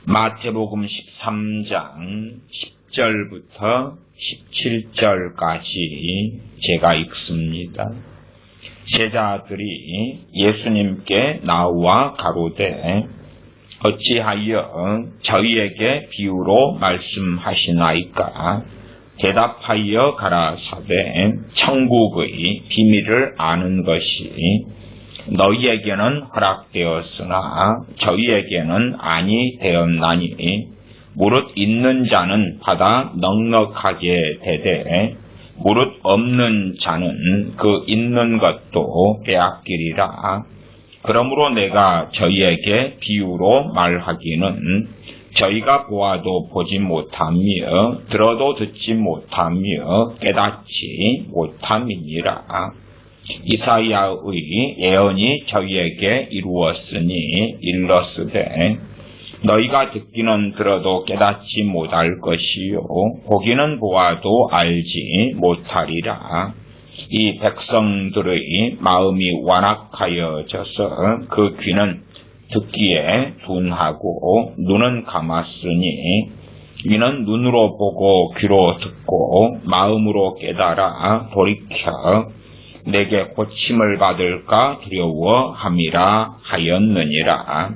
마태복음 13장 10절부터 17절까지 제가 읽습니다. 제자들이 예수님께 나와 가로되 어찌하여 저희에게 비유로 말씀하시나이까? 대답하여 가라사대 천국의 비밀을 아는 것이 너희에게는 허락되었으나 저희에게는 아니 되었나니 무릇 있는 자는 받아 넉넉하게 되되 무릇 없는 자는 그 있는 것도 빼앗기리라. 그러므로 내가 저희에게 비유로 말하기는 저희가 보아도 보지 못하며 들어도 듣지 못하며 깨닫지 못함이니라. 이사야의 예언이 저희에게 이루었으니 일렀으되 너희가 듣기는 들어도 깨닫지 못할 것이요 보기는 보아도 알지 못하리라. 이 백성들의 마음이 완악하여져서 그 귀는 듣기에 둔하고 눈은 감았으니 이는 눈으로 보고 귀로 듣고 마음으로 깨달아 돌이켜 내게 고침을 받을까 두려워함이라 하였느니라.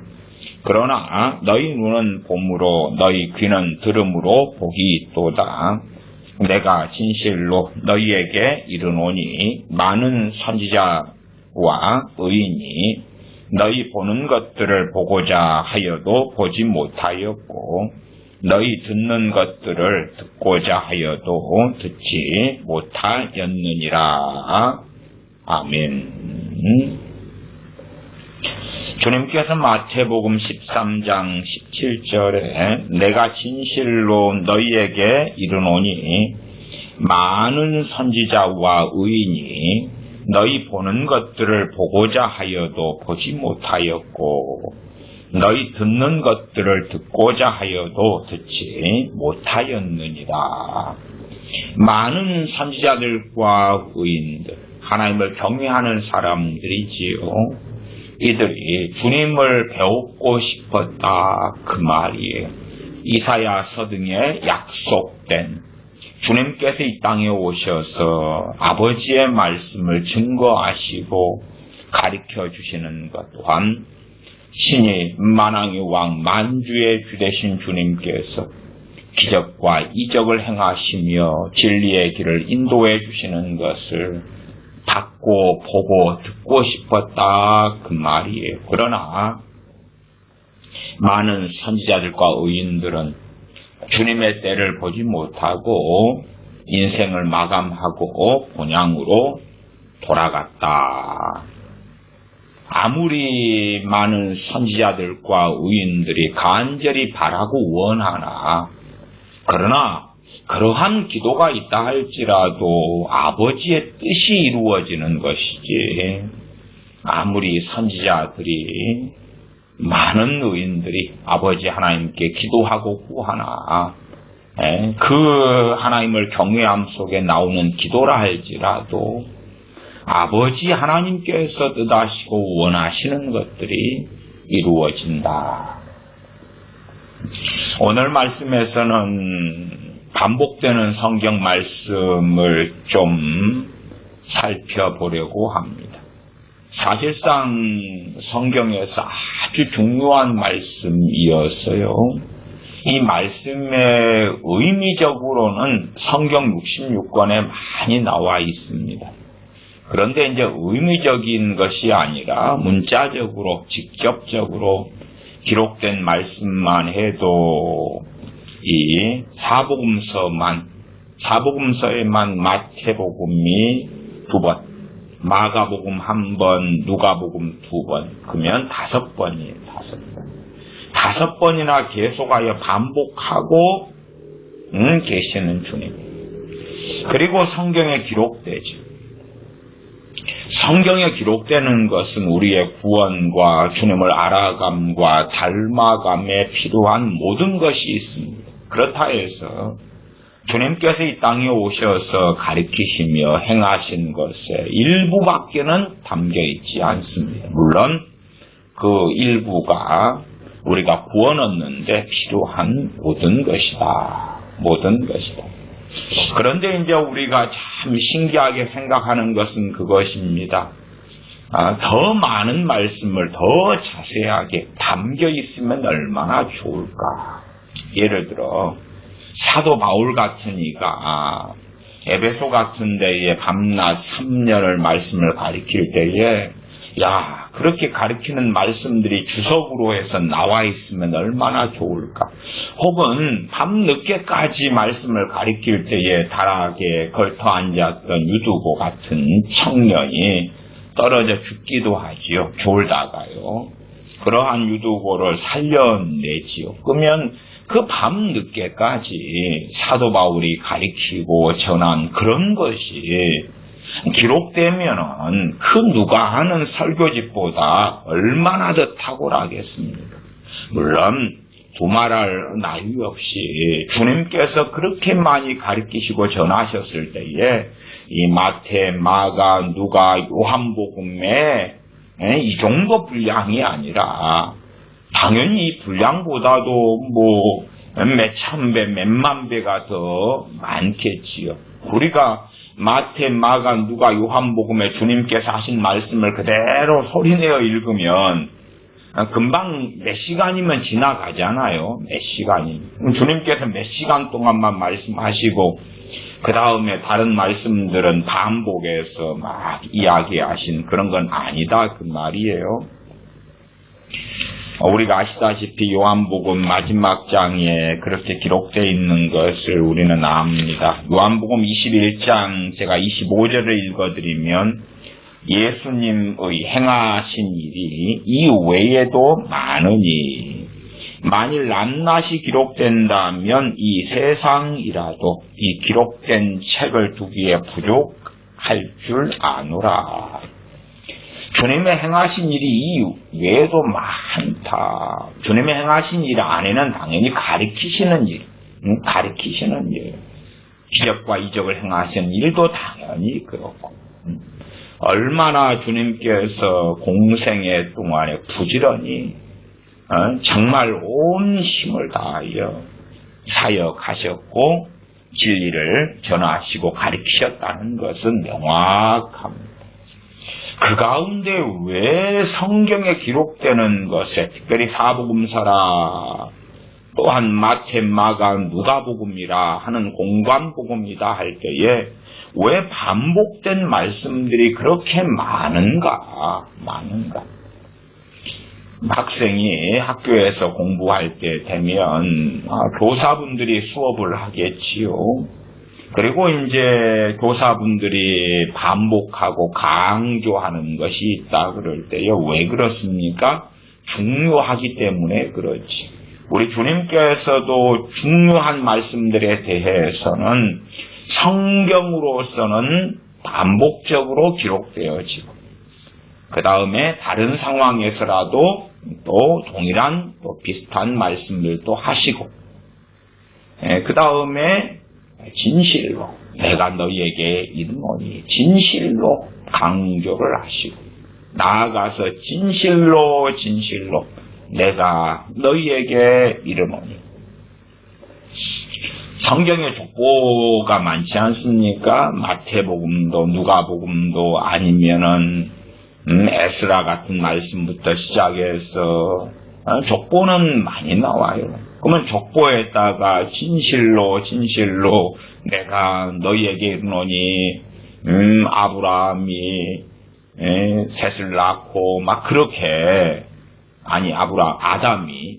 그러나 너희 눈은 봄으로 너희 귀는 들음으로 복이 있도다. 내가 진실로 너희에게 이르노니 많은 선지자와 의인이 너희 보는 것들을 보고자 하여도 보지 못하였고 너희 듣는 것들을 듣고자 하여도 듣지 못하였느니라. 아멘. 주님께서 마태복음 13장 17절에 내가 진실로 너희에게 이르노니 많은 선지자와 의인이 너희 보는 것들을 보고자 하여도 보지 못하였고 너희 듣는 것들을 듣고자 하여도 듣지 못하였느니라. 많은 선지자들과 의인들, 하나님을 경외하는 사람들이지요. 이들이 주님을 배우고 싶었다 그 말이에요. 이사야서 등에 약속된 주님께서 이 땅에 오셔서 아버지의 말씀을 증거하시고 가르쳐 주시는 것 또한 신이 만왕의 왕 만주의 주 되신 주님께서 기적과 이적을 행하시며 진리의 길을 인도해 주시는 것을 받고 보고 듣고 싶었다 그 말이에요. 그러나 많은 선지자들과 의인들은 주님의 때를 보지 못하고 인생을 마감하고 본향으로 돌아갔다. 아무리 많은 선지자들과 의인들이 간절히 바라고 원하나 그러나 그러한 기도가 있다 할지라도 아버지의 뜻이 이루어지는 것이지 아무리 선지자들이 많은 의인들이 아버지 하나님께 기도하고 구하나 그 하나님을 경외함 속에 나오는 기도라 할지라도 아버지 하나님께서 뜻하시고 원하시는 것들이 이루어진다. 오늘 말씀에서는 반복되는 성경 말씀을 좀 살펴보려고 합니다. 사실상 성경에서 아주 중요한 말씀이었어요. 이 말씀의 의미적으로는 성경 66권에 많이 나와 있습니다. 그런데 이제 의미적인 것이 아니라 문자적으로 직접적으로 기록된 말씀만 해도 이 사복음서에만 마태복음이 2번, 마가복음 1번, 누가복음 2번, 그러면 5번이에요. 5번. 5번이나 계속하여 반복하고 계시는 주님. 그리고 성경에 기록되죠. 성경에 기록되는 것은 우리의 구원과 주님을 알아감과 닮아감에 필요한 모든 것이 있습니다. 그렇다 해서 주님께서 이 땅에 오셔서 가르치시며 행하신 것에 일부밖에는 담겨 있지 않습니다. 물론 그 일부가 우리가 구원 얻는데 필요한 모든 것이다. 모든 것이다. 그런데 이제 우리가 참 신기하게 생각하는 것은 그것입니다. 더 많은 말씀을 더 자세하게 담겨 있으면 얼마나 좋을까. 예를 들어 사도 바울 같은 이가 에베소 같은 데에 밤낮 3년을 말씀을 가리킬 때에 그렇게 가르치는 말씀들이 주석으로 해서 나와 있으면 얼마나 좋을까. 혹은 밤늦게까지 말씀을 가리킬 때에 다락에 걸터 앉았던 유두보 같은 청년이 떨어져 죽기도 하지요. 졸다가요. 그러한 유두보를 살려내지요. 그러면 그 밤늦게까지 사도 바울이 가리키고 전한 그런 것이 기록되면은 그 누가 하는 설교집보다 얼마나 더 탁월하겠습니까? 물론 두말할 나위 없이 주님께서 그렇게 많이 가르치시고 전하셨을 때에 이 마태, 마가, 누가, 요한복음에 이 정도 분량이 아니라 당연히 이 분량보다도 몇 천 배, 몇만 배가 더 많겠지요. 우리가 마태, 마가, 누가, 요한복음에 주님께서 하신 말씀을 그대로 소리내어 읽으면 금방 몇 시간이면 지나가잖아요. 몇 시간이. 주님께서 몇 시간 동안만 말씀하시고 그 다음에 다른 말씀들은 반복해서 막 이야기하신 그런 건 아니다 그 말이에요. 우리가 아시다시피 요한복음 마지막 장에 그렇게 기록되어 있는 것을 우리는 압니다. 요한복음 21장 제가 25절을 읽어드리면 예수님의 행하신 일이 이 외에도 많으니 만일 낱낱이 기록된다면 이 세상이라도 이 기록된 책을 두기에 부족할 줄 아노라. 주님의 행하신 일이 이 외에도 많다. 주님의 행하신 일 안에는 당연히 가리키시는 일, 가리키시는 일, 기적과 이적을 행하신 일도 당연히 그렇고, 얼마나 주님께서 공생애 동안에 부지런히 정말 온 힘을 다하여 사역하셨고 진리를 전하시고 가르치셨다는 것은 명확합니다. 그 가운데 왜 성경에 기록되는 것에 특별히 사복음서라 또한 마태, 마가, 누가복음이라 하는 공관복음이다 할 때에 왜 반복된 말씀들이 그렇게 많은가? 학생이 학교에서 공부할 때 되면 교사분들이 수업을 하겠지요. 그리고 이제 교사분들이 반복하고 강조하는 것이 있다 그럴 때요. 왜 그렇습니까? 중요하기 때문에 그렇지. 우리 주님께서도 중요한 말씀들에 대해서는 성경으로서는 반복적으로 기록되어지고 그 다음에 다른 상황에서라도 또 동일한 또 비슷한 말씀들도 하시고 그 다음에 진실로 내가 너희에게 이르노니 진실로 강조를 하시고 나아가서 진실로 내가 너희에게 이르노니 성경에 족보가 많지 않습니까? 마태복음도 누가복음도 아니면은 에스라 같은 말씀부터 시작해서 족보는 많이 나와요. 그러면 족보에다가 진실로 내가 너희에게 이르노니 아브라함이 셋을 낳고 막 그렇게 아담이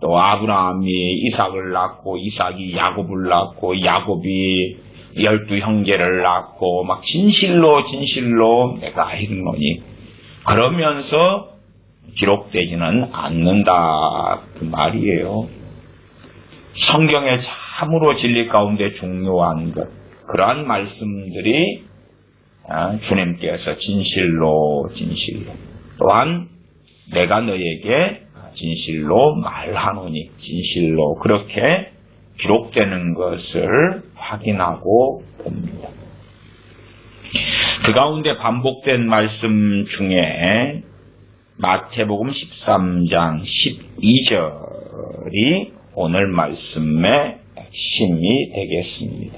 또 아브라함이 이삭을 낳고 이삭이 야곱을 낳고 야곱이 12 형제를 낳고 막 진실로 내가 이르노니 그러면서 기록되지는 않는다 그 말이에요. 성경에 참으로 진리 가운데 중요한 것 그러한 말씀들이 주님께서 진실로 또한 내가 너에게 진실로 말하노니 진실로 그렇게 기록되는 것을 확인하고 봅니다. 그 가운데 반복된 말씀 중에 마태복음 13장 12절이 오늘 말씀의 핵심이 되겠습니다.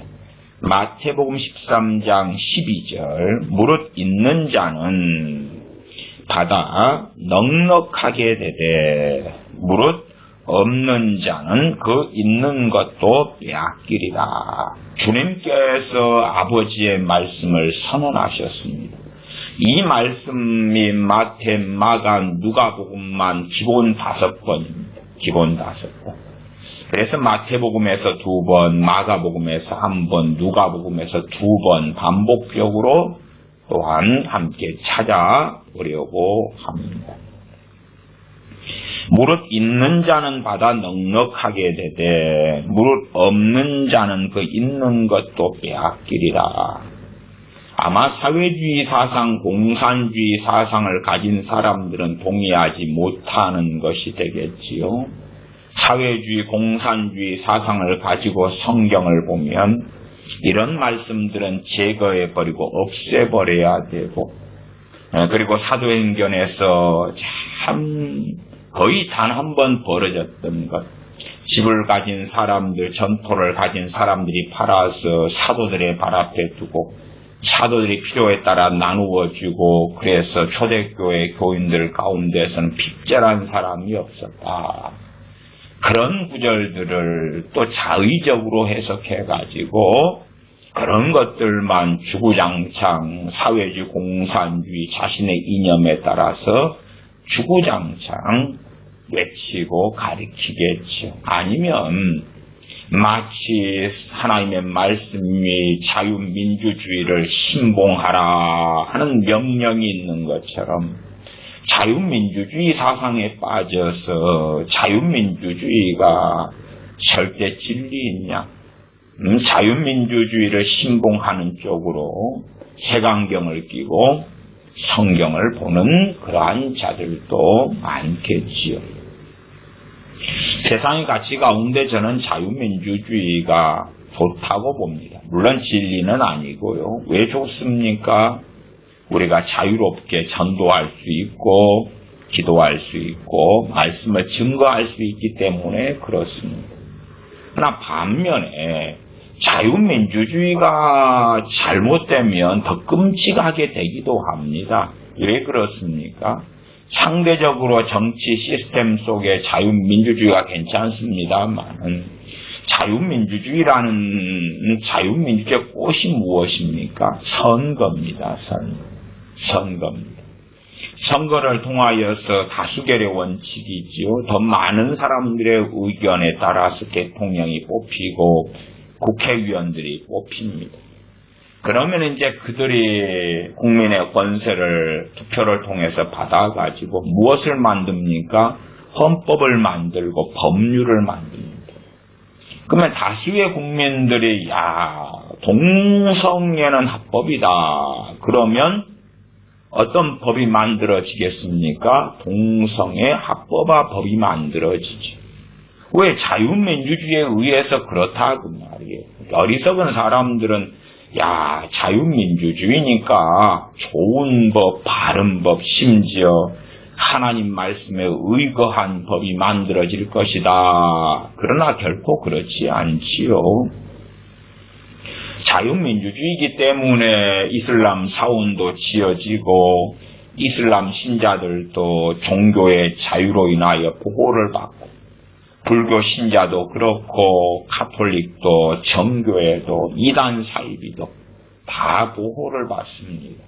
마태복음 13장 12절 무릇 있는 자는 받아 넉넉하게 되되 무릇 없는 자는 그 있는 것도 빼앗기리라. 주님께서 아버지의 말씀을 선언하셨습니다. 이 말씀이 마태, 마가, 누가복음만 기본 5번입니다. 기본 5번. 그래서 마태복음에서 2번, 마가복음에서 1번, 누가복음에서 2번 반복적으로 또한 함께 찾아보려고 합니다. 무릇 있는 자는 받아 넉넉하게 되되 무릇 없는 자는 그 있는 것도 빼앗기리라. 아마 사회주의 사상, 공산주의 사상을 가진 사람들은 동의하지 못하는 것이 되겠지요. 사회주의, 공산주의 사상을 가지고 성경을 보면 이런 말씀들은 제거해버리고 없애버려야 되고, 그리고 사도행전에서 참 거의 단 한 번 벌어졌던 것, 집을 가진 사람들, 전토를 가진 사람들이 팔아서 사도들의 발 앞에 두고 사도들이 필요에 따라 나누어주고, 그래서 초대교회 교인들 가운데서는 핍절한 사람이 없었다. 그런 구절들을 또 자의적으로 해석해가지고 그런 것들만 주구장창 사회주의, 공산주의 자신의 이념에 따라서 주구장창 외치고 가리키겠죠. 아니면 마치 하나님의 말씀이 자유민주주의를 신봉하라 하는 명령이 있는 것처럼 자유민주주의 사상에 빠져서 자유민주주의가 절대 진리있냐, 자유민주주의를 신봉하는 쪽으로 색안경을 끼고 성경을 보는 그러한 자들도 많겠지요. 세상의 가치 가운데 저는 자유민주주의가 좋다고 봅니다. 물론 진리는 아니고요. 왜 좋습니까? 우리가 자유롭게 전도할 수 있고 기도할 수 있고 말씀을 증거할 수 있기 때문에 그렇습니다. 그러나 반면에 자유민주주의가 잘못되면 더 끔찍하게 되기도 합니다. 왜 그렇습니까? 상대적으로 정치 시스템 속에 자유민주주의가 괜찮습니다만 자유민주주의의 꽃이 무엇입니까? 선거입니다. 선거입니다. 선거를 통하여서 다수결의 원칙이지요. 더 많은 사람들의 의견에 따라서 대통령이 뽑히고 국회의원들이 뽑힙니다. 그러면 이제 그들이 국민의 권세를 투표를 통해서 받아가지고 무엇을 만듭니까? 헌법을 만들고 법률을 만듭니다. 그러면 다수의 국민들이 동성애는 합법이다. 그러면 어떤 법이 만들어지겠습니까? 동성애 합법화 법이 만들어지죠. 왜? 자유민주주의에 의해서 그렇다 그 말이에요. 어리석은 사람들은 자유민주주의니까 좋은 법, 바른 법, 심지어 하나님 말씀에 의거한 법이 만들어질 것이다. 그러나 결코 그렇지 않지요. 자유민주주의이기 때문에 이슬람 사원도 지어지고 이슬람 신자들도 종교의 자유로 인하여 보호를 받고 불교 신자도 그렇고 가톨릭도 정교회도 이단 사이비도 다 보호를 받습니다.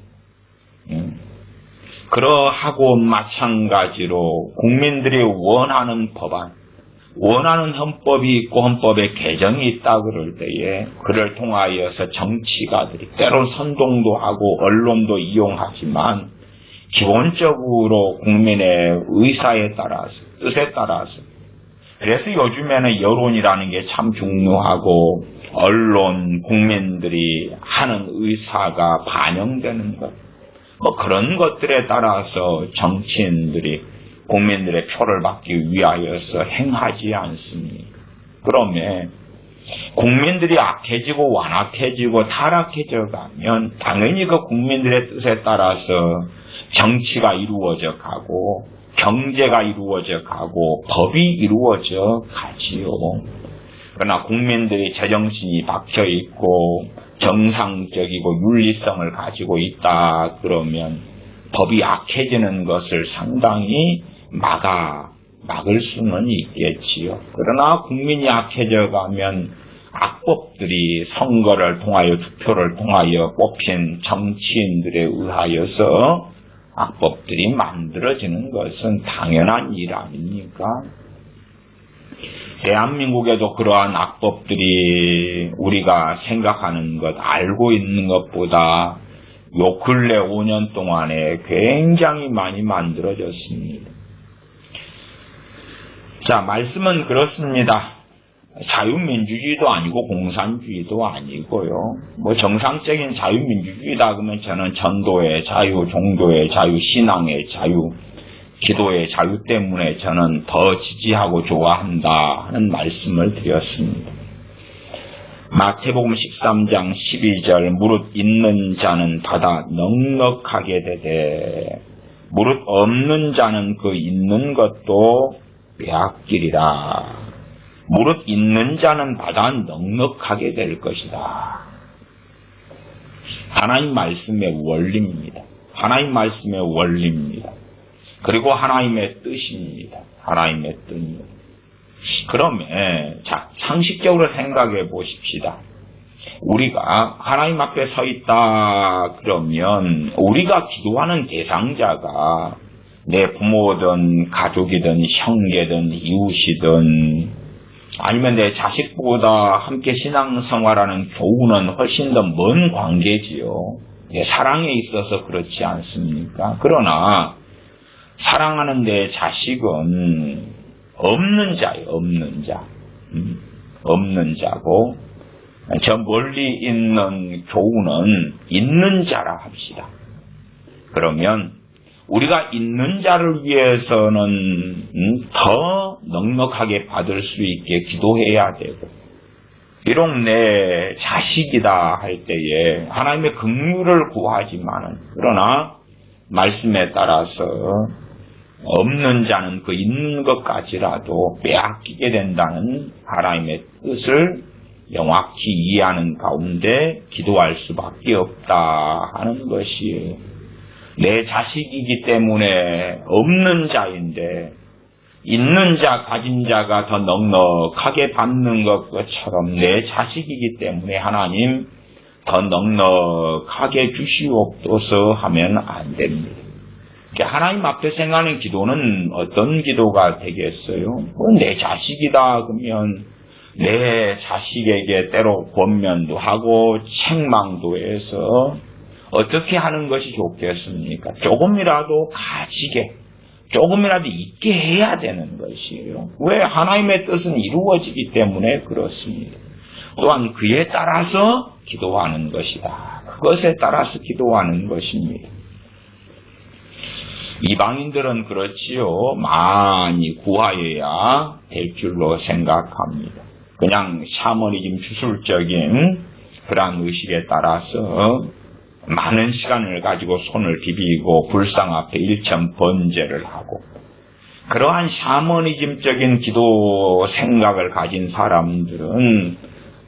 그러하고 마찬가지로 국민들이 원하는 법안, 원하는 헌법이 있고 헌법에 개정이 있다 그럴 때에 그를 통하여서 정치가들이 때로 선동도 하고 언론도 이용하지만 기본적으로 국민의 의사에 따라서, 뜻에 따라서, 그래서 요즘에는 여론이라는 게 참 중요하고 언론, 국민들이 하는 의사가 반영되는 것, 그런 것들에 따라서 정치인들이 국민들의 표를 받기 위하여서 행하지 않습니까? 그러면 국민들이 악해지고 완악해지고 타락해져 가면 당연히 그 국민들의 뜻에 따라서 정치가 이루어져 가고 경제가 이루어져 가고 법이 이루어져 가지요. 그러나 국민들의 제정신이 박혀 있고 정상적이고 윤리성을 가지고 있다 그러면 법이 악해지는 것을 상당히 막을 수는 있겠지요. 그러나 국민이 악해져 가면 악법들이 선거를 통하여 투표를 통하여 뽑힌 정치인들에 의하여서 악법들이 만들어지는 것은 당연한 일 아닙니까? 대한민국에도 그러한 악법들이 우리가 생각하는 것, 알고 있는 것보다 요 근래 5년 동안에 굉장히 많이 만들어졌습니다. 자, 말씀은 그렇습니다. 자유민주주의도 아니고 공산주의도 아니고요. 뭐 정상적인 자유민주주의다 그러면 저는 전도의 자유, 종교의 자유, 신앙의 자유, 기도의 자유 때문에 저는 더 지지하고 좋아한다 하는 말씀을 드렸습니다. 마태복음 13장 12절 무릇 있는 자는 받아 넉넉하게 되되 무릇 없는 자는 그 있는 것도 빼앗기리라. 무릇 있는 자는 받아 넉넉하게 될 것이다. 하나님 말씀의 원리입니다. 하나님 말씀의 원리입니다. 그리고 하나님의 뜻입니다. 하나님의 뜻입니다. 그러면 자, 상식적으로 생각해 보십시다. 우리가 하나님 앞에 서 있다 그러면 우리가 기도하는 대상자가 내 부모든 가족이든 형제든 이웃이든 아니면 내 자식보다 함께 신앙생활하는 교우는 훨씬 더 먼 관계지요. 사랑에 있어서 그렇지 않습니까? 그러나 사랑하는 내 자식은 없는 자예요. 없는 자. 없는 자고 저 멀리 있는 교우는 있는 자라 합시다. 그러면 우리가 있는 자를 위해서는 더 넉넉하게 받을 수 있게 기도해야 되고 비록 내 자식이다 할 때에 하나님의 긍휼을 구하지만은 그러나 말씀에 따라서 없는 자는 그 있는 것까지라도 빼앗기게 된다는 하나님의 뜻을 명확히 이해하는 가운데 기도할 수밖에 없다 하는 것이에요. 내 자식이기 때문에 없는 자인데 있는 자, 가진 자가 더 넉넉하게 받는 것처럼 내 자식이기 때문에 하나님 더 넉넉하게 주시옵소서 하면 안 됩니다. 하나님 앞에 생각하는 기도는 어떤 기도가 되겠어요? 내 자식이다 그러면 내 자식에게 때로 권면도 하고 책망도 해서 어떻게 하는 것이 좋겠습니까? 조금이라도 가지게, 조금이라도 있게 해야 되는 것이에요. 왜? 하나님의 뜻은 이루어지기 때문에 그렇습니다. 또한 그에 따라서 기도하는 것이다. 그것에 따라서 기도하는 것입니다. 이방인들은 그렇지요. 많이 구하여야 될 줄로 생각합니다. 그냥 샤머니즘 주술적인 그러한 의식에 따라서 많은 시간을 가지고 손을 비비고 불상 앞에 일천 번제를 하고 그러한 샤머니즘적인 기도 생각을 가진 사람들은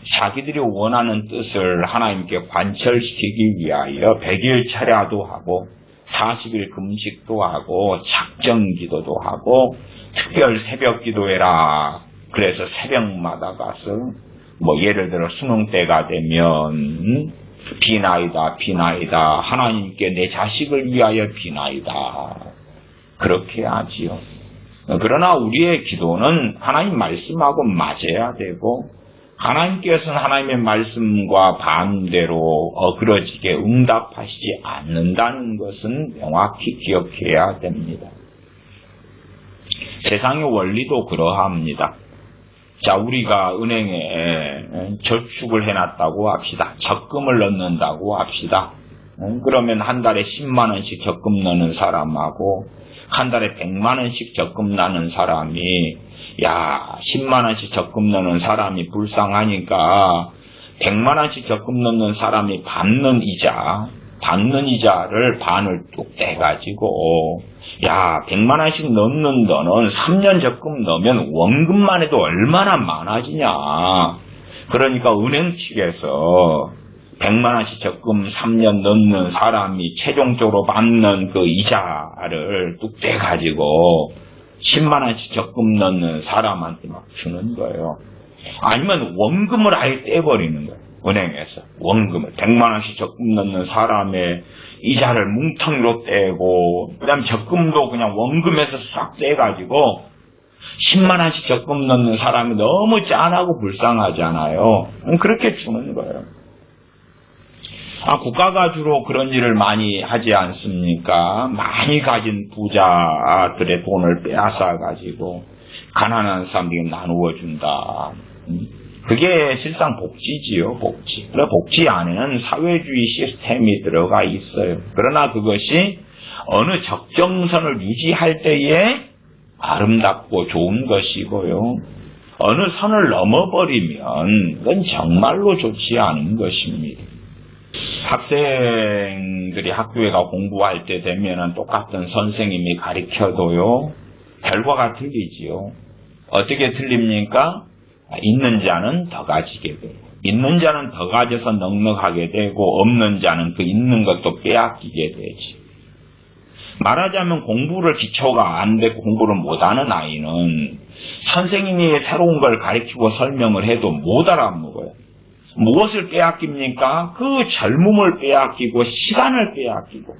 자기들이 원하는 뜻을 하나님께 관철시키기 위하여 100일 철야도 하고 40일 금식도 하고 작정기도도 하고 특별 새벽 기도해라. 그래서 새벽마다 가서 예를 들어 수능 때가 되면 비나이다 하나님께 내 자식을 위하여 비나이다 그렇게 하지요. 그러나 우리의 기도는 하나님 말씀하고 맞아야 되고 하나님께서는 하나님의 말씀과 반대로 어그러지게 응답하시지 않는다는 것은 명확히 기억해야 됩니다. 세상의 원리도 그러합니다. 자, 우리가 은행에 저축을 해놨다고 합시다. 적금을 넣는다고 합시다. 그러면 한 달에 10만 원씩 적금 넣는 사람하고 한 달에 100만 원씩 적금 넣는 사람이 10만 원씩 적금 넣는 사람이 불쌍하니까 100만 원씩 적금 넣는 사람이 받는 이자 받는 이자를 반을 뚝 떼가지고, 야, 100만 원씩 넣는 너는 3년 적금 넣으면 원금만 해도 얼마나 많아지냐. 그러니까 은행 측에서 100만 원씩 적금 3년 넣는 사람이 최종적으로 받는 그 이자를 뚝 떼가지고 10만 원씩 적금 넣는 사람한테 막 주는 거예요. 아니면 원금을 아예 떼버리는 거예요. 은행에서 원금을 100만 원씩 적금 넣는 사람의 이자를 뭉텅이로 떼고, 그 다음에 적금도 그냥 원금에서 싹 떼가지고 10만 원씩 적금 넣는 사람이 너무 짠하고 불쌍하잖아요. 그렇게 주는 거예요. 국가가 주로 그런 일을 많이 하지 않습니까? 많이 가진 부자들의 돈을 빼앗아가지고 가난한 사람들에게 나누어 준다. 그게 실상 복지지요, 복지. 그래, 복지 안에는 사회주의 시스템이 들어가 있어요. 그러나 그것이 어느 적정선을 유지할 때에 아름답고 좋은 것이고요. 어느 선을 넘어버리면 그건 정말로 좋지 않은 것입니다. 학생들이 학교에 가 공부할 때 되면은 똑같은 선생님이 가르쳐도요, 결과가 틀리지요. 어떻게 틀립니까? 있는 자는 더 가지게 되고, 있는 자는 더 가져서 넉넉하게 되고, 없는 자는 그 있는 것도 빼앗기게 되지. 말하자면 공부를 기초가 안 되고 공부를 못하는 아이는 선생님이 새로운 걸 가르치고 설명을 해도 못 알아먹어요. 무엇을 빼앗깁니까? 그 젊음을 빼앗기고 시간을 빼앗기고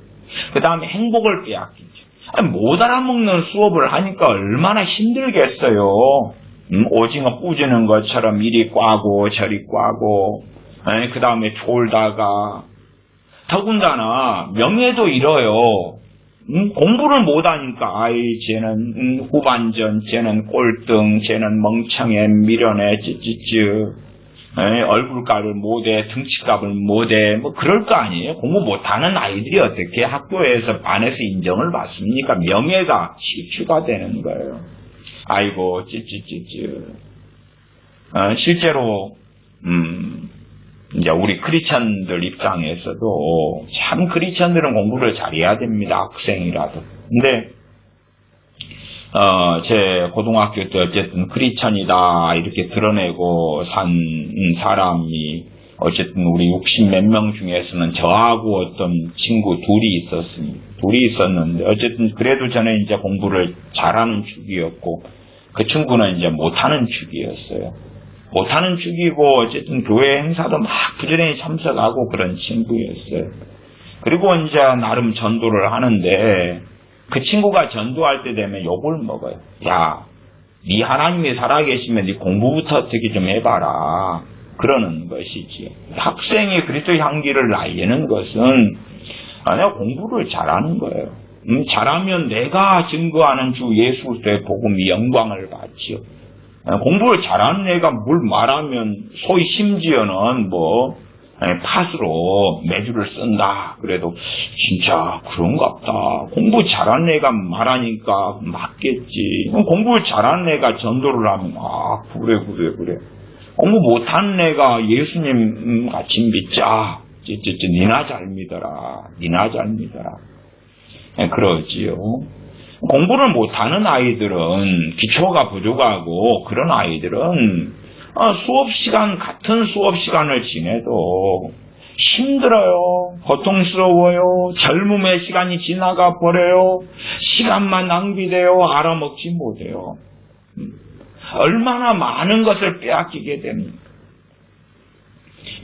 그 다음에 행복을 빼앗기죠. 못 알아먹는 수업을 하니까 얼마나 힘들겠어요. 오징어 뿌지는 것처럼 이리 꽈고 저리 꽈고, 그 다음에 졸다가, 더군다나 명예도 잃어요. 공부를 못하니까 쟤는 후반전, 쟤는 꼴등, 쟤는 멍청해, 미련해, 찌찌찌, 얼굴값을 못해, 등치값을 못해, 뭐 그럴 거 아니에요. 공부 못하는 아이들이 어떻게 학교에서 반에서 인정을 받습니까? 명예가 실추가 되는 거예요. 아이고, 찌찌찌찌. 실제로, 이제 우리 크리스천들 입장에서도 참 크리스천들은 공부를 잘해야 됩니다. 학생이라도. 근데, 제 고등학교 때 어쨌든 크리스천이다 이렇게 드러내고 산 사람이 어쨌든 우리 60 몇 명 중에서는 저하고 어떤 친구 둘이 있었는데 어쨌든 그래도 저는 이제 공부를 잘하는 축이었고 그 친구는 이제 못하는 축이었어요. 못하는 축이고 어쨌든 교회 행사도 막 부지런히 참석하고 그런 친구였어요. 그리고 이제 나름 전도를 하는데 그 친구가 전도할 때 되면 욕을 먹어요. 야, 네 하나님이 살아계시면 네 공부부터 어떻게 좀 해봐라. 그러는 것이지요. 학생이 그리스도 향기를 알리는 것은 내가 공부를 잘하는 거예요. 잘하면 내가 증거하는 주 예수 그리스도의 복음이 영광을 받지요. 공부를 잘하는 애가 뭘 말하면 소위 심지어는 뭐 팥으로 매주를 쓴다. 그래도 진짜 그런갑다. 공부 잘하는 애가 말하니까 맞겠지. 공부를 잘하는 애가 전도를 하면 그래. 공부 못하는 애가 예수님 같이 믿자. 니나 잘 믿어라. 그러지요. 공부를 못하는 아이들은 기초가 부족하고 그런 아이들은 같은 수업 시간을 지내도 힘들어요. 고통스러워요. 젊음의 시간이 지나가 버려요. 시간만 낭비돼요. 알아먹지 못해요. 얼마나 많은 것을 빼앗기게 됩니까?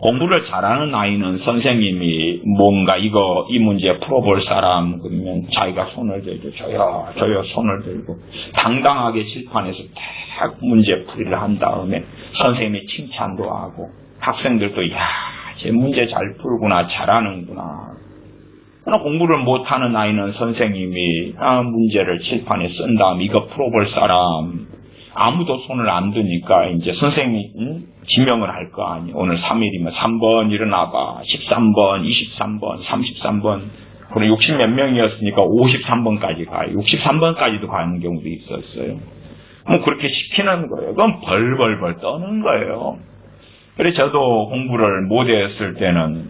공부를 잘하는 아이는 선생님이 뭔가 이 문제 풀어볼 사람 그러면 자기가 손을 들고 저요 손을 들고 당당하게 칠판에서 딱 문제 풀이를 한 다음에 선생님이 칭찬도 하고 학생들도 쟤 문제 잘 풀구나 잘하는구나. 그러나 공부를 못하는 아이는 선생님이 문제를 칠판에 쓴 다음 이거 풀어볼 사람 아무도 손을 안 드니까 이제 선생님이 지명을 할 거 아니에요. 오늘 3일이면 3번 일어나봐. 13번, 23번, 33번. 그리고 60 몇 명이었으니까 53번까지 가요. 63번까지도 가는 경우도 있었어요. 뭐 그렇게 시키는 거예요. 그건 벌벌벌 떠는 거예요. 그래서 저도 공부를 못했을 때는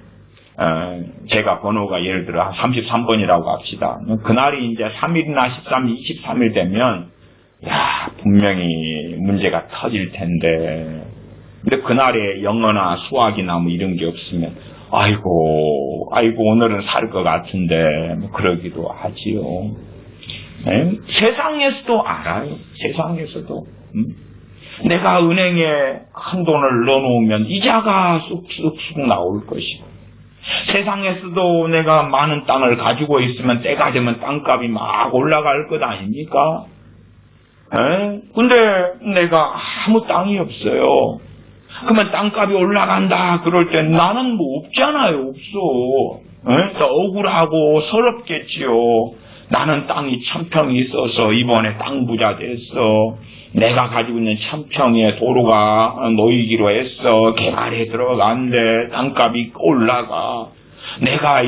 제가 번호가 예를 들어 33번이라고 합시다. 그날이 이제 3일이나 13일, 23일 되면, 야, 분명히 문제가 터질 텐데. 근데 그날에 영어나 수학이나 뭐 이런 게 없으면, 아이고, 오늘은 살 것 같은데, 뭐 그러기도 하지요. 네? 세상에서도 알아요. 세상에서도. 내가 은행에 큰 돈을 넣어놓으면 이자가 쑥쑥쑥 나올 것이고, 세상에서도 내가 많은 땅을 가지고 있으면 때가 되면 땅값이 막 올라갈 것 아닙니까? 근데 내가 아무 땅이 없어요. 그러면 땅값이 올라간다 그럴 때 나는 뭐 없잖아요. 없어. 억울하고 서럽겠지요. 나는 땅이 1000평이 있어서 이번에 땅 부자 됐어. 내가 가지고 있는 1000평의 도로가 놓이기로 했어. 개발에 들어갔는데 땅값이 올라가. 내가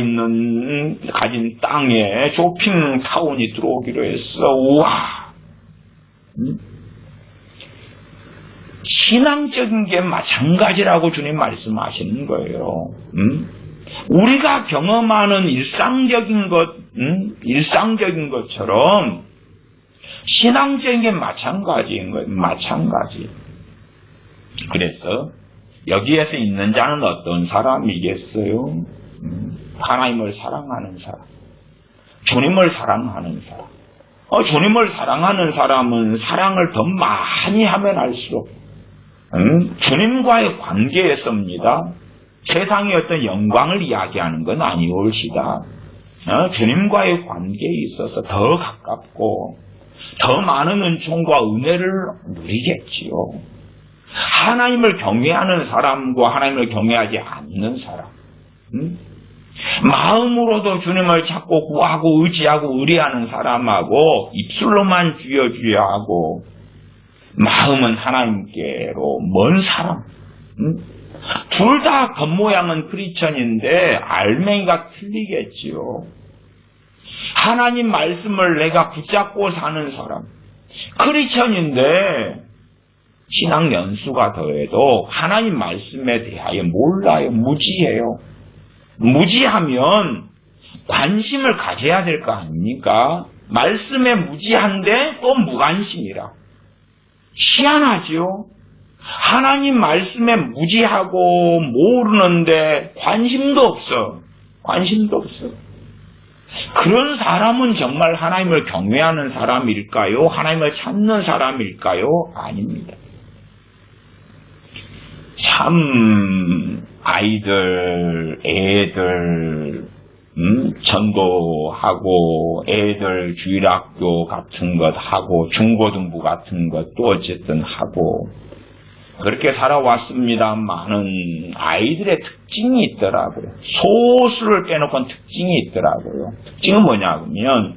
가진 땅에 쇼핑타운이 들어오기로 했어. 우와. 신앙적인 게 마찬가지라고 주님 말씀하시는 거예요. 우리가 경험하는 일상적인 것처럼 신앙적인 게 마찬가지인 거예요. 마찬가지. 그래서 여기에서 있는 자는 어떤 사람이겠어요? 하나님을 사랑하는 사람. 주님을 사랑하는 사람. 주님을 사랑하는 사람은 사랑을 더 많이 하면 할수록 주님과의 관계에서입니다. 세상의 어떤 영광을 이야기하는 건 아니올시다. 주님과의 관계에 있어서 더 가깝고 더 많은 은총과 은혜를 누리겠지요. 하나님을 경외하는 사람과 하나님을 경외하지 않는 사람, 마음으로도 주님을 찾고 구하고 의지하고 의뢰하는 사람하고 입술로만 주여 하고 마음은 하나님께로 먼 사람, 둘 다 겉모양은 크리스천인데 알맹이가 틀리겠지요. 하나님 말씀을 내가 붙잡고 사는 사람, 크리스천인데 신앙 연수가 더해도 하나님 말씀에 대하여 몰라요. 무지해요. 무지하면 관심을 가져야 될 거 아닙니까? 말씀에 무지한데 또 무관심이라. 희한하죠? 하나님 말씀에 무지하고 모르는데 관심도 없어. 그런 사람은 정말 하나님을 경외하는 사람일까요? 하나님을 찾는 사람일까요? 아닙니다. 참 아이들, 애들 전도하고 애들 주일학교 같은 것 하고 중고등부 같은 것도 어쨌든 하고 그렇게 살아왔습니다만은 아이들의 특징이 있더라고요. 소수를 빼놓고는 특징이 있더라고요. 특징은 뭐냐면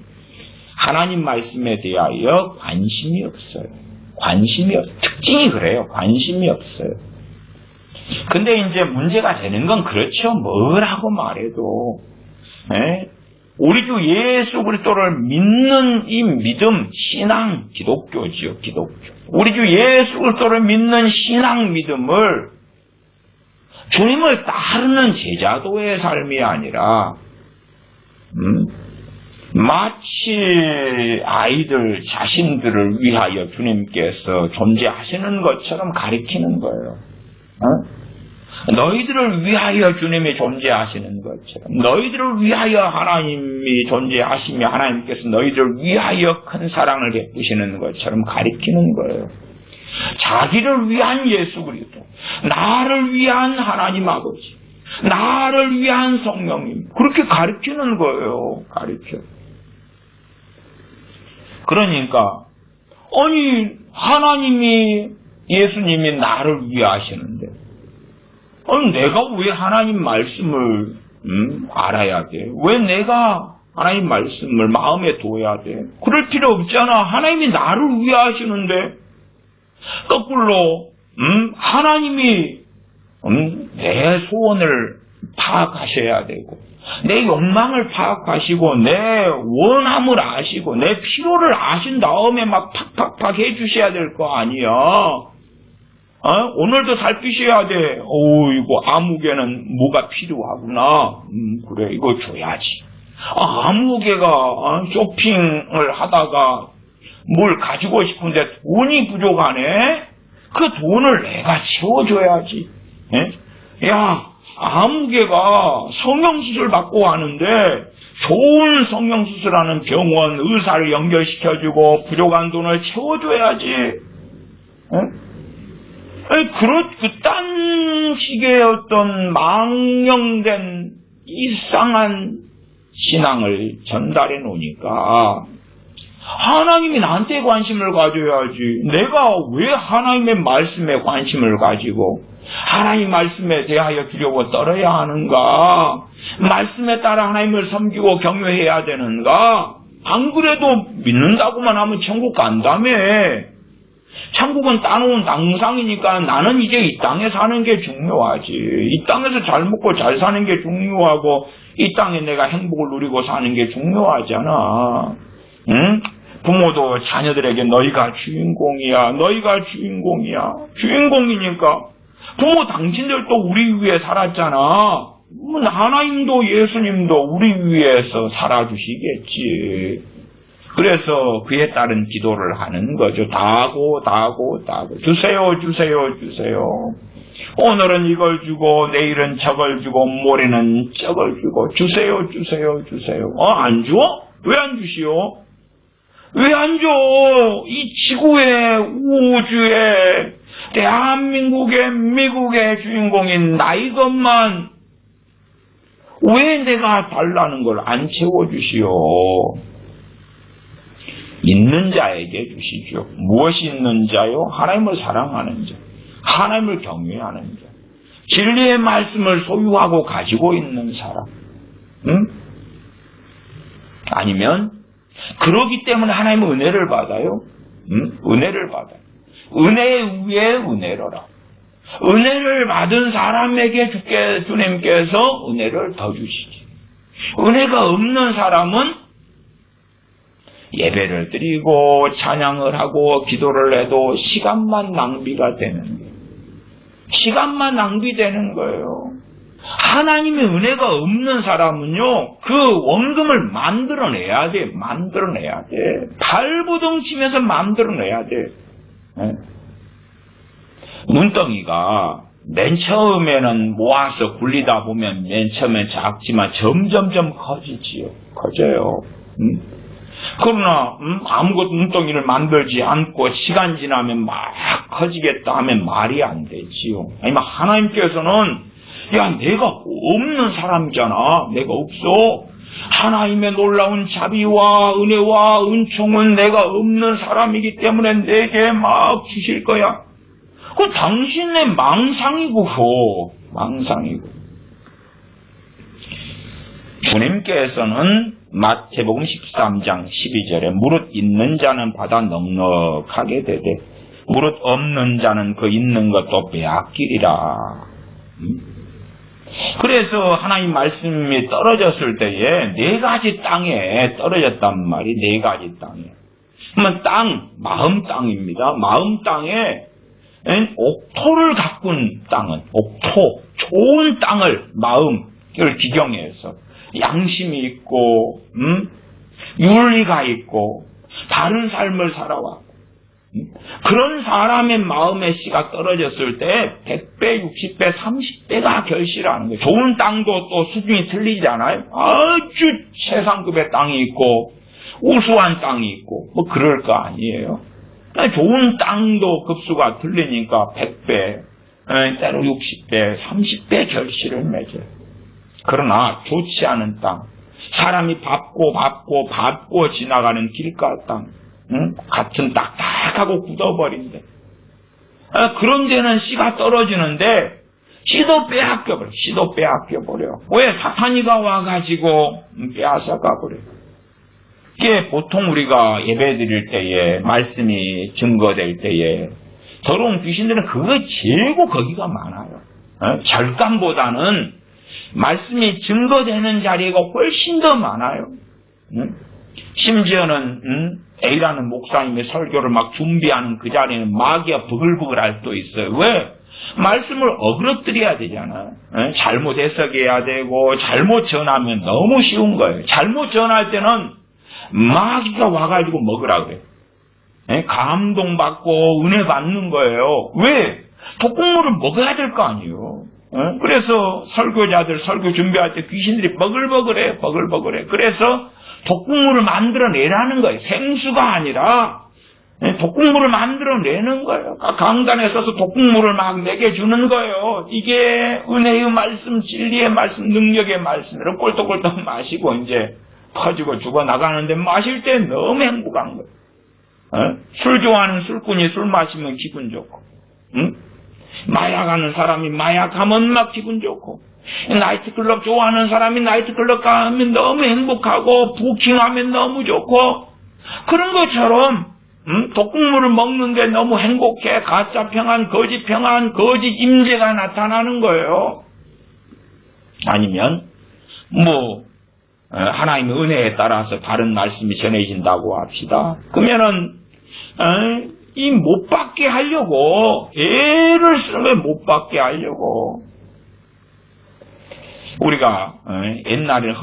하나님 말씀에 대하여 관심이 없어요. 특징이 그래요. 관심이 없어요. 근데 이제 문제가 되는 건 그렇죠. 뭐라고 말해도 우리 주 예수 그리스도를 믿는 이 믿음, 신앙, 기독교지요. 기독교. 우리 주 예수 그리스도를 믿는 신앙 믿음을 주님을 따르는 제자도의 삶이 아니라 마치 아이들 자신들을 위하여 주님께서 존재하시는 것처럼 가리키는 거예요. 너희들을 위하여 주님이 존재하시는 것처럼 너희들을 위하여 하나님이 존재하시며 하나님께서 너희들을 위하여 큰 사랑을 베푸시는 것처럼 가리키는 거예요. 자기를 위한 예수 그리스도, 나를 위한 하나님 아버지, 나를 위한 성령님, 그렇게 가르치는 거예요. 그러니까 아니 하나님이 예수님이 나를 위하시는데 내가 왜 하나님 말씀을 알아야 돼? 왜 내가 하나님 말씀을 마음에 둬야 돼? 그럴 필요 없잖아. 하나님이 나를 위하시는데 거꾸로 하나님이 내 소원을 파악하셔야 되고 내 욕망을 파악하시고 내 원함을 아시고 내 필요를 아신 다음에 막 팍팍팍 해주셔야 될 거 아니야. 오늘도 살피셔야 돼. 이거 아무개는 뭐가 필요하구나. 그래, 이거 줘야지. 아무개가 쇼핑을 하다가 뭘 가지고 싶은데 돈이 부족하네? 그 돈을 내가 채워줘야지. 야, 아무개가 성형수술 받고 가는데 좋은 성형수술하는 병원, 의사를 연결시켜주고 부족한 돈을 채워줘야지. 그딴 식의 어떤 망령된 이상한 신앙을 전달해 놓으니까 하나님이 나한테 관심을 가져야지. 내가 왜 하나님의 말씀에 관심을 가지고 하나님 말씀에 대하여 두려워 떨어야 하는가? 말씀에 따라 하나님을 섬기고 경외해야 되는가? 안 그래도 믿는다고만 하면 천국 간다며. 천국은 따놓은 당상이니까 나는 이제 이 땅에 사는 게 중요하지. 이 땅에서 잘 먹고 잘 사는 게 중요하고 이 땅에 내가 행복을 누리고 사는 게 중요하잖아. 응? 부모도 자녀들에게 너희가 주인공이야. 너희가 주인공이야. 주인공이니까 부모 당신들도 우리 위해 살았잖아. 하나님도 예수님도 우리 위해서 살아주시겠지. 그래서 그에 따른 기도를 하는 거죠. 다고. 주세요. 오늘은 이걸 주고 내일은 저걸 주고 모레는 저걸 주고 주세요. 안 줘? 왜 안 주시오? 왜 안 줘? 이 지구의 우주의 대한민국의 미국의 주인공인 나 이것만 왜 내가 달라는 걸 안 채워주시오? 있는 자에게 주시죠. 무엇이 있는 자요? 하나님을 사랑하는 자, 하나님을 경외하는 자, 진리의 말씀을 소유하고 가지고 있는 사람. 아니면 그러기 때문에 하나님은 은혜를 받아요. 은혜를 받아요. 은혜 위에 은혜로라. 은혜를 받은 사람에게 주님께서 은혜를 더 주시지. 은혜가 없는 사람은 예배를 드리고 찬양을 하고 기도를 해도 시간만 낭비가 되는 거예요. 시간만 낭비되는 거예요. 하나님의 은혜가 없는 사람은요, 그 원금을 만들어내야 돼. 발부둥치면서 만들어내야 돼. 눈덩이가 맨 처음에는 모아서 굴리다 보면 맨 처음엔 작지만 점점점 커지지요. 커져요. 그러나 아무것도 눈덩이를 만들지 않고 시간 지나면 막 커지겠다 하면 말이 안 되지요. 아니면 하나님께서는 야 내가 없는 사람이잖아. 내가 없어. 하나님의 놀라운 자비와 은혜와 은총은 내가 없는 사람이기 때문에 내게 막 주실 거야. 그 당신의 망상이고 주님께서는 마태복음 13장 12절에 무릇 있는 자는 받아 넉넉하게 되되 무릇 없는 자는 그 있는 것도 빼앗기리라. 그래서 하나님 말씀이 떨어졌을 때에 4가지 땅에 떨어졌단 말이 4가지 땅에. 그러면 땅, 마음 땅입니다. 마음 땅에 옥토를 가꾼 땅은 옥토, 좋은 땅을 마음을 기경해서 양심이 있고 윤리가 있고 바른 삶을 살아왔고 그런 사람의 마음의 씨가 떨어졌을 때 100배, 60배, 30배가 결실하는 거예요. 좋은 땅도 또 수준이 틀리잖아요. 아주 최상급의 땅이 있고 우수한 땅이 있고 뭐 그럴 거 아니에요. 좋은 땅도 급수가 틀리니까 100배, 때로 60배, 30배 결실을 맺어요. 그러나 좋지 않은 땅, 사람이 밟고 지나가는 길가 땅, 같은 딱딱하고 굳어버린데 그런 데는 씨가 떨어지는데 씨도 빼앗겨버려. 왜? 사탄이가 와가지고 빼앗아가버려. 이게 보통 우리가 예배 드릴 때에 말씀이 증거될 때에 더러운 귀신들은 그거 재고 거기가 많아요. 절간보다는 말씀이 증거되는 자리가 훨씬 더 많아요. 심지어는 A라는 목사님이 설교를 막 준비하는 그 자리에는 마귀가 버글버글할 수도 있어요. 왜? 말씀을 어그러뜨려야 되잖아. 잘못 해석해야 되고 잘못 전하면 너무 쉬운 거예요. 잘못 전할 때는 마귀가 와가지고 먹으라 그래요. 감동받고 은혜 받는 거예요. 왜? 독국물을 먹어야 될 거 아니에요. 그래서 설교자들 설교 준비할 때 귀신들이 버글버글해. 그래서 독국물을 만들어내라는 거예요. 생수가 아니라 독국물을 만들어내는 거예요. 강단에 서서 독국물을 막 내게 주는 거예요. 이게 은혜의 말씀, 진리의 말씀, 능력의 말씀으로 꼴떡꼴떡 마시고 이제 퍼지고 죽어나가는데 마실 때 너무 행복한 거예요. 술 좋아하는 술꾼이 술 마시면 기분 좋고, 마약하는 사람이 마약하면 막 기분 좋고, 나이트클럽 좋아하는 사람이 나이트클럽 가면 너무 행복하고 부킹하면 너무 좋고, 그런 것처럼 독국물을 먹는데 너무 행복해. 가짜 평안, 거짓 임재가 나타나는 거예요. 아니면 하나님의 은혜에 따라서 바른 말씀이 전해진다고 합시다. 그러면은 이 못 받게 하려고 애를 쓰는 거예요. 못 받게 하려고. 우리가 옛날에는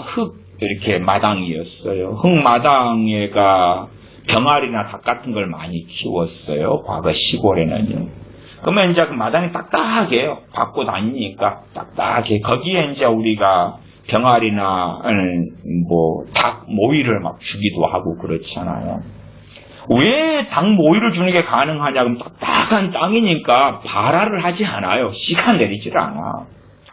흙 이렇게 마당이었어요. 흙마당에가 병아리나 닭 같은 걸 많이 키웠어요. 과거 시골에는요. 그러면 이제 그 마당이 딱딱하게 받고 다니니까 딱딱하게 거기에 이제 우리가 병아리나 닭 모이를 막 주기도 하고 그렇잖아요. 왜 닭 모이를 주는 게 가능하냐? 그럼 딱딱한 땅이니까 발화를 하지 않아요. 씨가 내리질 않아.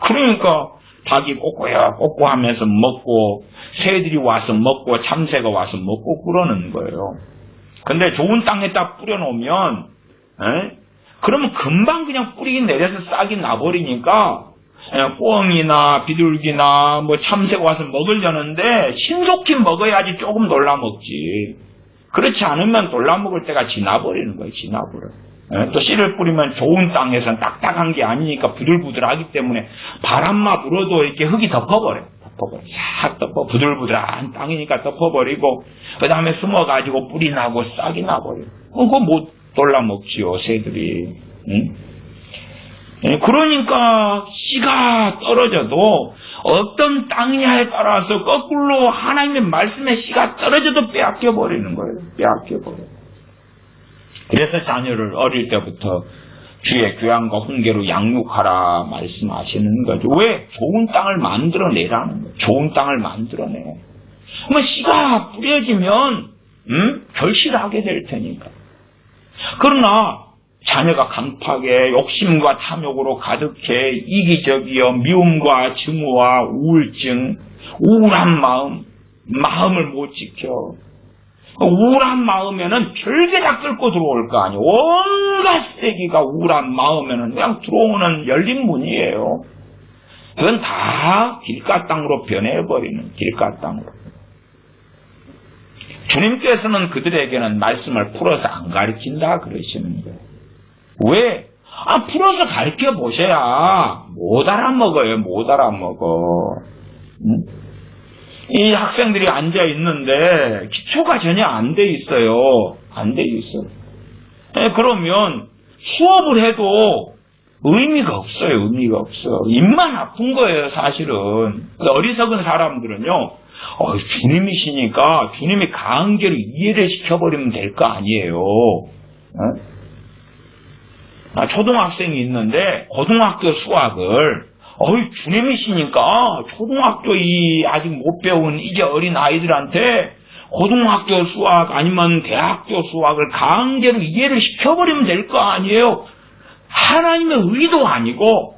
그러니까 닭이 꼬꼬 하면서 먹고 새들이 와서 먹고 참새가 와서 먹고 그러는 거예요. 근데 좋은 땅에다 뿌려놓으면 그러면 금방 그냥 뿌리 내려서 싹이 나버리니까 꿩이나 비둘기나 참새가 와서 먹으려는데 신속히 먹어야지 조금 놀라먹지. 그렇지 않으면 놀라먹을 때가 지나버리는 거예요. 지나버려. 또 씨를 뿌리면 좋은 땅에서는 딱딱한 게 아니니까 부들부들하기 때문에 바람만 불어도 이렇게 흙이 덮어버려. 싹 부들부들한 땅이니까 덮어버리고 그 다음에 숨어가지고 뿌리 나고 싹이 나버려. 그거 못 놀라먹지요, 새들이. 그러니까 씨가 떨어져도 어떤 땅이냐에 따라서 거꾸로 하나님의 말씀에 씨가 떨어져도 빼앗겨버리는 거예요. 빼앗겨버려. 그래서 자녀를 어릴 때부터 주의 교양과 훈계로 양육하라 말씀하시는 거죠. 왜? 좋은 땅을 만들어내라는 거예요. 좋은 땅을 만들어내. 그러면 씨가 뿌려지면 결실하게 될 테니까. 그러나 자녀가 강팍해 욕심과 탐욕으로 가득해 이기적이여 미움과 증오와 우울증, 우울한 마음을 못 지켜. 우울한 마음에는 별게 다 끌고 들어올 거 아니에요. 온갖 세기가 우울한 마음에는 그냥 들어오는 열린 문이에요. 그건 다 길가 땅으로 변해버리는 길가 땅으로. 주님께서는 그들에게는 말씀을 풀어서 안 가르친다 그러시는 거예요. 왜? 풀어서 가르쳐 보셔야 못 알아먹어요. 못 알아먹어. 이 학생들이 앉아 있는데 기초가 전혀 안 돼 있어요. 안 돼 있어. 그러면 수업을 해도 의미가 없어요. 의미가 없어. 입만 아픈 거예요. 사실은. 어리석은 사람들은요. 주님이시니까 주님이 강제로 이해를 시켜버리면 될 거 아니에요. 초등학생이 있는데 고등학교 수학을 주님이시니까 초등학교 아직 못 배운 이제 어린 아이들한테 고등학교 수학 아니면 대학교 수학을 강제로 이해를 시켜버리면 될 거 아니에요. 하나님의 의도 아니고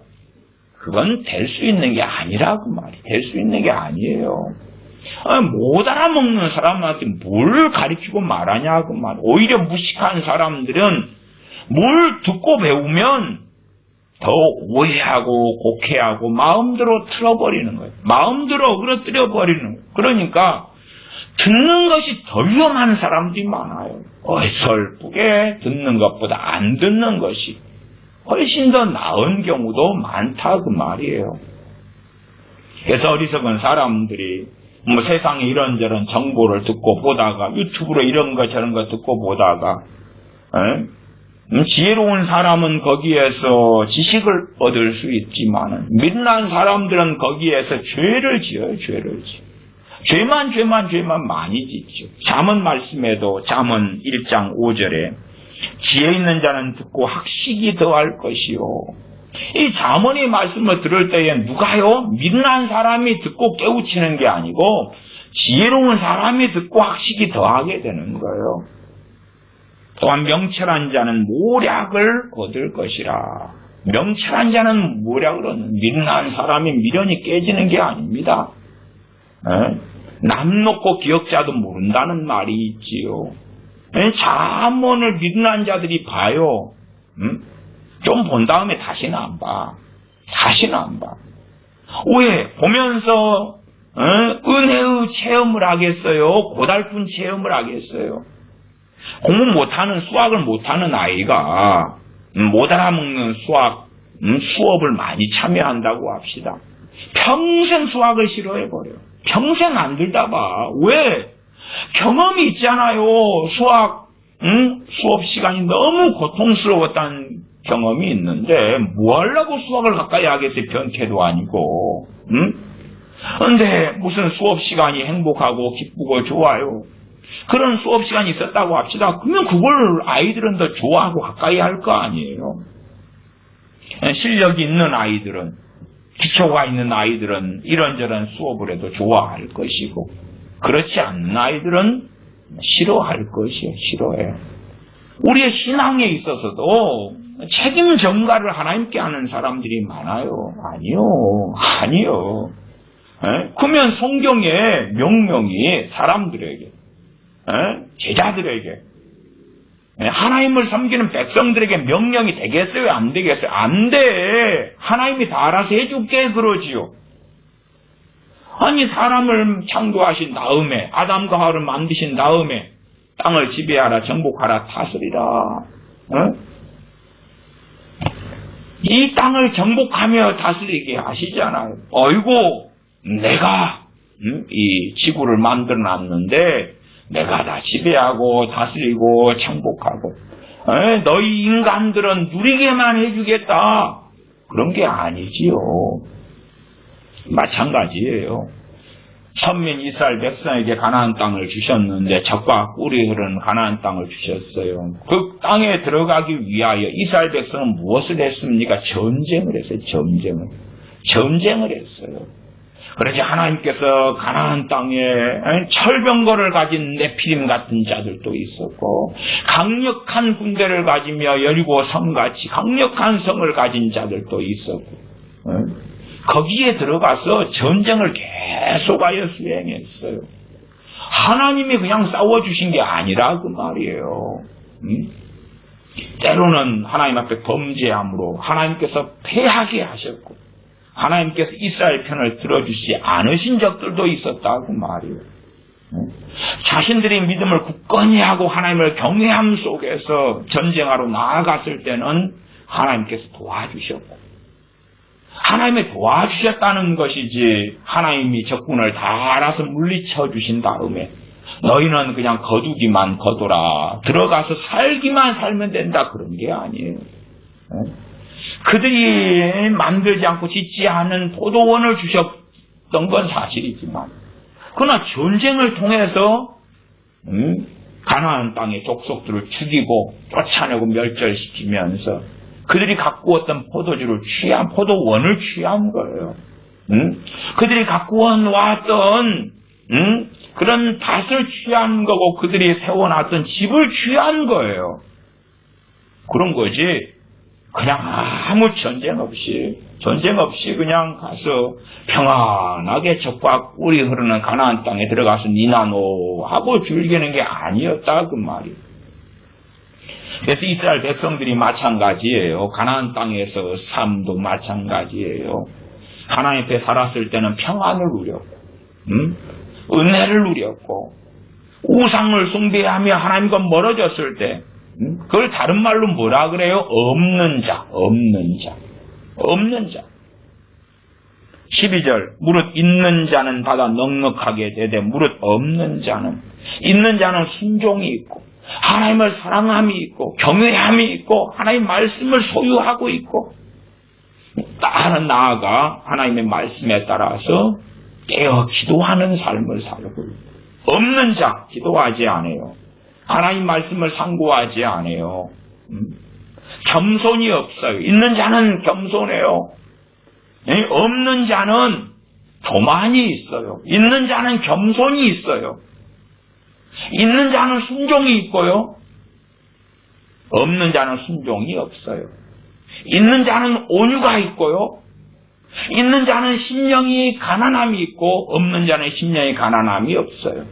그건 될 수 있는 게 아니라고 말이에요. 될 수 있는 게 아니에요. 못 알아먹는 사람한테 뭘 가르치고 말하냐고 말이에요. 오히려 무식한 사람들은 뭘 듣고 배우면 더 오해하고 곡해하고 마음대로 틀어버리는 거예요. 마음대로 어그러뜨려버리는 거예요. 그러니까 듣는 것이 더 위험한 사람들이 많아요. 어설프게 듣는 것보다 안 듣는 것이 훨씬 더 나은 경우도 많다 그 말이에요. 그래서 어리석은 사람들이 뭐 세상에 이런저런 정보를 듣고 보다가 유튜브로 이런 거 저런 거 듣고 보다가 지혜로운 사람은 거기에서 지식을 얻을 수 있지만 미련한 사람들은 거기에서 죄를 지어요. 죄를 지어. 죄만 많이 짓죠. 잠언 말씀에도 잠언 1장 5절에 지혜 있는 자는 듣고 학식이 더할 것이요. 이 잠언의 말씀을 들을 때에 누가요? 미련한 사람이 듣고 깨우치는 게 아니고 지혜로운 사람이 듣고 학식이 더하게 되는 거예요. 또한 명철한 자는 모략을 얻을 것이라. 명철한 자는 모략을 얻는, 미련한 사람이 미련이 깨지는 게 아닙니다. 남 놓고 기억자도 모른다는 말이 있지요. 잠언을 미련한 자들이 봐요. 좀 본 다음에 다시는 안 봐. 왜? 보면서 은혜의 체험을 하겠어요? 고달픈 체험을 하겠어요? 공부 못하는, 수학을 못하는 아이가 못 알아먹는 수업을 많이 참여한다고 합시다. 평생 수학을 싫어해버려요. 평생 안 들다 봐. 왜? 경험이 있잖아요. 수업 시간이 너무 고통스러웠다는 경험이 있는데 뭐 하려고 수학을 가까이 하겠어요. 변태도 아니고. 근데 무슨 수업 시간이 행복하고 기쁘고 좋아요. 그런 수업 시간이 있었다고 합시다. 그러면 그걸 아이들은 더 좋아하고 가까이 할 거 아니에요. 실력이 있는 아이들은, 기초가 있는 아이들은 이런저런 수업을 해도 좋아할 것이고, 그렇지 않는 아이들은 싫어할 것이에요. 싫어해요. 우리의 신앙에 있어서도 책임 전가를 하나님께 하는 사람들이 많아요. 아니요. 그러면 성경의 명령이 사람들에게, 제자들에게, 하나님을 섬기는 백성들에게 명령이 되겠어요? 안 되겠어요? 안 돼. 하나님이 다 알아서 해줄게 그러지요. 아니 사람을 창조하신 다음에 아담과 하와를 만드신 다음에 땅을 지배하라, 정복하라, 다스리라. 이 땅을 정복하며 다스리게 하시잖아요. 어이구, 내가 이 지구를 만들어놨는데 내가 다 지배하고 다스리고 정복하고 너희 인간들은 누리게만 해주겠다. 그런 게 아니지요. 마찬가지예요. 선민 이스라엘 백성에게 가나안 땅을 주셨는데 적과 꿀이 흐르는 가나안 땅을 주셨어요. 그 땅에 들어가기 위하여 이스라엘 백성은 무엇을 했습니까? 전쟁을 했어요. 전쟁을 했어요. 그래서 하나님께서 가나안 땅에 철병거를 가진 네피림 같은 자들도 있었고 강력한 군대를 가지며 여리고 성같이 강력한 성을 가진 자들도 있었고 거기에 들어가서 전쟁을 계속하여 수행했어요. 하나님이 그냥 싸워주신 게 아니라 그 말이에요. 때로는 하나님 앞에 범죄함으로 하나님께서 패하게 하셨고 하나님께서 이스라엘 편을 들어주시지 않으신 적들도 있었다 그 말이에요. 자신들이 믿음을 굳건히 하고 하나님을 경외함 속에서 전쟁하러 나아갔을 때는 하나님께서 도와주셨고 하나님이 도와주셨다는 것이지 하나님이 적군을 다 알아서 물리쳐 주신 다음에 너희는 그냥 거두기만 거둬라 들어가서 살기만 살면 된다 그런 게 아니에요. 그들이 만들지 않고 짓지 않은 포도원을 주셨던 건 사실이지만 그러나 전쟁을 통해서 가나안 땅의 족속들을 죽이고 쫓아내고 멸절시키면서 그들이 갖고 왔던 포도원을 취한 거예요. 그들이 갖고 왔던 그런 밭을 취한 거고 그들이 세워놨던 집을 취한 거예요. 그런 거지. 그냥 아무 전쟁 없이 그냥 가서 평안하게 적과 꿀이 흐르는 가나안 땅에 들어가서 니나노 하고 즐기는 게 아니었다 그 말이에요. 그래서 이스라엘 백성들이 마찬가지예요. 가나안 땅에서 삶도 마찬가지예요. 하나님 앞에 살았을 때는 평안을 누렸고 은혜를 누렸고 우상을 숭배하며 하나님과 멀어졌을 때 그걸 다른 말로 뭐라 그래요? 없는 자. 12절 무릇 있는 자는 받아 넉넉하게 되되 무릇 없는 자는, 있는 자는 순종이 있고 하나님을 사랑함이 있고 경외함이 있고 하나님 말씀을 소유하고 있고 나는 나아가 하나님의 말씀에 따라서 깨어 기도하는 삶을 살고 있고, 없는 자 기도하지 않아요. 하나님 말씀을 상고하지 않아요. 겸손이 없어요. 있는 자는 겸손해요. 없는 자는 교만이 있어요. 있는 자는 겸손이 있어요. 있는 자는 순종이 있고요. 없는 자는 순종이 없어요. 있는 자는 온유가 있고요. 있는 자는 심령이 가난함이 있고 없는 자는 심령이 가난함이 없어요.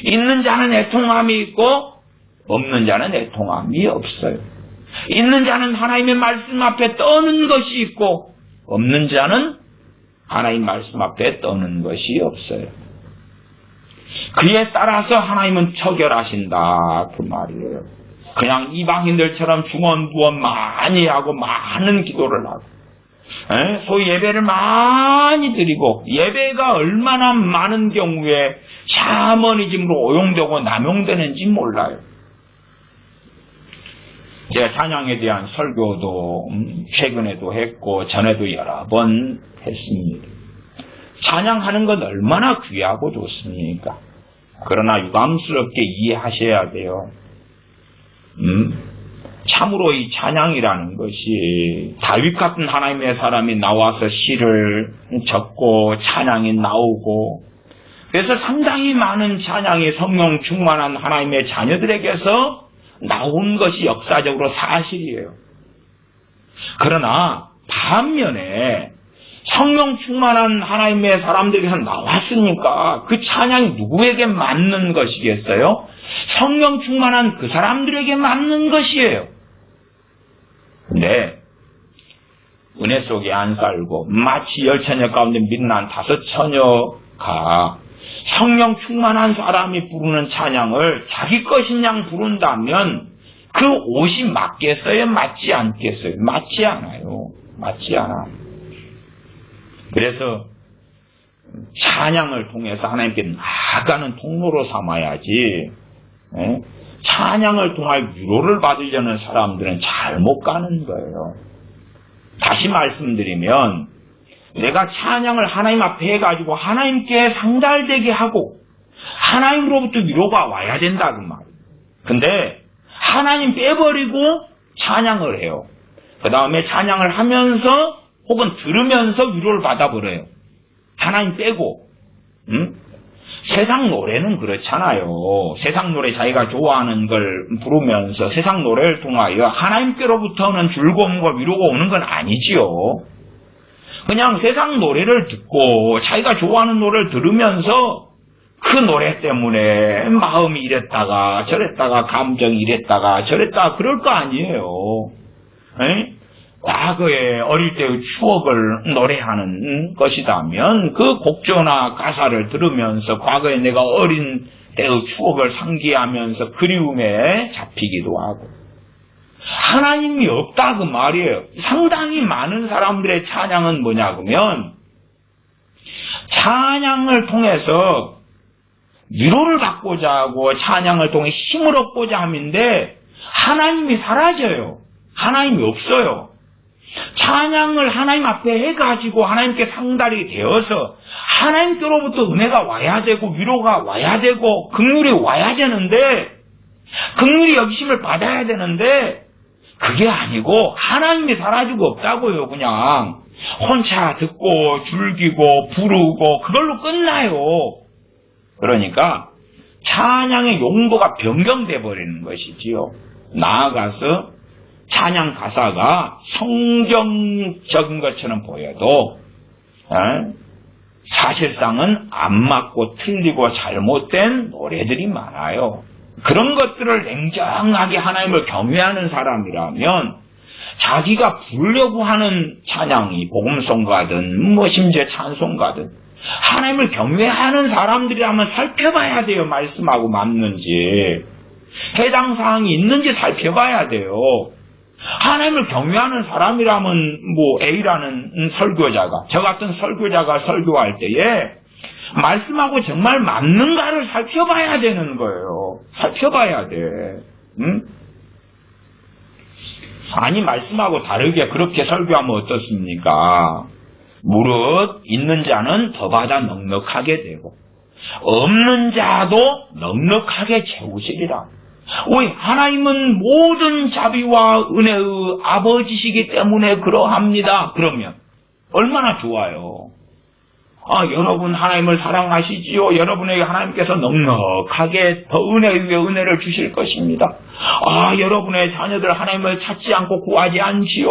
있는 자는 애통함이 있고 없는 자는 애통함이 없어요. 있는 자는 하나님의 말씀 앞에 떠는 것이 있고 없는 자는 하나님 말씀 앞에 떠는 것이 없어요. 그에 따라서 하나님은 처결하신다 그 말이에요. 그냥 이방인들처럼 중언부언 많이 하고 많은 기도를 하고 소위 예배를 많이 드리고, 예배가 얼마나 많은 경우에 샤머니즘으로 오용되고 남용되는지 몰라요. 제가 찬양에 대한 설교도 최근에도 했고 전에도 여러 번 했습니다. 찬양하는 건 얼마나 귀하고 좋습니까? 그러나 유감스럽게 이해하셔야 돼요. 참으로 이 찬양이라는 것이 다윗 같은 하나님의 사람이 나와서 시를 적고 찬양이 나오고, 그래서 상당히 많은 찬양이 성령 충만한 하나님의 자녀들에게서 나온 것이 역사적으로 사실이에요. 그러나 반면에 성령 충만한 하나님의 사람들에게서 나왔으니까 그 찬양이 누구에게 맞는 것이겠어요? 성령 충만한 그 사람들에게 맞는 것이에요. 근데 은혜 속에 안 살고 마치 10처녀 가운데 빛난 5처녀가 성령 충만한 사람이 부르는 찬양을 자기 것인 양 부른다면 그 옷이 맞겠어요? 맞지 않겠어요? 맞지 않아요. 맞지 않아. 그래서 찬양을 통해서 하나님께 나아가는 통로로 삼아야지, 찬양을 통해 위로를 받으려는 사람들은 잘못 가는 거예요. 다시 말씀드리면 내가 찬양을 하나님 앞에 해가지고 하나님께 상달되게 하고 하나님으로부터 위로가 와야 된다 그 말이에요. 근데 하나님 빼버리고 찬양을 해요. 그 다음에 찬양을 하면서 혹은 들으면서 위로를 받아버려요. 하나님 빼고. 세상 노래는 그렇잖아요. 세상 노래 자기가 좋아하는 걸 부르면서 세상 노래를 통하여 하나님께로부터는 즐거움과 위로가 오는 건 아니지요. 그냥 세상 노래를 듣고 자기가 좋아하는 노래를 들으면서 그 노래 때문에 마음이 이랬다가 저랬다가 감정이 이랬다가 저랬다가 그럴 거 아니에요. 과거의 어릴 때의 추억을 노래하는 것이라면 그 곡조나 가사를 들으면서 과거에 내가 어린 때의 추억을 상기하면서 그리움에 잡히기도 하고, 하나님이 없다 그 말이에요. 상당히 많은 사람들의 찬양은 뭐냐 그러면 찬양을 통해서 위로를 받고자 하고 찬양을 통해 힘을 얻고자 함인데 하나님이 사라져요. 하나님이 없어요. 찬양을 하나님 앞에 해가지고 하나님께 상달이 되어서 하나님께로부터 은혜가 와야 되고 위로가 와야 되고 긍휼이 와야 되는데, 긍휼이 여기심을 받아야 되는데 그게 아니고 하나님이 사라지고 없다고요. 그냥 혼자 듣고 즐기고 부르고 그걸로 끝나요. 그러니까 찬양의 용도가 변경돼 버리는 것이지요. 나아가서 찬양 가사가 성경적인 것처럼 보여도 사실상은 안 맞고 틀리고 잘못된 노래들이 많아요. 그런 것들을 냉정하게 하나님을 경외하는 사람이라면 자기가 부르려고 하는 찬양이 복음송가든 심지어 찬송가든 하나님을 경외하는 사람들이라면 살펴봐야 돼요. 말씀하고 맞는지, 해당 사항이 있는지 살펴봐야 돼요. 하나님을 경외하는 사람이라면 A라는 설교자가, 저 같은 설교자가 설교할 때에 말씀하고 정말 맞는가를 살펴봐야 되는 거예요. 살펴봐야 돼. 응? 아니, 말씀하고 다르게 그렇게 설교하면 어떻습니까? 무릇 있는 자는 더 받아 넉넉하게 되고 없는 자도 넉넉하게 채우시리라. 왜? 하나님은 모든 자비와 은혜의 아버지시기 때문에 그러합니다. 그러면 얼마나 좋아요. 여러분 하나님을 사랑하시지요. 여러분에게 하나님께서 넉넉하게 더 은혜 위에 은혜를 주실 것입니다. 여러분의 자녀들 하나님을 찾지 않고 구하지 않지요.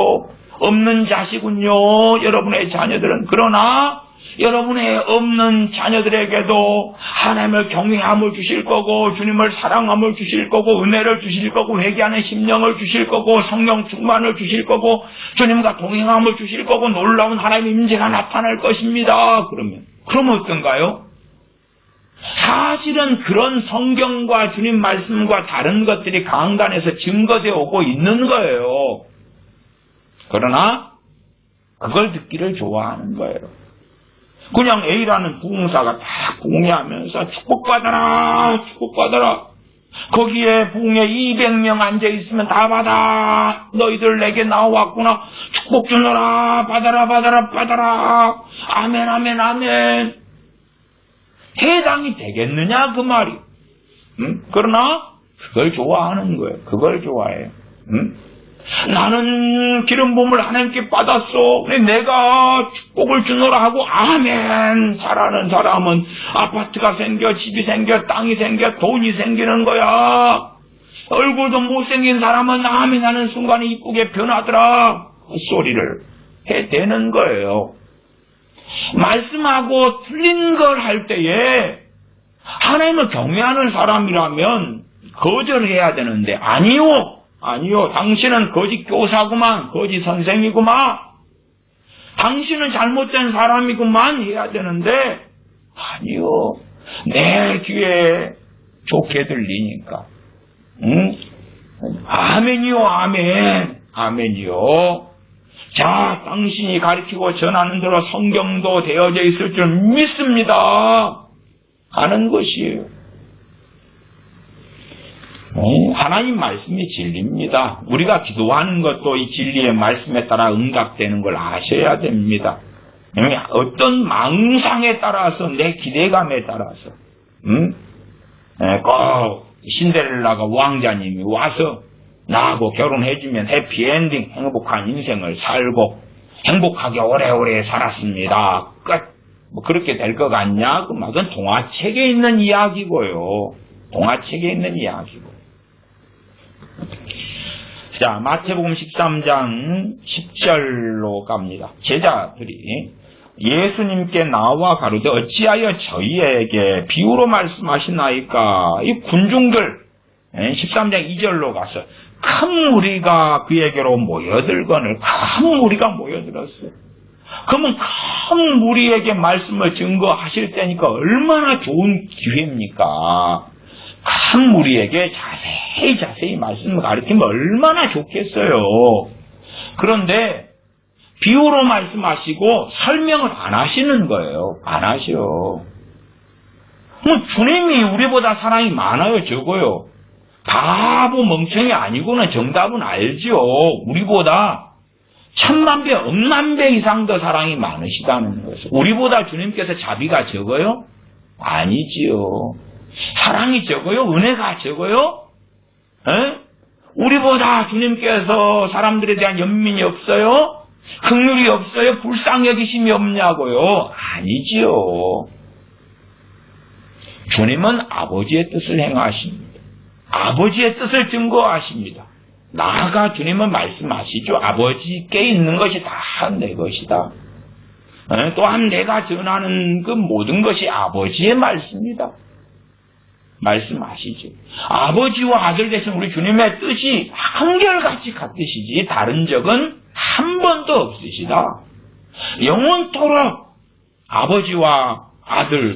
없는 자시군요. 여러분의 자녀들은. 그러나 여러분의 없는 자녀들에게도 하나님을 경외함을 주실 거고 주님을 사랑함을 주실 거고 은혜를 주실 거고 회개하는 심령을 주실 거고 성령 충만을 주실 거고 주님과 동행함을 주실 거고 놀라운 하나님의 임재가 나타날 것입니다. 그러면 어떤가요? 사실은 그런 성경과 주님 말씀과 다른 것들이 강단에서 증거되어 오고 있는 거예요. 그러나 그걸 듣기를 좋아하는 거예요. 그냥 A라는 부흥사가 딱 부흥회하면서 축복받아라 축복받아라, 거기에 부흥회 200명 앉아있으면 다 받아, 너희들 내게 나왔구나, 축복 주너라, 받아라 받아라 받아라, 아멘 아멘 아멘, 해당이 되겠느냐 그 말이. 그러나 그걸 좋아하는 거예요. 그걸 좋아해요. 나는 기름 부음을 하나님께 받았어, 내가 축복을 주노라 하고 아멘 잘하는 사람은 아파트가 생겨, 집이 생겨, 땅이 생겨, 돈이 생기는 거야. 얼굴도 못생긴 사람은 아멘 하는 순간에 이쁘게 변하더라, 헛소리를 해대는 거예요. 말씀하고 틀린 걸 할 때에 하나님을 경외하는 사람이라면 거절해야 되는데 아니요, 당신은 거짓 교사구만, 거짓 선생이구만, 당신은 잘못된 사람이구만 해야 되는데, 아니요, 내 귀에 좋게 들리니까, 아멘이요, 아멘이요. 자, 당신이 가르치고 전하는 대로 성경도 되어져 있을 줄 믿습니다 하는 것이에요. 하나님 말씀이 진리입니다. 우리가 기도하는 것도 이 진리의 말씀에 따라 응답되는 걸 아셔야 됩니다. 어떤 망상에 따라서, 내 기대감에 따라서 꼭 신데렐라가 왕자님이 와서 나하고 결혼해주면 해피엔딩, 행복한 인생을 살고 행복하게 오래오래 살았습니다, 끝. 그렇게 될 것 같냐? 그건 동화책에 있는 이야기고요. 동화책에 있는 이야기고. 자, 마태복음 13장 10절로 갑니다. 제자들이 예수님께 나와 가로되 어찌하여 저희에게 비유로 말씀하시나이까? 이 군중들 13장 2절로 가서 큰 무리가 그에게로 모여들거늘, 큰 무리가 모여들었어요. 그러면 큰 무리에게 말씀을 증거하실 때니까 얼마나 좋은 기회입니까? 큰 무리에게 자세히 말씀을 가르치면 얼마나 좋겠어요. 그런데 비유로 말씀하시고 설명을 안 하시는 거예요. 안 하셔. 주님이 우리보다 사랑이 많아요, 적어요? 바보 멍청이 아니고는 정답은 알죠. 우리보다 1000만 배, 억만 배 이상 더 사랑이 많으시다는 것을. 우리보다 주님께서 자비가 적어요? 아니지요. 사랑이 적어요? 은혜가 적어요? 우리보다 주님께서 사람들에 대한 연민이 없어요? 긍휼이 없어요? 불쌍히 여기심이 없냐고요? 아니지요. 주님은 아버지의 뜻을 행하십니다. 아버지의 뜻을 증거하십니다. 나아가 주님은 말씀하시죠. 아버지께 있는 것이 다 내 것이다. 또한 내가 전하는 그 모든 것이 아버지의 말씀이다. 말씀하시죠. 아버지와 아들 되신 우리 주님의 뜻이 한결같이 같으시지 다른 적은 한 번도 없으시다. 영원토록 아버지와 아들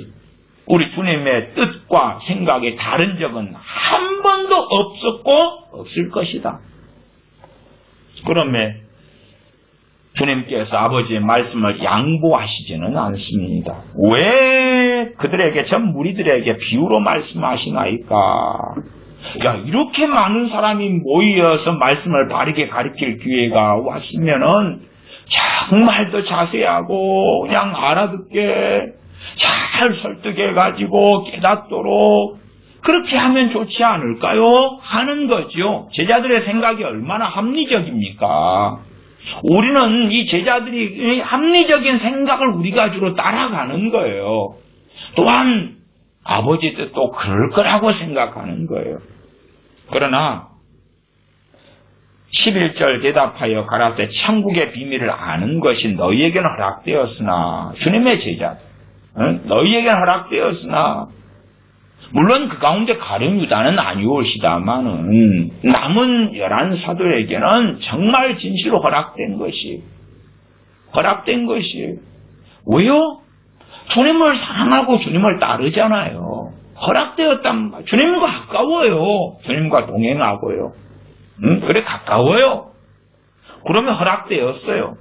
우리 주님의 뜻과 생각이 다른 적은 한 번도 없었고 없을 것이다. 그러면 주님께서 아버지의 말씀을 양보하시지는 않습니다. 왜 그들에게, 전 무리들에게 비유로 말씀하시나이까? 야, 이렇게 많은 사람이 모여서 말씀을 바르게 가르칠 기회가 왔으면은 정말 더 자세하고 그냥 알아듣게 잘 설득해가지고 깨닫도록 그렇게 하면 좋지 않을까요? 하는 거죠. 제자들의 생각이 얼마나 합리적입니까? 우리는 이 제자들이 합리적인 생각을 우리가 주로 따라가는 거예요. 또한 아버지 뜻도 그럴 거라고 생각하는 거예요. 그러나 11절 대답하여 가라사대 천국의 비밀을 아는 것이 너희에게는 허락되었으나, 주님의 제자, 너희에게는 허락되었으나, 물론 그 가운데 가룟 유다는 아니올시다마는 남은 11 사도에게는 정말 진실로 허락된 것이. 왜요? 주님을 사랑하고 주님을 따르잖아요. 허락되었단 말. 주님과 가까워요. 주님과 동행하고요. 그래 가까워요. 그러면 허락되었어요.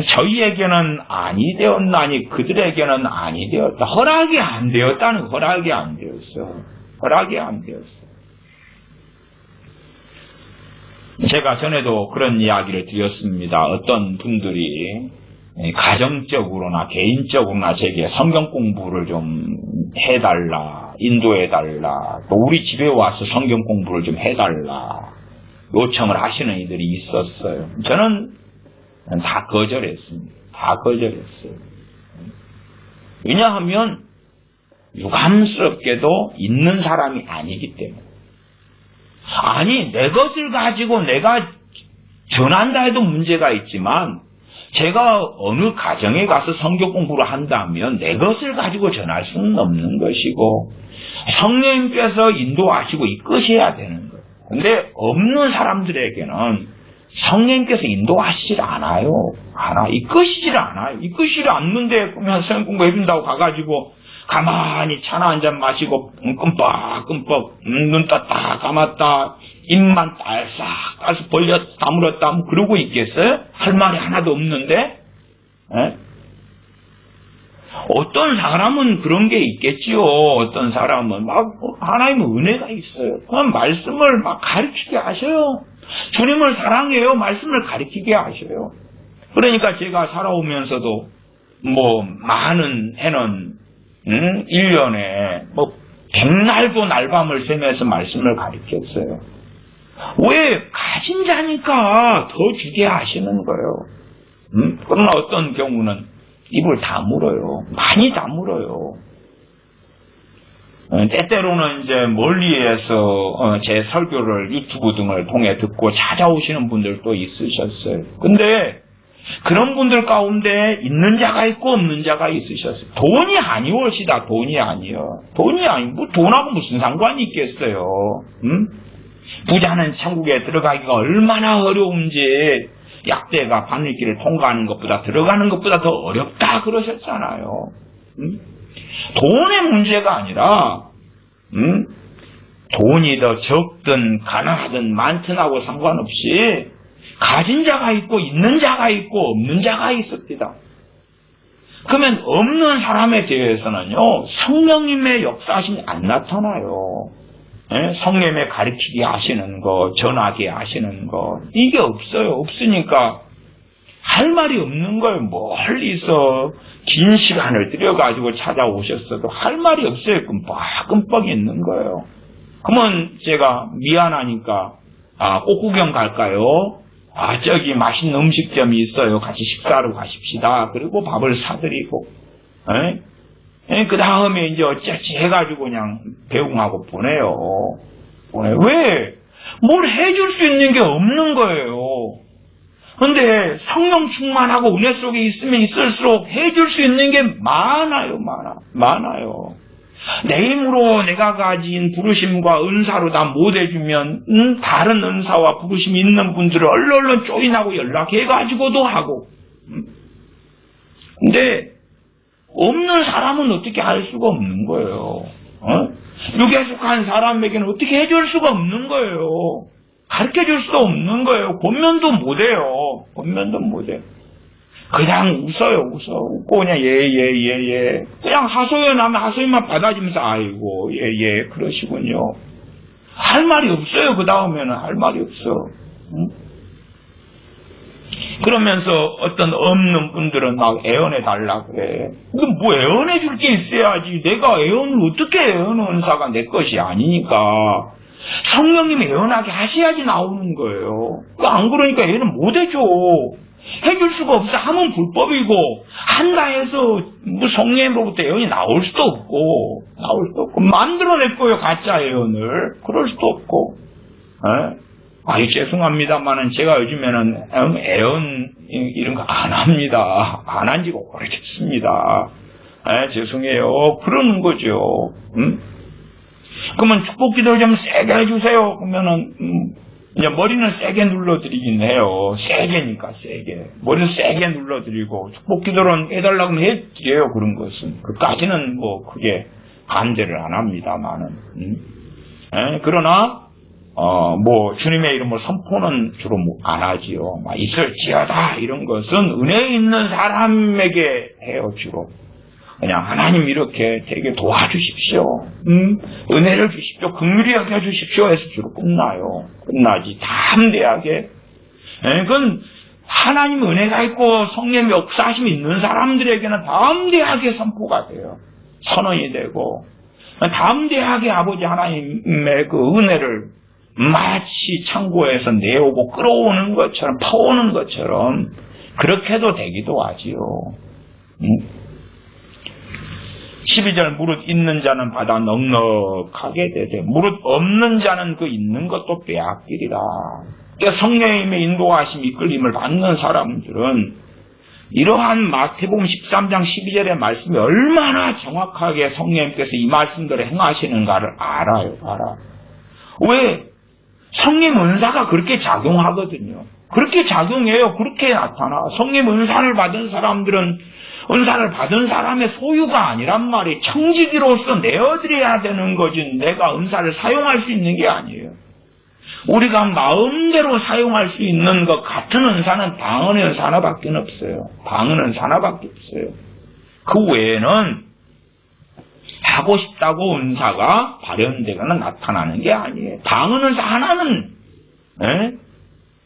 저희에게는 아니 되었나니 그들에게는 아니 되었다. 허락이 안 되었다는, 허락이 안 되었어. 제가 전에도 그런 이야기를 드렸습니다. 어떤 분들이 가정적으로나 개인적으로나 제게 성경 공부를 좀 해달라, 인도해달라, 또 우리 집에 와서 성경 공부를 좀 해달라 요청을 하시는 이들이 있었어요. 저는 다 거절했습니다. 왜냐하면 유감스럽게도 있는 사람이 아니기 때문에. 아니, 내 것을 가지고 내가 전한다 해도 문제가 있지만 제가 어느 가정에 가서 성경 공부를 한다면 내 것을 가지고 전할 수는 없는 것이고 성령님께서 인도하시고 이끄셔야 되는 거예요. 근데 없는 사람들에게는 성령님께서 인도하시질 않아요. 이끄시질 않아요. 이끄시지 않는데 그러면 성경 공부해준다고 가가지고 가만히 차나 한잔 마시고 끔뻑끔뻑 눈 떴다 감았다 입만 딸싹 따서 벌려 다물었다 뭐 그러고 있겠어요? 할 말이 하나도 없는데? 에? 어떤 사람은 그런 게 있겠지요. 어떤 사람은 막 하나님의 은혜가 있어요. 그냥 말씀을 막 가르치게 하셔요. 주님을 사랑해요. 말씀을 가르치게 하셔요. 그러니까 제가 살아오면서도 뭐 많은 해는 1년에 뭐 백날도 날밤을 새면서 말씀을 가르쳤어요. 왜? 가진 자니까 더 주게 하시는 거예요. 그러나 어떤 경우는 입을 다물어요. 많이 다물어요. 때때로는 이제 멀리에서 제 설교를 유튜브 등을 통해 듣고 찾아오시는 분들도 있으셨어요. 근데 그런 분들 가운데 있는 자가 있고 없는 자가 있으셨어요. 돈이 아니올시다. 돈이 아니요. 뭐 돈하고 무슨 상관이 있겠어요. 부자는 천국에 들어가기가 얼마나 어려운지 약대가 바늘길을 통과하는 것보다 들어가는 것보다 더 어렵다 그러셨잖아요. 돈의 문제가 아니라 돈이 더 적든 가난하든 많든 하고 상관없이 가진 자가 있고 있는 자가 있고 없는 자가 있습니다. 그러면 없는 사람에 대해서는요 성령님의 역사하심이 안 나타나요. 성령님의 가르치게 하시는 거, 전하게 하시는 거 이게 없어요. 없으니까 할 말이 없는 거예요. 멀리서 긴 시간을 들여가지고 찾아오셨어도 할 말이 없어요. 끔뻑 있는 거예요. 그러면 제가 미안하니까 꽃구경 갈까요? 저기 맛있는 음식점이 있어요. 같이 식사하러 가십시다. 그리고 밥을 사드리고 그 다음에 이제 어쩌지 해가지고 그냥 배웅하고 보내요. 왜? 뭘 해줄 수 있는 게 없는 거예요. 근데 성령 충만하고 은혜 속에 있으면 있을수록 해줄 수 있는 게 많아요. 내 힘으로 내가 가진 부르심과 은사로 다 못 해주면 다른 은사와 부르심이 있는 분들을 얼른 조인하고 연락해가지고도 하고. 근데 없는 사람은 어떻게 할 수가 없는 거예요. 육에 속한 사람에게는 어떻게 해줄 수가 없는 거예요. 가르쳐 줄 수도 없는 거예요. 권면도 못해요. 권면도 못해요. 그냥 웃고 그냥 예. 그냥 하소연하면 하소연만 받아주면서 아이고 예 그러시군요. 할 말이 없어요. 그 다음에는 할 말이 없어. 응? 그러면서 어떤 없는 분들은 막 애원해 달라 그래. 근데 뭐 애원해 줄 게 있어야지. 내가 애원을 어떻게 애원의 은사가 내 것이 아니니까. 성령님이 애원하게 하셔야지 나오는 거예요. 안 그러니까 애는 못 해줘. 해줄 수가 없어. 하면 불법이고 한다 해서 뭐 성령님으로부터 애원이 나올 수도 없고 만들어낼 거예요. 가짜 애원을. 그럴 수도 없고. 아이 죄송합니다만은 제가 요즘에는 애원 이런 거 안 합니다. 안 한 지가 오래됐습니다. 죄송해요. 그러는 거죠. 그러면 축복 기도를 좀 세게 해주세요. 그러면은 이제 머리는 세게 눌러드리긴 해요. 세게니까 세게. 머리는 세게 눌러드리고 축복 기도를 해달라고 하면 해드려요. 그런 것은. 그까지는 뭐 크게 반대를 안 합니다만은. 그러나 뭐 주님의 이름을 선포는 주로 안 하지요. 막 있을지어다 이런 것은 은혜 있는 사람에게 해요. 주로. 그냥 하나님 이렇게 되게 도와주십시오. 은혜를 주십시오. 긍휼히 여겨주십시오 해서 주로 끝나요. 끝나지. 담대하게. 그건 하나님 은혜가 있고 성령의 역사하심이 있는 사람들에게는 담대하게 선포가 돼요. 선언이 되고 담대하게 아버지 하나님의 그 은혜를 마치 창고에서 내오고 끌어오는 것처럼 퍼오는 것처럼 그렇게도 되기도 하지요. 12절 무릇 있는 자는 받아 넉넉하게 되되 무릇 없는 자는 그 있는 것도 빼앗기리라. 그러니까 성령님의 인도하심 이끌림을 받는 사람들은 이러한 마태복음 13장 12절의 말씀이 얼마나 정확하게 성령님께서 이 말씀대로 행하시는가를 알아요. 왜? 성령 은사가 그렇게 작용하거든요. 그렇게 작용해요. 그렇게 나타나. 성령 은사를 받은 사람들은 은사를 받은 사람의 소유가 아니란 말이 청지기로서 내어드려야 되는 거지 내가 은사를 사용할 수 있는 게 아니에요. 우리가 마음대로 사용할 수 있는 것 같은 은사는 방언의 은사 하나밖에 없어요. 방언의 은사 하나밖에 없어요. 그 외에는 하고 싶다고 은사가 발현되거나 나타나는 게 아니에요. 방언 은사 하나는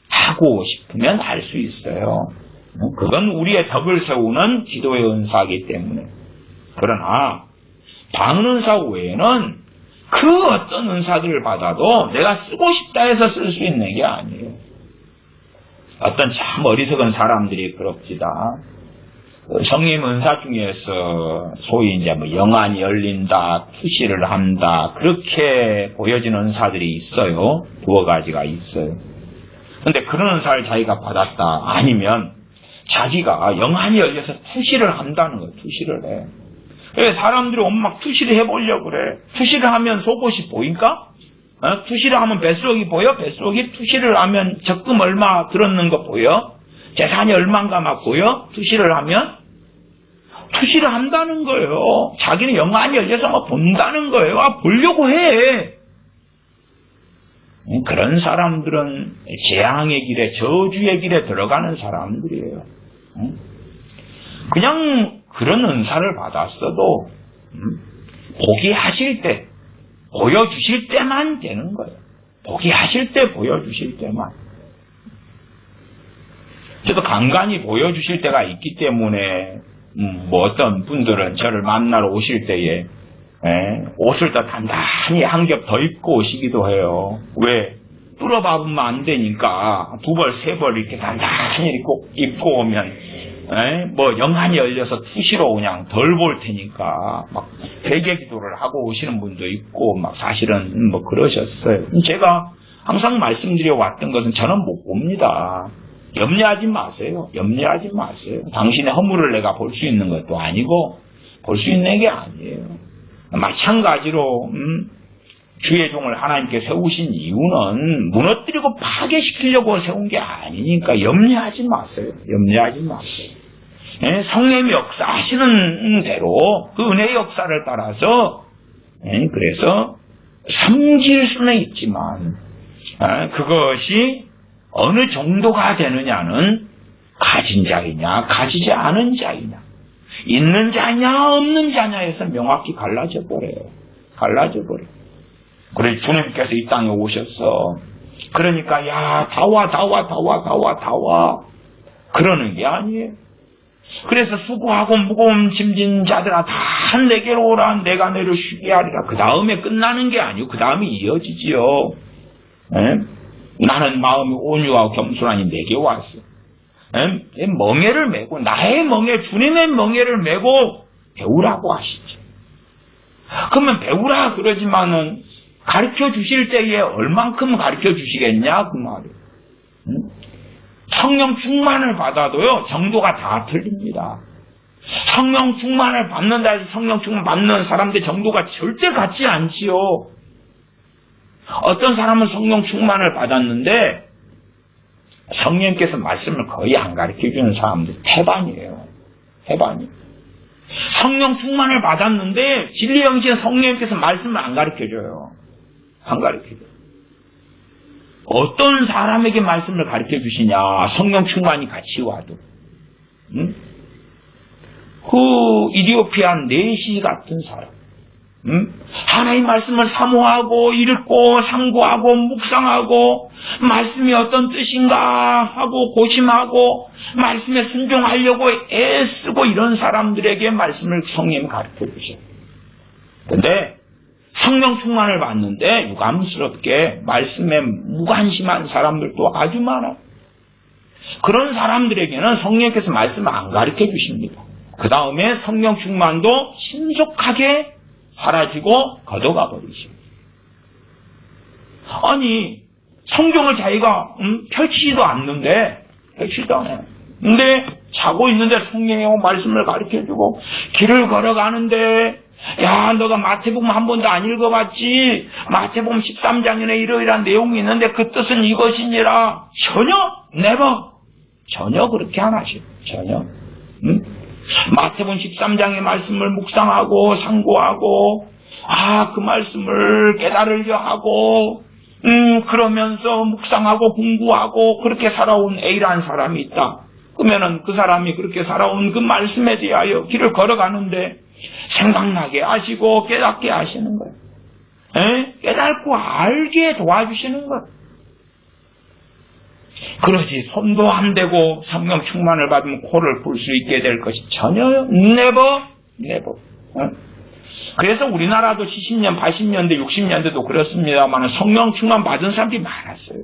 하고 싶으면 할 수 있어요. 그건 우리의 덕을 세우는 기도의 은사이기 때문에. 그러나 방언 은사 외에는 그 어떤 은사들을 받아도 내가 쓰고 싶다 해서 쓸 수 있는 게 아니에요. 어떤 참 어리석은 사람들이 그럽니다. 성령 은사 중에서 소위 이제 뭐 영안이 열린다, 투시를 한다, 그렇게 보여지는 은사들이 있어요. 두어 가지가 있어요. 근데 그런 은사를 자기가 받았다. 아니면 자기가 영안이 열려서 투시를 한다는 거예요. 투시를 해. 왜 사람들이 막 투시를 해보려고 그래. 투시를 하면 속옷이 보인가? 투시를 하면 뱃속이 보여? 뱃속이 투시를 하면 적금 얼마 들었는 거 보여? 재산이 얼마인가 막 보여? 투시를 하면? 투시를 한다는 거예요. 자기는 영안이 열려서 막 본다는 거예요. 보려고 해. 그런 사람들은 재앙의 길에, 저주의 길에 들어가는 사람들이에요. 그냥 그런 은사를 받았어도 보기 하실 때, 보여주실 때만 되는 거예요. 보기 하실 때, 보여주실 때만. 저도 간간히 보여주실 때가 있기 때문에 뭐 어떤 분들은 저를 만나러 오실 때에 옷을 더 단단히 한 겹 더 입고 오시기도 해요. 왜? 뚫어박으면 안 되니까 두 벌, 세 벌 이렇게 단단히 입고 오면 뭐 영안이 열려서 투시로 그냥 덜 볼 테니까 막 회개 기도를 하고 오시는 분도 있고 막 사실은 뭐 그러셨어요. 제가 항상 말씀드려 왔던 것은 저는 못 봅니다. 염려하지 마세요. 염려하지 마세요. 당신의 허물을 내가 볼 수 있는 것도 아니고 볼 수 있는 게 아니에요. 마찬가지로 주의 종을 하나님께 세우신 이유는 무너뜨리고 파괴시키려고 세운 게 아니니까 염려하지 마세요. 염려하지 마세요. 성령의 역사하시는 대로 그 은혜의 역사를 따라서 그래서 섬길 수는 있지만 그것이 어느 정도가 되느냐는 가진 자이냐 가지지 않은 자이냐, 있는 자냐 없는 자냐에서 명확히 갈라져 버려요. 그래서 주님께서 이 땅에 오셨어. 그러니까 야 다 와 그러는 게 아니에요. 그래서 수고하고 무거운 짐진 자들아 다 내게로 오라, 내가 너를 쉬게 하리라. 그 다음에 끝나는 게 아니고 그 다음에 이어지지요. 나는 마음이 온유하고 겸손하니 내게 왔어. 멍에를 메고, 나의 멍에, 주님의 멍에를 메고 배우라고 하시죠. 그러면 배우라 그러지만은 가르쳐 주실 때에 얼만큼 가르쳐 주시겠냐 그 말이에요. 성령 충만을 받아도요 정도가 다 틀립니다. 성령 충만을 받는다 해서 성령 충만 받는 사람들 정도가 절대 같지 않지요. 어떤 사람은 성령 충만을 받았는데 성령께서 말씀을 거의 안 가르쳐주는 사람들 태반이에요. 성령 충만을 받았는데 진리 영신 성령께서 말씀을 안 가르쳐줘요. 어떤 사람에게 말씀을 가르쳐 주시냐? 성령 충만이 같이 와도. 그 이디오피아 내시 같은 사람. 하나님 말씀을 사모하고 읽고 상고하고 묵상하고 말씀이 어떤 뜻인가 하고 고심하고 말씀에 순종하려고 애쓰고 이런 사람들에게 말씀을 성령이 가르쳐 주셔요. 근데 성령 충만을 받는데 유감스럽게 말씀에 무관심한 사람들도 아주 많아요. 그런 사람들에게는 성령께서 말씀을 안 가르쳐 주십니다. 그 다음에 성령 충만도 신속하게 사라지고 걷어가 버리죠. 아니 성경을 자기가 펼치지도 않는데 펼치지도 않아요. 근데 자고 있는데 성령이 말씀을 가르쳐주고 길을 걸어가는데 야 너가 마태복음 한 번도 안 읽어봤지? 마태복음 13장에 이러이러한 내용이 있는데 그 뜻은 이것이니라. 전혀 그렇게 안 하셔요. 전혀. 마태복음 13장의 말씀을 묵상하고 상고하고 그 말씀을 깨달으려 하고 그러면서 묵상하고 공부하고 그렇게 살아온 A라는 사람이 있다. 그러면은 그 사람이 그렇게 살아온 그 말씀에 대하여 길을 걸어가는데 생각나게 하시고 깨닫게 하시는 거예요. 깨닫고 알게 도와주시는 거예요. 그러지 손도 안 대고 성령 충만을 받으면 코를 풀 수 있게 될 것이 전혀요. never. 그래서 우리나라도 70년, 80년대, 60년대도 그렇습니다만 성령 충만 받은 사람들이 많았어요.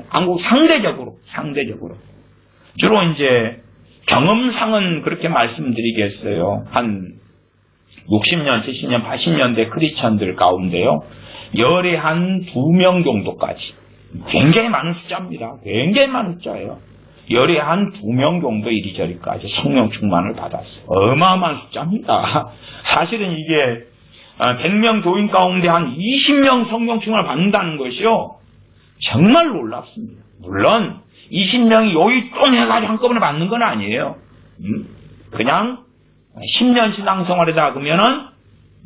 한국 상대적으로. 주로 이제 경험상은 그렇게 말씀드리겠어요. 한 60년, 70년, 80년대 크리스천들 가운데요. 열에 한 2명 정도까지. 굉장히 많은 숫자입니다. 굉장히 많은 숫자예요. 열에 한 2명 정도 이리저리까지 성령 충만을 받았어요. 어마어마한 숫자입니다. 사실은 이게 100명 교인 가운데 한 20명 성령 충만을 받는다는 것이요. 정말 놀랍습니다. 물론 20명이 요이똥 해가지고 한꺼번에 받는 건 아니에요. 그냥 10년 신앙생활에다 그러면은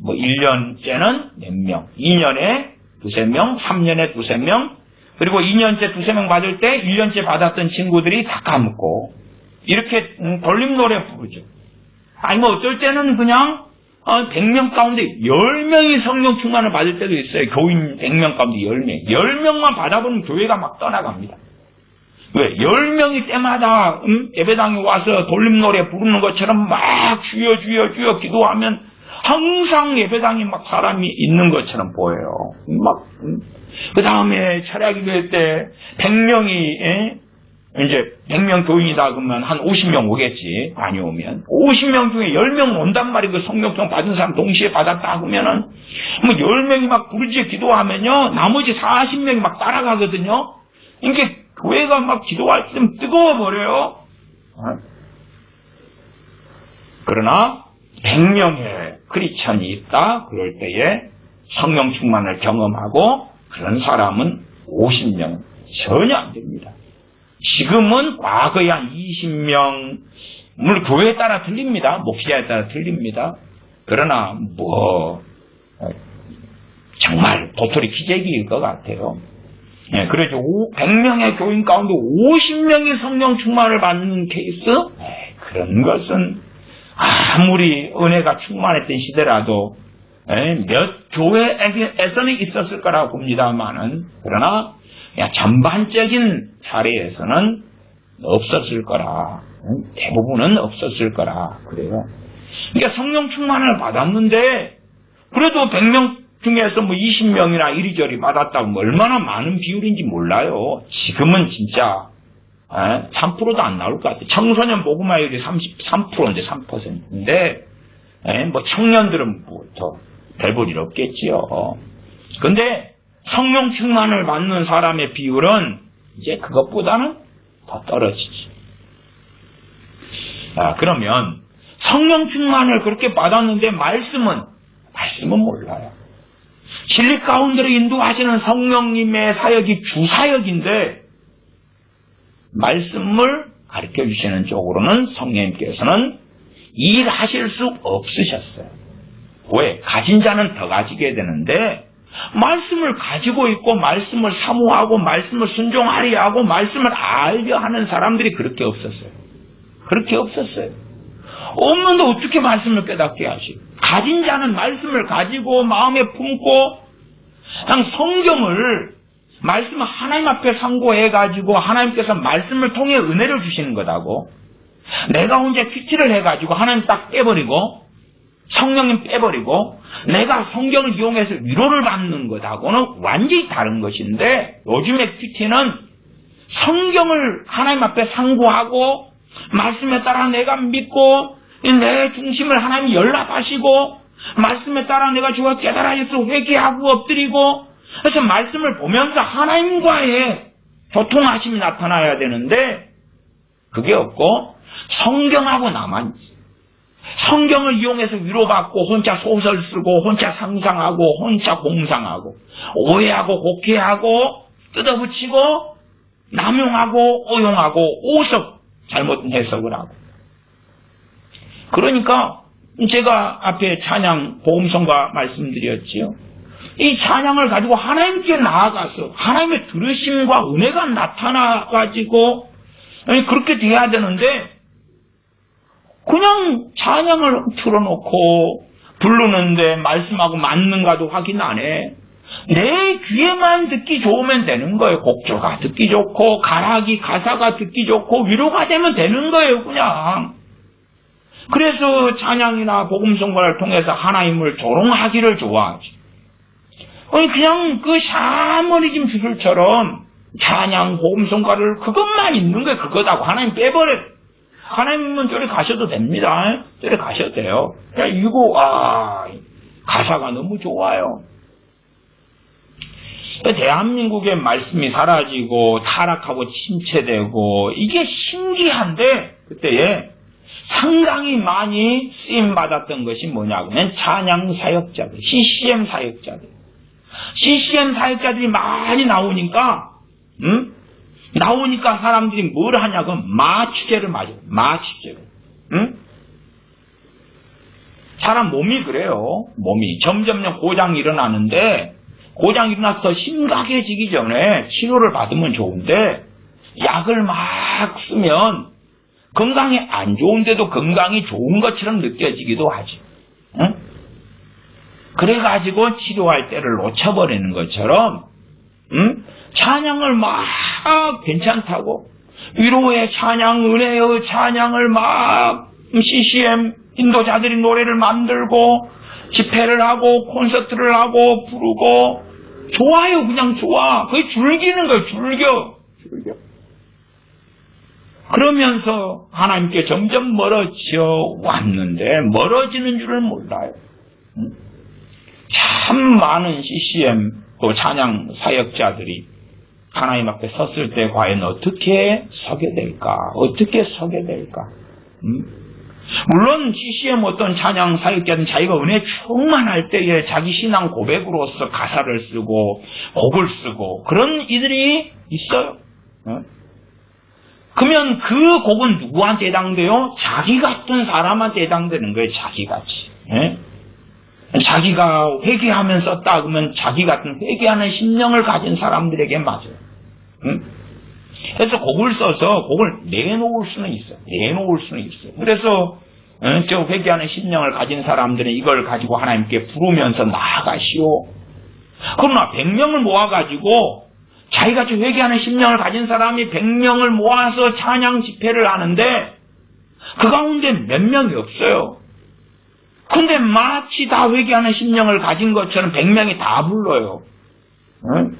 1년째는 몇 명, 2년에 2-3명, 3년에 2-3명, 그리고 2년째 2-3명 받을 때 1년째 받았던 친구들이 다 까먹고 이렇게 돌림 노래 부르죠. 어떨 때는 그냥 100명 가운데 10명이 성령 충만을 받을 때도 있어요. 교인 100명 가운데 10명. 10명만 받아보면 교회가 막 떠나갑니다. 왜? 10명이 때마다 예배당에 와서 돌림 노래 부르는 것처럼 막 주여 기도하면 항상 예배당에 막 사람이 있는 것처럼 보여요. 그 다음에 철야기도회 때 100명이 이제 100명 교인이다 그러면 한 50명 오겠지. 많이 오면 50명 중에 10명 온단 말이에요. 그 성령통 받은 사람 동시에 받았다 그러면은 10명이 막 부르짖어 기도하면요 나머지 40명이 막 따라가거든요. 이게 교회가 막 기도할 때 뜨거워버려요. 그러나 100명의 크리스천이 있다. 그럴 때에 성령 충만을 경험하고 그런 사람은 50명 전혀 안 됩니다. 지금은 과거에 한 20명, 물론 교회에 따라 틀립니다. 목회자에 따라 틀립니다. 그러나 정말 도토리 키재기일 것 같아요. 예, 그렇죠. 100명의 교인 가운데 50명이 성령 충만을 받는 케이스? 그런 것은 아무리 은혜가 충만했던 시대라도 몇 교회에서는 있었을 거라고 봅니다만은, 그러나 그냥 전반적인 사례에서는 없었을 거라. 대부분은 없었을 거라. 그래요. 그러니까 성령 충만을 받았는데, 그래도 100명 중에서 뭐 20명이나 이리저리 받았다고 얼마나 많은 비율인지 몰라요. 지금은 진짜 3%도 안 나올 것 같아요. 청소년 복음화율이 33%인데 3%인데 뭐 청년들은 뭐 더 별 볼 일 없겠지요. 근데 성령 충만을 받는 사람의 비율은 이제 그것보다는 더 떨어지지. 그러면 성령 충만을 그렇게 받았는데 말씀은 몰라요. 진리 가운데로 인도하시는 성령님의 사역이 주사역인데 말씀을 가르쳐 주시는 쪽으로는 성령님께서는 일하실 수 없으셨어요. 왜? 가진 자는 더 가지게 되는데 말씀을 가지고 있고 말씀을 사모하고 말씀을 순종하려 하고 말씀을 알려 하는 사람들이 그렇게 없었어요. 그렇게 없었어요. 없는데 어떻게 말씀을 깨닫게 하시고, 가진 자는 말씀을 가지고 마음에 품고 그냥 성경을 말씀을 하나님 앞에 상고해가지고 하나님께서 말씀을 통해 은혜를 주시는 거다고, 내가 혼자 큐티를 해가지고 하나님 딱 빼버리고 성령님 빼버리고 내가 성경을 이용해서 위로를 받는 것하고는 완전히 다른 것인데, 요즘의 큐티는 성경을 하나님 앞에 상고하고 말씀에 따라 내가 믿고 내 중심을 하나님 연락하시고 말씀에 따라 내가 주가 깨달아서 회개하고 엎드리고, 그래서 말씀을 보면서 하나님과의 교통하심이 나타나야 되는데 그게 없고 성경하고 나만 있어요. 성경을 이용해서 위로받고 혼자 소설 쓰고 혼자 상상하고 혼자 공상하고 오해하고 곡해하고 뜯어붙이고 남용하고 오용하고 오석 잘못 해석을 하고. 그러니까 제가 앞에 찬양 복음성가 말씀드렸지요. 이 찬양을 가지고 하나님께 나아가서 하나님의 들으심과 은혜가 나타나가지고 그렇게 돼야 되는데, 그냥 찬양을 틀어놓고 부르는데 말씀하고 맞는가도 확인 안 해. 내 귀에만 듣기 좋으면 되는 거예요. 곡조가 듣기 좋고 가락이 가사가 듣기 좋고 위로가 되면 되는 거예요. 그냥. 그래서 찬양이나 복음성가를 통해서 하나님을 조롱하기를 좋아하지. 그냥 그 샤머니즘 주술처럼 찬양 복음성가를 그것만 있는 거예요. 그거다고 하나님 빼버려. 하나님은 저리 가셔도 됩니다. 저리 가셔도 돼요. 이거 가사가 너무 좋아요. 대한민국의 말씀이 사라지고 타락하고 침체되고 이게 신기한데, 그때에 상당히 많이 쓰임받았던 것이 뭐냐면 찬양 사역자들, CCM 사역자들. CCM 사역자들이 많이 나오니까 사람들이 뭘 하냐고 마취제를 맞아요. 마취제로. 사람 몸이 그래요. 몸이 점점점 고장이 일어나는데, 고장이 일어나서 더 심각해지기 전에 치료를 받으면 좋은데 약을 막 쓰면 건강이 안 좋은데도 건강이 좋은 것처럼 느껴지기도 하지. 그래가지고 치료할 때를 놓쳐버리는 것처럼 찬양을 막 괜찮다고 위로의 찬양, 은혜의 찬양을 막 CCM 인도자들이 노래를 만들고 집회를 하고 콘서트를 하고 부르고 좋아요. 그냥 좋아. 거의 즐기는 거예요. 즐겨. 그러면서 하나님께 점점 멀어져 왔는데 멀어지는 줄을 몰라요. 참 많은 CCM 또 찬양 사역자들이 하나님 앞에 섰을 때 과연 어떻게 서게 될까? 어떻게 서게 될까? 물론 CCM 어떤 찬양 사역자는 자기가 은혜 충만할 때에 자기 신앙 고백으로서 가사를 쓰고 곡을 쓰고 그런 이들이 있어요. 그러면 그 곡은 누구한테 해당돼요? 자기 같은 사람한테 해당되는 거예요. 자기같이. 자기가 회개하면 썼다 그러면 자기 같은 회개하는 심령을 가진 사람들에게 맞아요. 응? 그래서 곡을 써서 곡을 내놓을 수는 있어요. 그래서 저 회개하는 심령을 가진 사람들은 이걸 가지고 하나님께 부르면서 나아가시오. 그러나 100명을 모아가지고 자기같이 회개하는 심령을 가진 사람이 100명을 모아서 찬양 집회를 하는데 그 가운데 몇 명이 없어요. 근데 마치 다 회개하는 심령을 가진 것처럼 100명이 다 불러요. 응?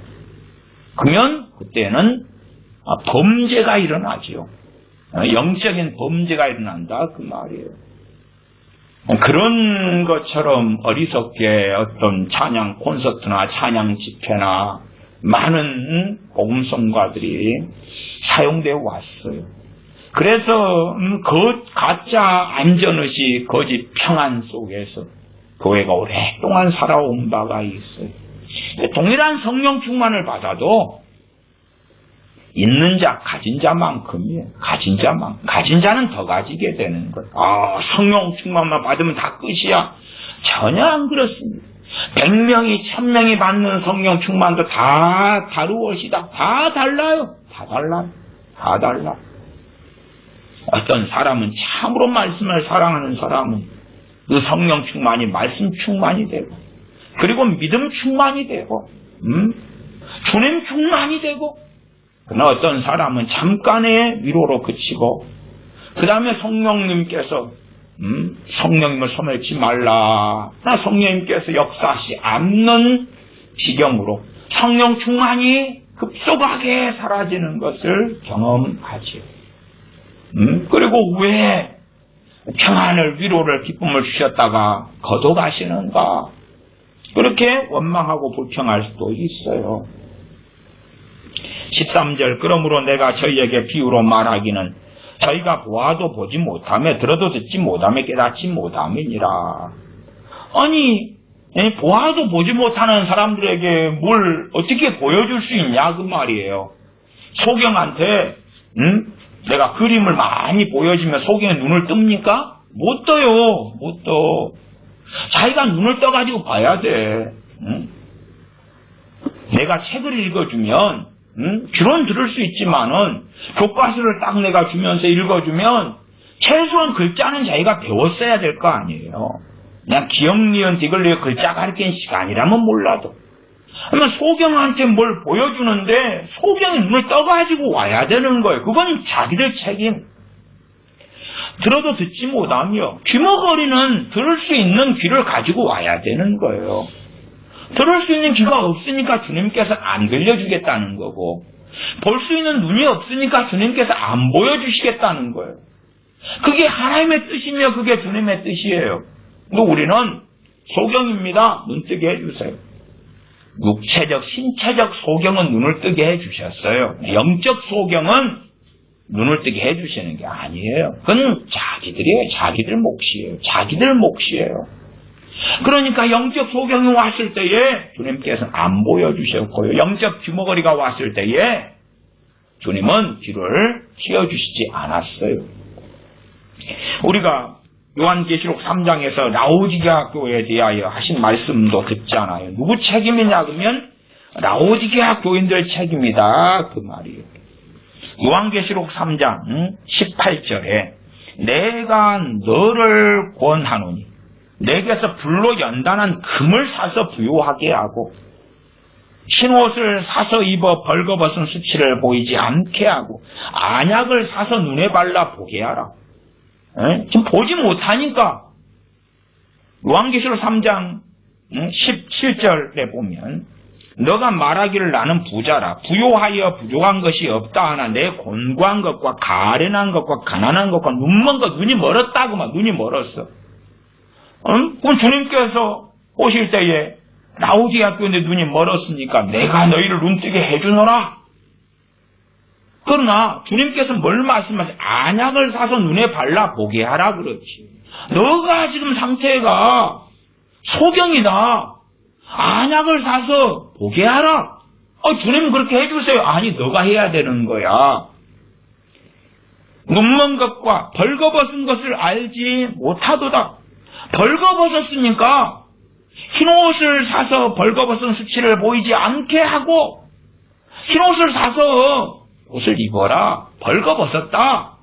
그러면 그때는 범죄가 일어나지요. 영적인 범죄가 일어난다 그 말이에요. 그런 것처럼 어리석게 어떤 찬양 콘서트나 찬양 집회나 많은 복음성가들이 사용되어 왔어요. 그래서 가짜 안전의식, 거짓 평안 속에서 교회가 오랫동안 살아온 바가 있어요. 동일한 성령 충만을 받아도 있는 자, 가진 자만큼이에요. 가진 자는 더 가지게 되는 거예요. 성령 충만만 받으면 다 끝이야. 전혀 안 그렇습니다. 100명이 1000명이 받는 성령 충만도 다 다루엇이다. 다 달라요. 다 달라. 어떤 사람은 참으로 말씀을 사랑하는 사람은 그 성령 충만이 말씀 충만이 되고, 그리고 믿음 충만이 되고, 주님 충만이 되고, 그러나 어떤 사람은 잠깐의 위로로 그치고 그 다음에 성령님께서 성령님을 소멸치 말라, 나 성령님께서 역사하시 않는 지경으로 성령 충만이 급속하게 사라지는 것을 경험하지요. 그리고 왜 평안을, 위로를, 기쁨을 주셨다가 거둬가시는가, 그렇게 원망하고 불평할 수도 있어요. 13절, 그러므로 내가 저희에게 비유로 말하기는 저희가 보아도 보지 못하며 들어도 듣지 못하며 깨닫지 못함이니라. 아니, 보아도 보지 못하는 사람들에게 뭘 어떻게 보여줄 수 있냐 그 말이에요. 소경한테 내가 그림을 많이 보여주면 소경의 눈을 뜹니까? 못 떠요. 못 떠. 자기가 눈을 떠가지고 봐야 돼. 내가 책을 읽어주면 귀로는 들을 수 있지만은 교과서를 딱 내가 주면서 읽어주면 최소한 글자는 자기가 배웠어야 될 거 아니에요. 그냥 기억, 니은, 디귿, 글자 가르치는 시간이라면 몰라도. 그러면 소경한테 뭘 보여주는데 소경이 눈을 떠가지고 와야 되는 거예요. 그건 자기들 책임. 들어도 듣지 못하며 귀머거리는 들을 수 있는 귀를 가지고 와야 되는 거예요. 들을 수 있는 귀가 없으니까 주님께서 안 들려주겠다는 거고, 볼 수 있는 눈이 없으니까 주님께서 안 보여주시겠다는 거예요. 그게 하나님의 뜻이며 그게 주님의 뜻이에요. 우리는 소경입니다. 눈 뜨게 해주세요. 육체적, 신체적 소경은 눈을 뜨게 해주셨어요. 영적 소경은 눈을 뜨게 해주시는 게 아니에요. 그건 자기들이에요. 자기들 몫이에요. 그러니까 영적 소경이 왔을 때에 주님께서는 안 보여주셨고요. 영적 귀머거리가 왔을 때에 주님은 귀를 틔워주시지 않았어요. 우리가 요한계시록 3장에서 라오디게아 교회에 대하여 하신 말씀도 듣잖아요. 누구 책임이냐 그러면 라오디게아 교인들 책임이다 그 말이에요. 요한계시록 3장 18절에 내가 너를 권하노니 내게서 불로 연단한 금을 사서 부요하게 하고 흰옷을 사서 입어 벌거벗은 수치를 보이지 않게 하고 안약을 사서 눈에 발라 보게 하라. 지금 보지 못하니까. 요한계시록 3장 17절에 보면 너가 말하기를 나는 부자라 부요하여 부족한 것이 없다 하나 내 곤고한 것과 가련한 것과 가난한 것과 눈먼 것, 눈이 멀었다고 막 눈이 멀었어. 그럼 주님께서 오실 때에 라오디게아 교인데 눈이 멀었으니까 내가 너희를 눈뜨게 해주노라. 그러나 주님께서 뭘 말씀하세요? 안약을 사서 눈에 발라 보게 하라 그렇지. 너가 지금 상태가 소경이다. 안약을 사서 보게 하라. 주님 그렇게 해주세요. 아니 너가 해야 되는 거야. 눈먼 것과 벌거벗은 것을 알지 못하도다. 벌거벗었으니까 흰옷을 사서 벌거벗은 수치를 보이지 않게 하고, 흰옷을 사서 옷을 입어라. 벌거벗었다.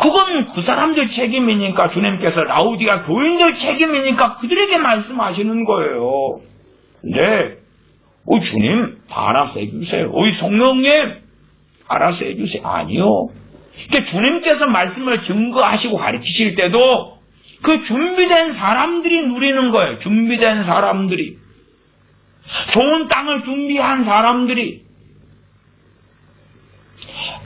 그건 그 사람들 책임이니까, 주님께서 라우디가 교인들 책임이니까 그들에게 말씀하시는 거예요. 근데 주님 알아서 해주세요. 성령님 알아서 해주세요. 아니요. 그러니까 주님께서 말씀을 증거하시고 가르치실 때도 그 준비된 사람들이 누리는 거예요. 준비된 사람들이. 좋은 땅을 준비한 사람들이.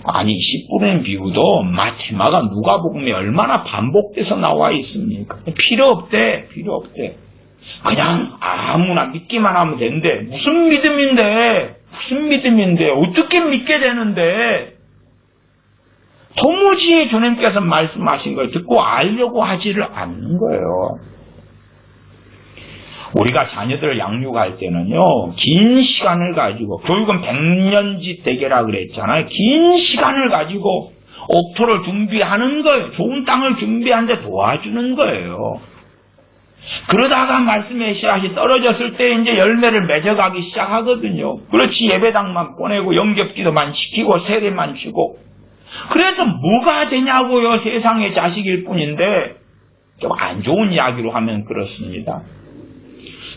아니 10분의 비유도 마테마가 누가복음에 얼마나 반복돼서 나와 있습니까? 필요 없대. 그냥 아무나 믿기만 하면 된대. 무슨 믿음인데 어떻게 믿게 되는데, 도무지 주님께서 말씀하신 걸 듣고 알려고 하지를 않는 거예요. 우리가 자녀들 양육할 때는요, 긴 시간을 가지고, 교육은 100년지 대계라 그랬잖아요. 긴 시간을 가지고 옥토를 준비하는 거예요. 좋은 땅을 준비하는데 도와주는 거예요. 그러다가 말씀의 씨앗이 떨어졌을 때 이제 열매를 맺어가기 시작하거든요. 그렇지, 예배당만 보내고 영접기도만 시키고 세례만 주고. 그래서 뭐가 되냐고요. 세상의 자식일 뿐인데, 좀 안 좋은 이야기로 하면 그렇습니다.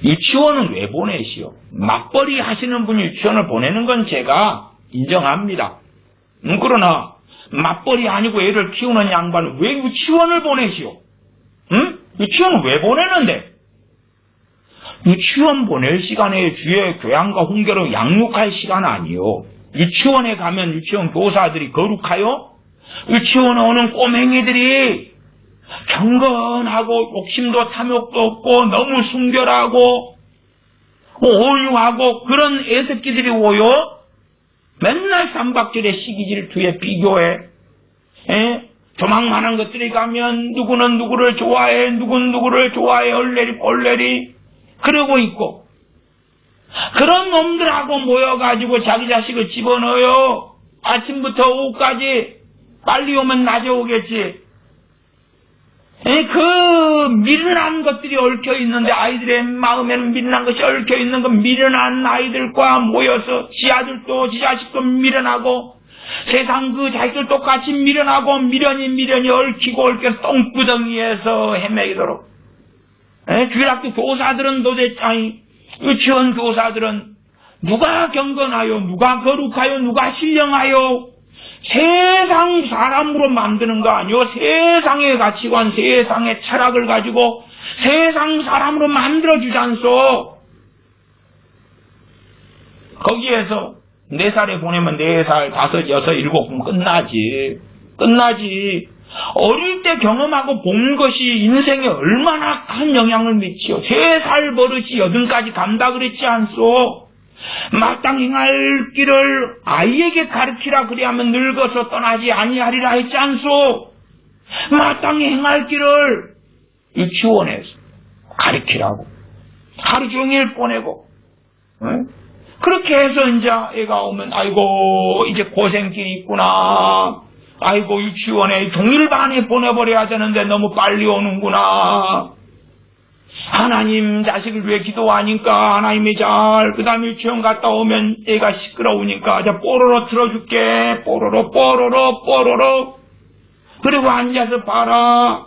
유치원은 왜 보내시오? 맞벌이 하시는 분이 유치원을 보내는 건 제가 인정합니다. 그러나 맞벌이 아니고 애를 키우는 양반은 왜 유치원을 보내시오? 유치원은 왜 보내는데? 유치원 보낼 시간에 주의 교양과 훈계로 양육할 시간 아니요. 유치원에 가면 유치원 교사들이 거룩하요? 유치원에 오는 꼬맹이들이 경건하고 욕심도 탐욕도 없고 너무 순결하고 온유하고 그런 애새끼들이 오요? 맨날 삼박절에 시기질투에 비교해. 조망만한 것들이 가면 누구는 누구를 좋아해, 누구는 누구를 좋아해, 얼레리 그러고 있고, 그런 놈들하고 모여가지고 자기 자식을 집어넣어요. 아침부터 오후까지. 빨리 오면 낮에 오겠지. 그 미련한 것들이 얽혀있는데, 아이들의 마음에는 미련한 것이 얽혀있는 그 미련한 아이들과 모여서 지 아들도 지 자식도 미련하고, 세상 그 자식들 똑같이 미련하고 미련이 얽히고 얽혀서 똥구덩이에서 헤매이도록. 주일학교 교사들은 도대체, 유치원 교사들은 누가 경건하여, 누가 거룩하여, 누가 신령하여, 세상 사람으로 만드는 거 아니요. 세상의 가치관, 세상의 철학을 가지고 세상 사람으로 만들어주지 않소. 거기에서 4살에 보내면 4살, 5, 6, 7은 끝나지. 어릴 때 경험하고 본 것이 인생에 얼마나 큰 영향을 미치요. 3살 버릇이 80까지 간다 그랬지 않소. 마땅히 행할 길을 아이에게 가르치라 그리하면 늙어서 떠나지 아니하리라 했지 않소. 마땅히 행할 길을 유치원에서 가르치라고 하루 종일 보내고, 그렇게 해서 이제 애가 오면 아이고 이제 고생길이 있구나, 아이고 유치원에 종일반에 보내버려야 되는데 너무 빨리 오는구나, 하나님 자식을 위해 기도하니까 하나님이 그 다음에 유치원 갔다 오면 애가 시끄러우니까 자 뽀로로 틀어줄게, 뽀로로 그리고 앉아서 봐라,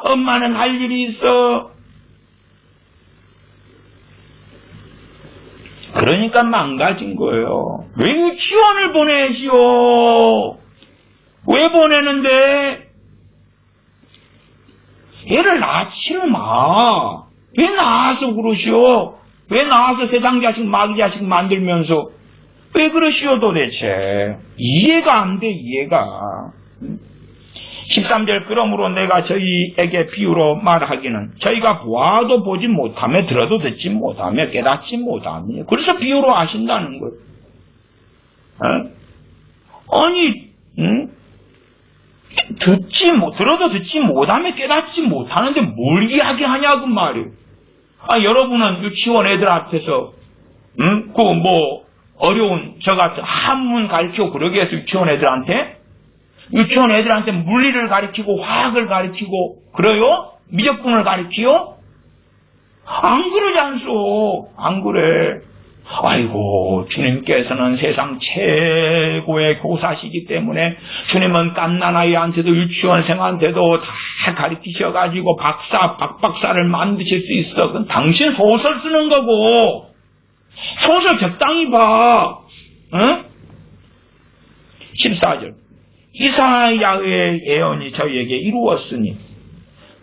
엄마는 할 일이 있어. 그러니까 망가진 거예요. 왜 유치원을 보내시오? 왜 보내는데? 얘를 낳지를 마. 왜 낳아서 그러시오? 왜 낳아서 세상 자식, 마귀 자식 만들면서 왜 그러시오 도대체? 이해가 안 돼, 이해가. 13절, 그러므로 내가 저희에게 비유로 말하기는 저희가 보아도 보지 못하며 들어도 듣지 못하며 깨닫지 못하며, 그래서 비유로 하신다는 거예요. 들어도 듣지 못하며 깨닫지 못하는데 뭘 이야기하냐고 말이에요. 여러분은 유치원 애들 앞에서 어려운 저 같은 한문 가르치고 그러게 해서 유치원 애들한테 물리를 가르치고 화학을 가르치고 그래요? 미적분을 가르치요? 안 그러지 않소. 안 그래. 아이고, 주님께서는 세상 최고의 교사시기 때문에 주님은 갓난아이한테도 유치원생한테도 다 가르치셔가지고 박박사를 만드실 수 있어. 그건 당신 소설 쓰는 거고. 소설 적당히 봐. 응? 14절. 이사야의 예언이 저희에게 이루었으니,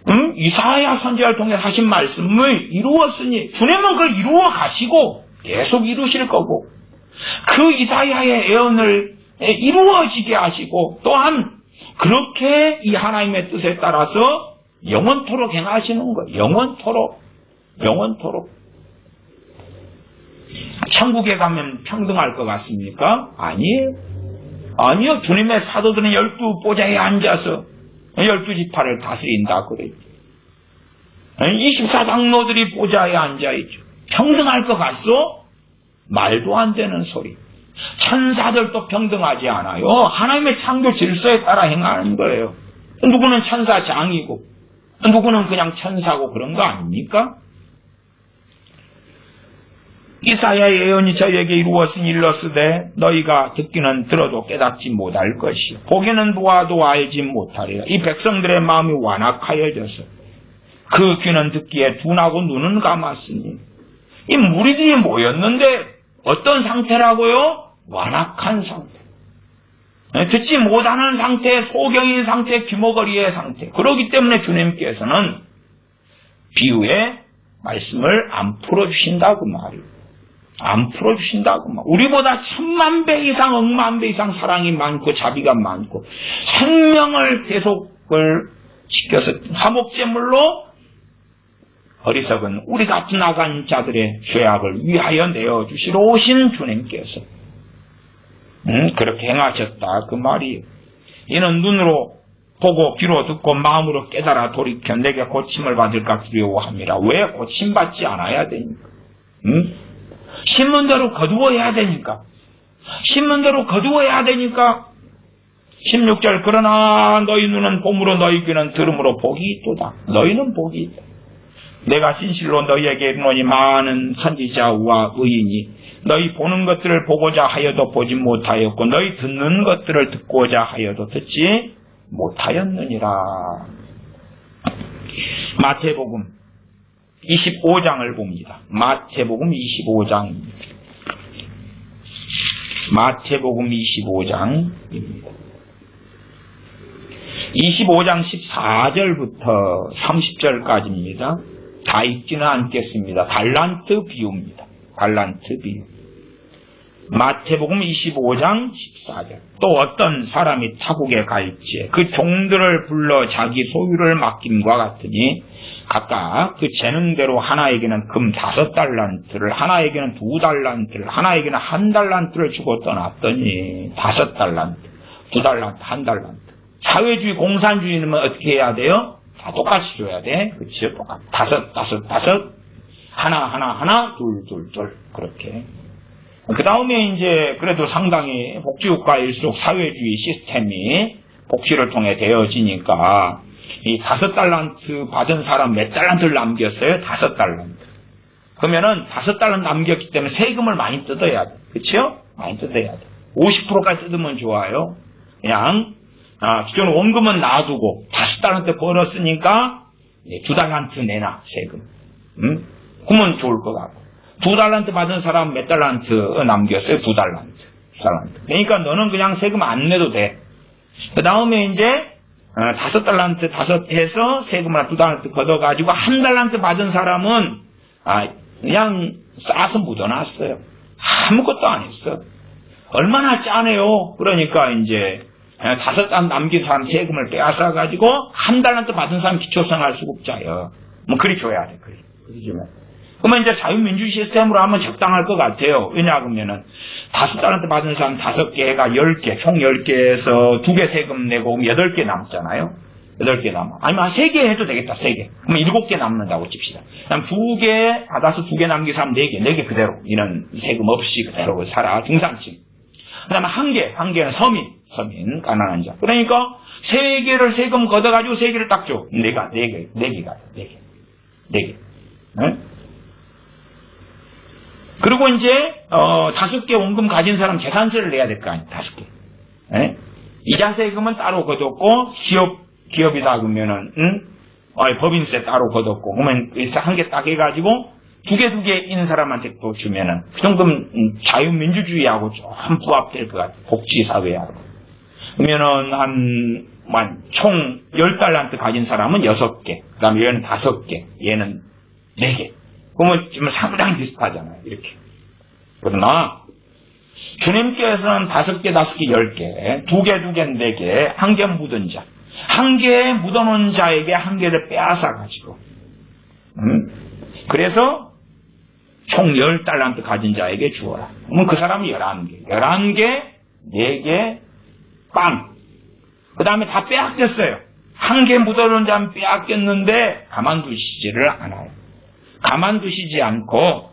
응? 이사야 선지자를 통해 하신 말씀을 이루었으니, 주님은 그걸 이루어 가시고 계속 이루실 거고, 그 이사야의 예언을 이루어지게 하시고, 또한 그렇게 이 하나님의 뜻에 따라서 영원토록 행하시는 거예요. 영원토록. 천국에 가면 평등할 것 같습니까? 아니요. 주님의 사도들은 12보좌에 앉아서 12지파를 다스린다 그랬죠. 24장로들이 보좌에 앉아있죠. 평등할 것 같소? 말도 안 되는 소리. 천사들도 평등하지 않아요. 하나님의 창조 질서에 따라 행하는 거예요. 누구는 천사장이고 누구는 그냥 천사고 그런 거 아닙니까? 이사야의 예언이 저희에게 이루었으니 일렀으되 너희가 듣기는 들어도 깨닫지 못할 것이요 보기는 보아도 알지 못하리라. 이 백성들의 마음이 완악하여져서 그 귀는 듣기에 둔하고 눈은 감았으니, 이 무리들이 모였는데 어떤 상태라고요? 완악한 상태. 듣지 못하는 상태, 소경인 상태, 귀머거리의 상태. 그렇기 때문에 주님께서는 비유의 말씀을 안 풀어주신다고 말이에요. 안 풀어주신다고 말. 우리보다 1000만 배 이상, 10,000배 이상 사랑이 많고 자비가 많고 생명을 대속을 시켜서 화목제물로 어리석은 우리 같은 나간 자들의 죄악을 위하여 내어주시러 오신 주님께서 그렇게 행하셨다 그 말이에요. 이는 눈으로 보고 귀로 듣고 마음으로 깨달아 돌이켜 내게 고침을 받을까 두려워함이라. 왜 고침받지 않아야 되니까? 신문대로 거두어야 되니까. 16절. 그러나 너희 눈은 봄으로 너희 귀는 들음으로 복이 있도다. 너희는 복이 있다. 내가 진실로 너희에게 이르노니 많은 선지자와 의인이 너희 보는 것들을 보고자 하여도 보지 못하였고 너희 듣는 것들을 듣고자 하여도 듣지 못하였느니라. 마태복음 25장을 봅니다. 마태복음 25장입니다. 마태복음 25장입니다. 25장 14절부터 30절까지입니다. 다 읽지는 않겠습니다. 달란트 비유입니다. 달란트 비유. 마태복음 25장 14절. 또 어떤 사람이 타국에 갈지에 그 종들을 불러 자기 소유를 맡김과 같으니 각각 그 재능대로 하나에게는 금 5달란트를, 하나에게는 2달란트를, 하나에게는 1달란트를 주고 떠났더니 5달란트, 2달란트, 1달란트. 사회주의, 공산주의는 어떻게 해야 돼요? 다 똑같이 줘야 돼. 그치요? 똑같이. 5, 하나, 둘. 그렇게. 그 다음에 이제 그래도 상당히 복지국가일수록 사회주의 시스템이 복지를 통해 되어지니까 이 5달란트 받은 사람 몇 달란트를 남겼어요? 5달란트. 그러면은 5달란트 남겼기 때문에 세금을 많이 뜯어야 돼. 그치요? 많이 뜯어야 돼. 50%까지 뜯으면 좋아요. 그냥 기존 원금은 놔두고 5달란트 벌었으니까 2달란트 내놔 세금. 그러면 좋을 것 같고 2달란트 받은 사람 몇 달란트 남겼어요? 2달란트. 그러니까 너는 그냥 세금 안 내도 돼. 그 다음에 이제 5달란트 해서 세금을 2달란트 걷어가지고 1달란트 받은 사람은 그냥 싸서 묻어놨어요. 아무것도 안 했어. 얼마나 짜네요. 그러니까 이제 5달란트 남긴 사람 세금을 빼앗아가지고 1달란트 받은 사람 기초생활수급자요. 뭐 그리 줘야 돼. 그리 주면. 그러면 이제 자유민주주의 시스템으로 하면 적당할 것 같아요. 왜냐하면은 5달란트 받은 사람 5개가 10개, 총 10개에서 2개 세금 내고 8개 남잖아요. 8개 남아. 아니면 한 3개 해도 되겠다, 3개. 그러면 7개 남는다고 칩시다. 그다음 2개 받아서 2개 남긴 사람 4개 그대로. 이런 세금 없이 그대로 살아. 중산층. 그 다음에 1개는 서민, 가난한 자. 그러니까 3개를 세금 걷어가지고 3개를 딱 줘. 4개. 그리고 이제 5개 원금 가진 사람 재산세를 내야 될 거 아니에요. 5개. 이자세금은 따로 걷었고 기업이다 그러면은 법인세 따로 걷었고 그러면 1개 딱 해가지고 2개 인 사람한테 또 주면은 그 정도면 자유민주주의하고 좀 부합될 것 같아요. 복지사회하고. 그러면은 총 10달란트 가진 사람은 6개, 그 다음에 얘는 5개, 얘는 4개. 그러면 지금 상당히 비슷하잖아요. 이렇게. 그러나 주님께서는 5개, 5개, 10개, 2개, 4개, 1개 묻은 자, 1개 묻어놓은 자에게 1개를 빼앗아 가지고 그래서 총 10달란트 가진 자에게 주어라. 그러면 그 사람은 11개, 4개, 빵. 그 다음에 다 빼앗겼어요. 1개 묻어놓은 자는 빼앗겼는데 가만두시지를 않아요. 가만두시지 않고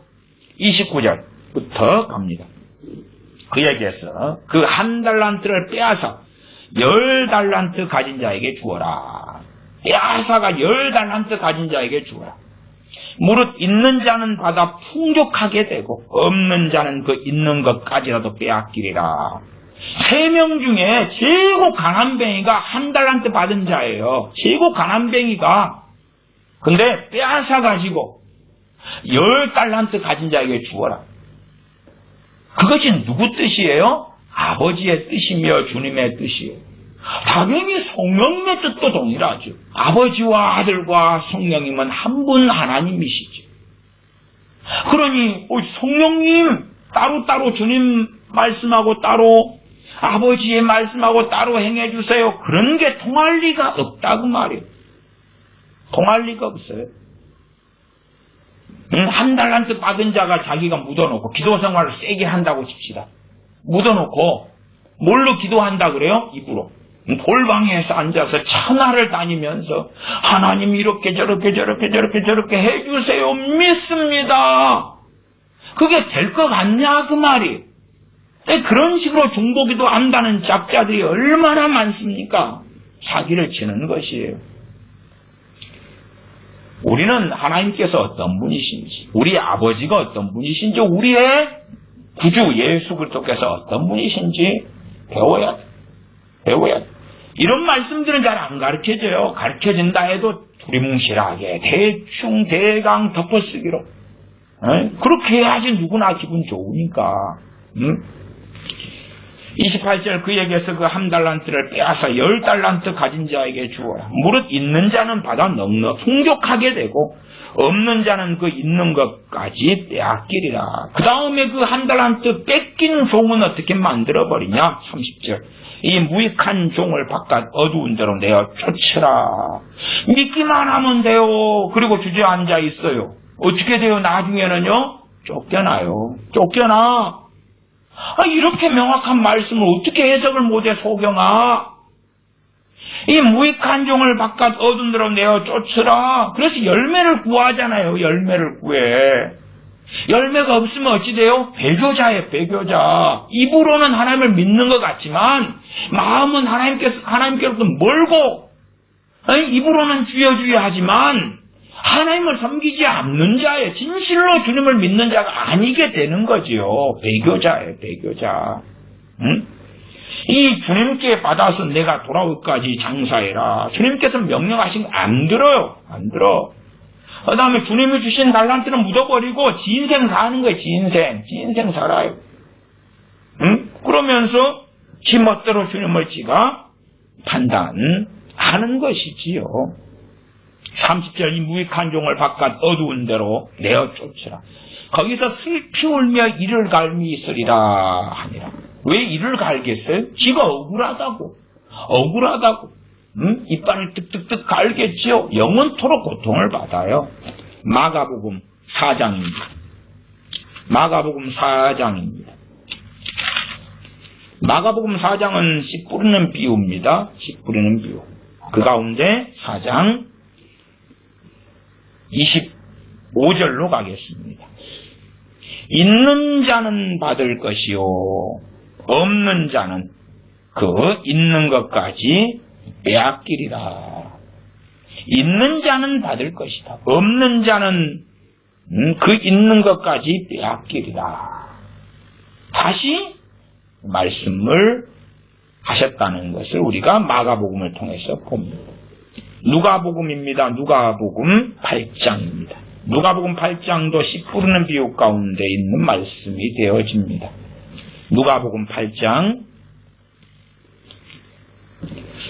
29절부터 갑니다. 그에게서 그 1달란트를 빼앗아 10달란트 가진 자에게 주어라. 빼앗아가 10달란트 가진 자에게 주어라. 무릇 있는 자는 받아 풍족하게 되고 없는 자는 그 있는 것까지라도 빼앗기리라. 3명 중에 최고 가난뱅이가 1달란트 받은 자예요. 최고 가난뱅이가. 근데 빼앗아가지고 10달란트 가진 자에게 주어라. 그것이 누구 뜻이에요? 아버지의 뜻이며 주님의 뜻이에요. 당연히 성령님의 뜻도 동일하죠. 아버지와 아들과 성령님은 한 분 하나님이시죠. 그러니 성령님 따로따로 주님 말씀하고 따로 아버지의 말씀하고 따로 행해주세요. 그런 게 통할 리가 없다고 말이에요. 통할 리가 없어요. 1달란트 받은 자가 자기가 묻어놓고 기도 생활을 세게 한다고 칩시다. 묻어놓고 뭘로 기도한다 그래요? 입으로. 골방에서 앉아서 천하를 다니면서 하나님 이렇게 저렇게 해주세요. 믿습니다. 그게 될 것 같냐 그 말이에요. 그런 식으로 중보기도 한다는 작자들이 얼마나 많습니까? 사기를 치는 것이에요. 우리는 하나님께서 어떤 분이신지, 우리 아버지가 어떤 분이신지, 우리의 구주 예수 그리스도께서 어떤 분이신지 배워야 돼. 이런 말씀들은 잘 안 가르쳐져요. 가르쳐진다 해도 두리뭉실하게 대충 대강 덮어쓰기로. 그렇게 해야지 누구나 기분 좋으니까. 28절 그에게서 그 1달란트를 빼앗아 10달란트 가진 자에게 주어라. 무릇 있는 자는 받아 넉넉 풍족하게 되고 없는 자는 그 있는 것까지 빼앗기리라. 그 다음에 그 1달란트 뺏긴 종은 어떻게 만들어버리냐? 30절 이 무익한 종을 바깥 어두운 데로 내어 쫓으라. 믿기만 하면 돼요. 그리고 주저앉아 있어요. 어떻게 돼요? 나중에는요? 쫓겨나요. 이렇게 명확한 말씀을 어떻게 해석을 못해 소경아? 이 무익한 종을 바깥 어두운 데로 내어 쫓으라. 그래서 열매를 구하잖아요. 열매를 구해. 열매가 없으면 어찌 돼요? 배교자예요. 배교자. 입으로는 하나님을 믿는 것 같지만 마음은 하나님께로부터 멀고 입으로는 주여 하지만 하나님을 섬기지 않는 자예요. 진실로 주님을 믿는 자가 아니게 되는 거지요. 배교자예요. 배교자. 이 주님께 받아서 내가 돌아올까지 장사해라. 주님께서 명령하신 거 안 들어요. 안 들어. 그 다음에 주님이 주신 달란트는 묻어버리고 진생 사는 거예요. 진생 살아요. 그러면서 지 멋대로 주님을 지가 판단하는 것이지요. 30절 이 무익한 종을 바깥 어두운 데로 내어 쫓으라. 거기서 슬피 울며 이를 갈미 있으리라 하니라. 왜 이를 갈겠어요? 지가 억울하다고. 이빨을 뜩뜩뜩 갈겠지요. 영원토록 고통을 받아요. 마가복음 4장입니다. 마가복음 4장은 씨 뿌리는 비유입니다. 씨 뿌리는 비유. 그 가운데 4장 25절로 가겠습니다. 있는 자는 받을 것이요 없는 자는 그 있는 것까지 빼앗기리라. 있는 자는 받을 것이다. 없는 자는 그 있는 것까지 빼앗기리라. 다시 말씀을 하셨다는 것을 우리가 마가복음을 통해서 봅니다. 누가복음입니다. 누가복음 8장입니다. 누가복음 8장도 씨 뿌리는 비유 가운데 있는 말씀이 되어집니다. 누가복음 8장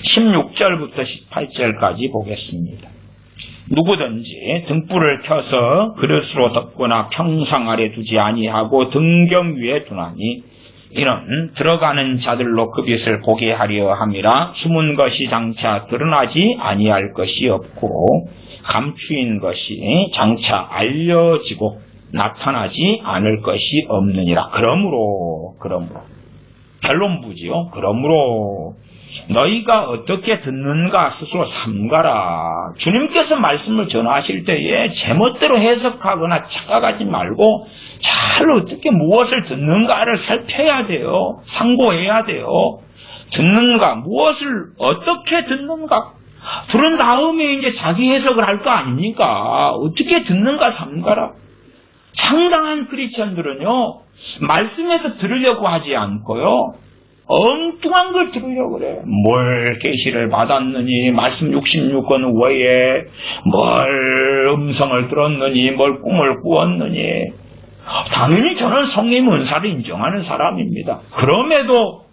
16절부터 18절까지 보겠습니다. 누구든지 등불을 켜서 그릇으로 덮거나 평상 아래 두지 아니하고 등경 위에 두나니 이는 들어가는 자들로 그 빛을 보게 하려 함이라. 숨은 것이 장차 드러나지 아니할 것이 없고 감추인 것이 장차 알려지고 나타나지 않을 것이 없느니라. 그러므로 결론부지요. 그러므로 너희가 어떻게 듣는가 스스로 삼가라. 주님께서 말씀을 전하실 때에 제멋대로 해석하거나 착각하지 말고 잘 어떻게 무엇을 듣는가를 살펴야 돼요. 상고해야 돼요. 듣는가, 무엇을 어떻게 듣는가. 들은 다음에 이제 자기 해석을 할 거 아닙니까? 어떻게 듣는가 삼가라. 상당한 크리스천들은요, 말씀에서 들으려고 하지 않고요, 엉뚱한 걸 들으려고 그래. 뭘 계시를 받았느니, 말씀 66권 외에 뭘 음성을 들었느니, 뭘 꿈을 꾸었느니. 당연히 저는 성령 은사를 인정하는 사람입니다. 그럼에도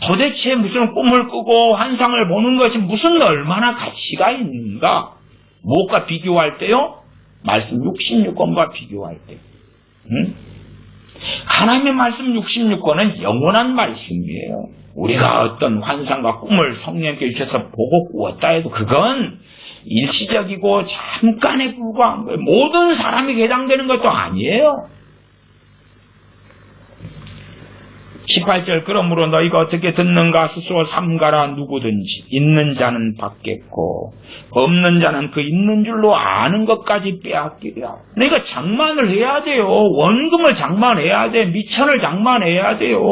도대체 무슨 꿈을 꾸고 환상을 보는 것이 무슨 얼마나 가치가 있는가? 무엇과 비교할 때요? 말씀 66권과 비교할 때. 하나님의 말씀 66권은 영원한 말씀이에요. 우리가 어떤 환상과 꿈을 성령께 주셔서 보고 꾸었다 해도 그건 일시적이고 잠깐에 불과한 거예요. 모든 사람이 해당되는 것도 아니에요. 18절 그러므로 너희가 어떻게 듣는가 스스로 삼가라. 누구든지 있는 자는 받겠고 없는 자는 그 있는 줄로 아는 것까지 빼앗기리라. 그러니까 장만을 해야 돼요. 원금을 장만해야 돼. 미천을 장만해야 돼요.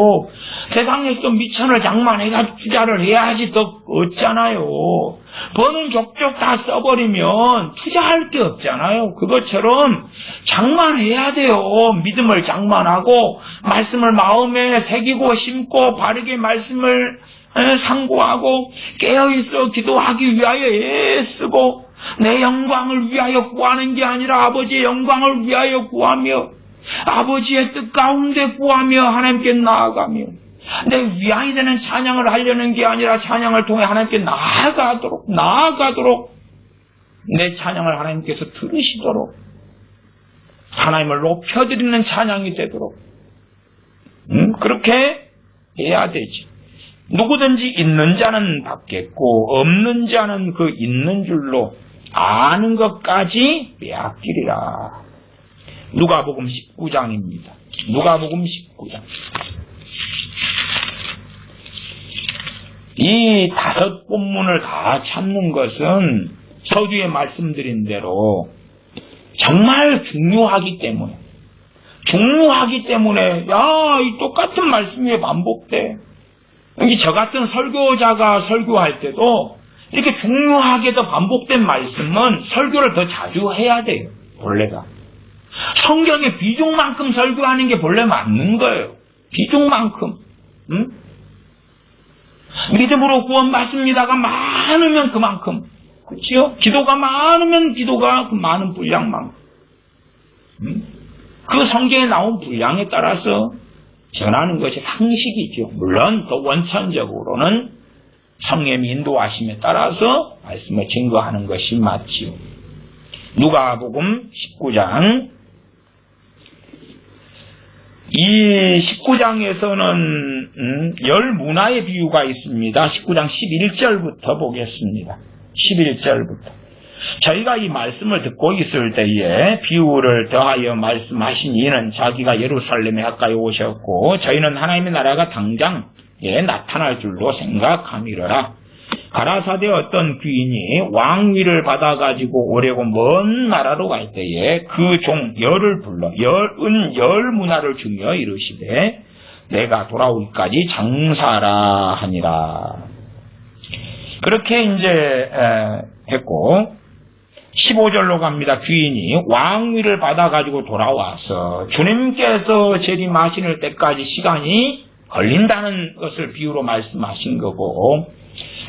세상에서도 미천을 장만해가 투자를 해야지 더 얻잖아요. 버는 족족 다 써버리면 투자할 게 없잖아요. 그것처럼 장만해야 돼요. 믿음을 장만하고 말씀을 마음에 새기고 심고 바르게 말씀을 상고하고 깨어있어 기도하기 위하여 애쓰고 내 영광을 위하여 구하는 게 아니라 아버지의 영광을 위하여 구하며 아버지의 뜻 가운데 구하며 하나님께 나아가며 내 위안이 되는 찬양을 하려는 게 아니라 찬양을 통해 하나님께 나아가도록 내 찬양을 하나님께서 들으시도록 하나님을 높여드리는 찬양이 되도록 그렇게 해야 되지. 누구든지 있는 자는 받겠고 없는 자는 그 있는 줄로 아는 것까지 빼앗기리라. 누가복음 19장입니다. 누가복음 19장. 이 5 본문을 다 찾는 것은 서두에 말씀드린 대로 정말 중요하기 때문에 이 똑같은 말씀이 반복돼. 여기 저 같은 설교자가 설교할 때도 이렇게 중요하게도 반복된 말씀은 설교를 더 자주 해야 돼요. 본래가 성경의 비중만큼 설교하는 게 본래 맞는 거예요. 비중만큼. 믿음으로 구원받습니다가 많으면 그만큼, 그렇죠? 기도가 많으면 기도가 그 많은 분량만큼, 그 성경에 나온 분량에 따라서 전하는 것이 상식이죠. 물론 더 원천적으로는 성령의 인도하심에 따라서 말씀을 증거하는 것이 맞지요. 누가복음 19장. 이 19장에서는 열 문화의 비유가 있습니다. 19장 11절부터 보겠습니다. 11절부터. 저희가 이 말씀을 듣고 있을 때에 비유를 더하여 말씀하신 이는 자기가 예루살렘에 가까이 오셨고 저희는 하나님의 나라가 당장 나타날 줄로 생각함이러라. 가라사대 어떤 귀인이 왕위를 받아가지고 오려고 먼 나라로 갈 때에 그 종 열을 불러 열 문화를 주며 이르시되 내가 돌아오기까지 장사라 하니라. 그렇게 이제 했고 15절로 갑니다. 귀인이 왕위를 받아가지고 돌아와서 주님께서 재림하실 때까지 시간이 걸린다는 것을 비유로 말씀하신 거고,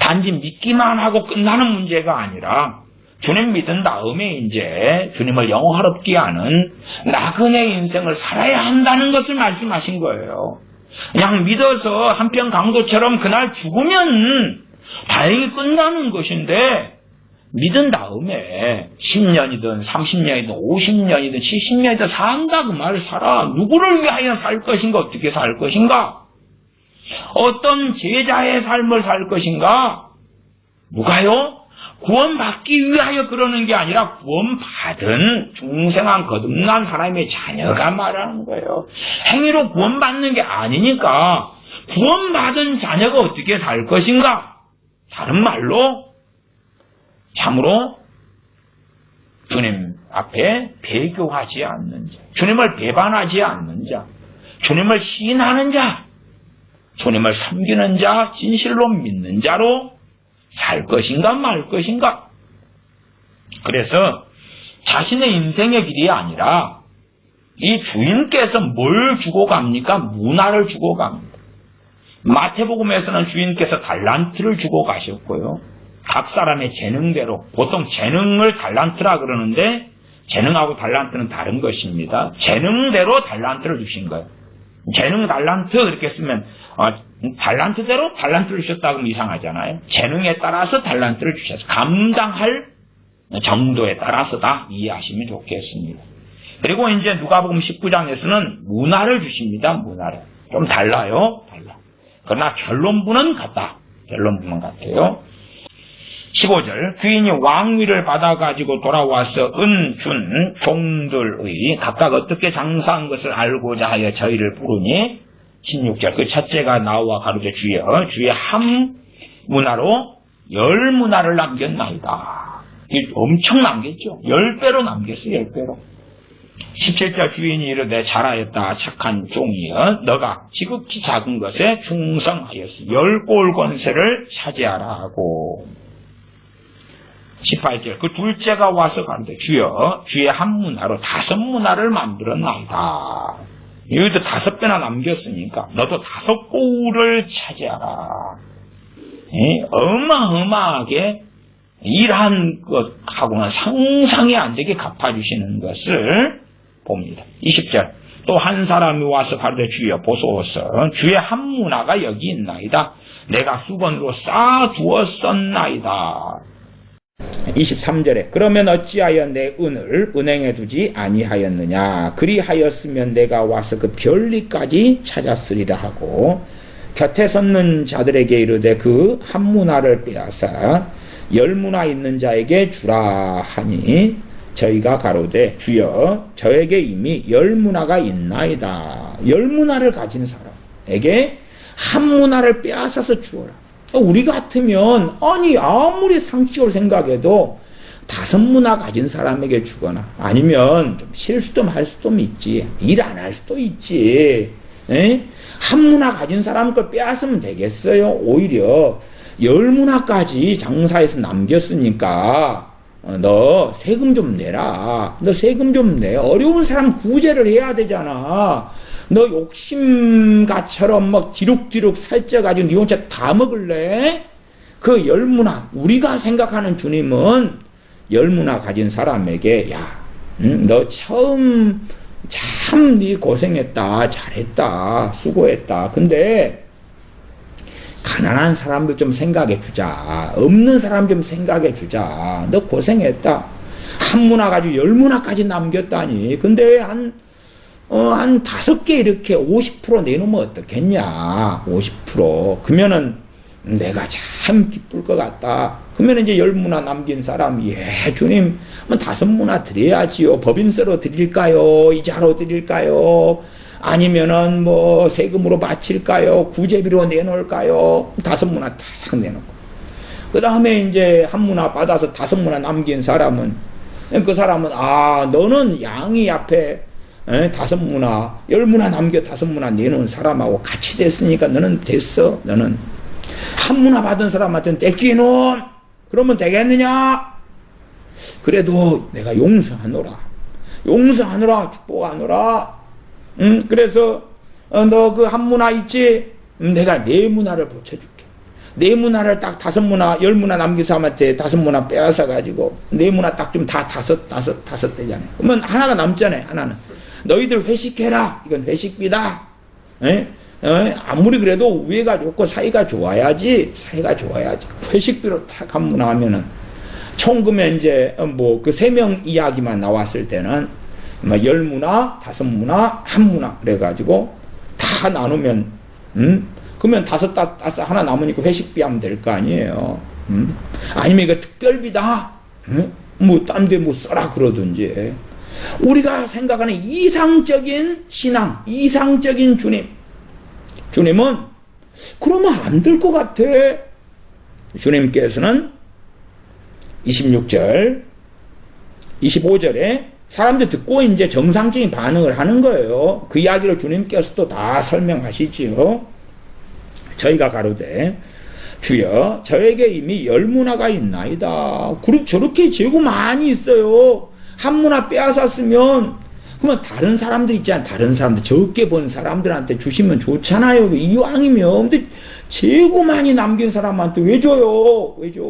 단지 믿기만 하고 끝나는 문제가 아니라 주님 믿은 다음에 이제 주님을 영화롭게 하는 나그네 인생을 살아야 한다는 것을 말씀하신 거예요. 그냥 믿어서 한편 강도처럼 그날 죽으면 다행히 끝나는 것인데, 믿은 다음에 10년이든 30년이든 50년이든 70년이든 산다 그 말을 살아. 누구를 위하여 살 것인가, 어떻게 살 것인가, 어떤 제자의 삶을 살 것인가. 누가요? 구원받기 위하여 그러는 게 아니라 구원받은 중생한 거듭난 하나님의 자녀가 말하는 거예요. 행위로 구원받는 게 아니니까 구원받은 자녀가 어떻게 살 것인가. 다른 말로 참으로 주님 앞에 배교하지 않는 자, 주님을 배반하지 않는 자, 주님을 시인하는 자, 주님을 섬기는 자, 진실로 믿는 자로 살 것인가 말 것인가. 그래서 자신의 인생의 길이 아니라 이 주인께서 뭘 주고 갑니까? 문화를 주고 갑니다. 마태복음에서는 주인께서 달란트를 주고 가셨고요. 각 사람의 재능대로, 보통 재능을 달란트라 그러는데 재능하고 달란트는 다른 것입니다. 재능대로 달란트를 주신 거예요. 재능 달란트 이렇게 쓰면 달란트대로 달란트를 주셨다 그러면 이상하잖아요. 재능에 따라서 달란트를 주셨어요. 감당할 정도에 따라서다 이해하시면 좋겠습니다. 그리고 이제 누가복음 19장에서는 문화를 주십니다. 문화를. 좀 달라요. 달라. 그러나 결론부는 같다. 결론부는 같아요. 15절, 귀인이 왕위를 받아가지고 돌아와서 은 준 종들의 각각 어떻게 장사한 것을 알고자 하여 저희를 부르니, 16절, 그 첫째가 나와 가로되 주여, 주의 한 문화로 10문화를 남겼나이다. 엄청 남겼죠. 10배로 남겼어요. 10배로. 17절, 주인이 이르되 잘하였다 착한 종이여, 너가 지극히 작은 것에 충성하였으니 10골 권세를 차지하라 하고. 18절, 그 둘째가 와서 가는데 주여, 주의 한 문화로 5문화를 만들었나이다. 여기도 5배나 남겼으니까 너도 5골을 차지하라. 어마어마하게 일한 것하고는 상상이 안 되게 갚아주시는 것을 봅니다. 20절, 또 한 사람이 와서 가르쳐 주여 보소서, 주의 한 문화가 여기 있나이다. 내가 수건으로 쌓아두었었나이다. 23절에 그러면 어찌하여 내 은을 은행에 두지 아니하였느냐. 그리하였으면 내가 와서 그 별리까지 찾았으리라 하고, 곁에 섰는 자들에게 이르되 그 한 문화를 빼앗아 10문화 있는 자에게 주라 하니, 저희가 가로되 주여, 저에게 이미 10문화가 있나이다. 10문화를 가진 사람에게 한 문화를 빼앗아서 주어라. 우리 같으면 아니 아무리 상식적으로 생각해도 5문화 가진 사람에게 주거나, 아니면 좀 실수 좀 할 수도 있지, 일 안 할 수도 있지, 한 문화 가진 사람 걸 빼앗으면 되겠어요. 오히려 10문화까지 장사해서 남겼으니까 너 세금 좀 내라. 너 세금 좀 내. 어려운 사람 구제를 해야 되잖아. 너 욕심가처럼 막 뒤룩뒤룩 살쪄가지고 니 혼자 다 먹을래? 그 10문화, 우리가 생각하는 주님은 10문화 가진 사람에게, 야, 너 처음 참 니 고생했다, 잘했다, 수고했다. 근데 가난한 사람들 좀 생각해 주자. 없는 사람 좀 생각해 주자. 너 고생했다. 한 문화 가지고 10문화까지 남겼다니. 근데 한 5개 이렇게 50% 내놓으면 어떻겠냐. 50%. 그러면은 내가 참 기쁠 것 같다. 그러면 이제 10문화 남긴 사람, 예, 주님, 5문화 드려야지요. 법인세로 드릴까요? 이자로 드릴까요? 아니면은 뭐 세금으로 바칠까요? 구제비로 내놓을까요? 5문화 딱 내놓고. 그 다음에 이제 한 문화 받아서 5문화 남긴 사람은, 그 사람은, 아, 너는 양이 앞에 5문화, 10문화 남겨 5문화 내놓은 사람하고 같이 됐으니까 너는 됐어. 너는 한 문화 받은 사람한테는 떼끼놈! 그러면 되겠느냐? 그래도 내가 용서하노라. 용서하노라. 축복하노라. 그래서 너 그 한 문화 있지? 내가 네 문화를 고쳐줄게. 네 문화를 딱 5문화, 10문화 남긴 사람한테 5문화 빼앗아 가지고 네 문화 딱 좀 다 다섯 되잖아요. 그러면 하나가 남잖아요. 하나는 너희들 회식해라. 이건 회식비다. 아무리 그래도 우애가 좋고 사이가 좋아야지. 회식비로 딱 한 문화 하면은 총 그러면 이제 뭐 그 3명 이야기만 나왔을 때는 10문화, 5문화, 1문화 그래가지고 다 나누면 그러면 5 하나 남으니까 회식비 하면 될 거 아니에요. 아니면 이거 특별비다. 뭐 딴 데 뭐 써라 그러든지. 우리가 생각하는 이상적인 신앙, 이상적인 주님은 그러면 안 될 것 같아. 주님께서는 26절, 25절에 사람들 듣고 이제 정상적인 반응을 하는 거예요. 그 이야기를 주님께서도 다 설명하시지요. 저희가 가로되 주여 저에게 이미 10문화가 있나이다. 저렇게 재고 많이 있어요. 한 문화 빼앗았으면 그러면 다른 사람들 있잖아요. 다른 사람들 적게 본 사람들한테 주시면 좋잖아요. 이왕이면. 근데 재고 많이 남긴 사람한테 왜 줘요? 왜 줘?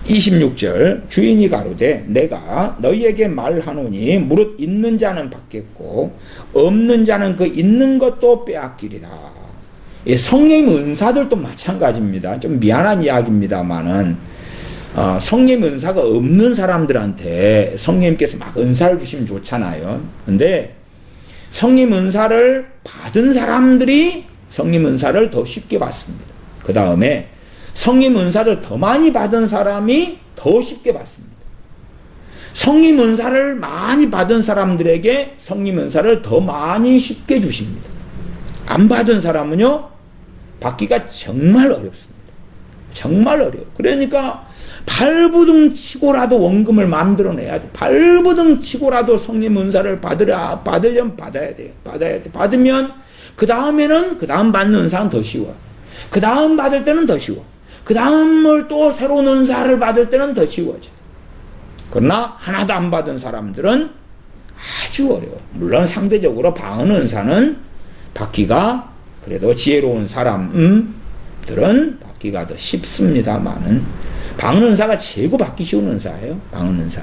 26절 주인이 가로되 내가 너희에게 말하노니 무릇 있는 자는 받겠고 없는 자는 그 있는 것도 빼앗기리라. 성령 은사들도 마찬가지입니다. 좀 미안한 이야기입니다만은 성령 은사가 없는 사람들한테 성령님께서 막 은사를 주시면 좋잖아요. 근데 성령 은사를 받은 사람들이 성령 은사를 더 쉽게 받습니다. 그 다음에 성령 은사를 더 많이 받은 사람이 더 쉽게 받습니다. 성령 은사를 많이 받은 사람들에게 성령 은사를 더 많이 쉽게 주십니다. 안 받은 사람은요, 받기가 정말 어렵습니다. 정말 어려워요. 그러니까 발부둥 치고라도 원금을 만들어내야 돼. 발부둥 치고라도 성령 은사를 받으려면 받아야 돼요. 받으면 그 다음에는 그 다음 받는 은사는 더 쉬워요. 그 다음 받을 때는 더 쉬워. 그 다음을 또 새로운 은사를 받을 때는 더 쉬워져. 그러나 하나도 안 받은 사람들은 아주 어려워. 물론 상대적으로 방언 은사는 받기가 그래도 지혜로운 사람들은 받기가 더 쉽습니다만은 방언 은사가 최고 받기 쉬운 은사예요. 방언 은사.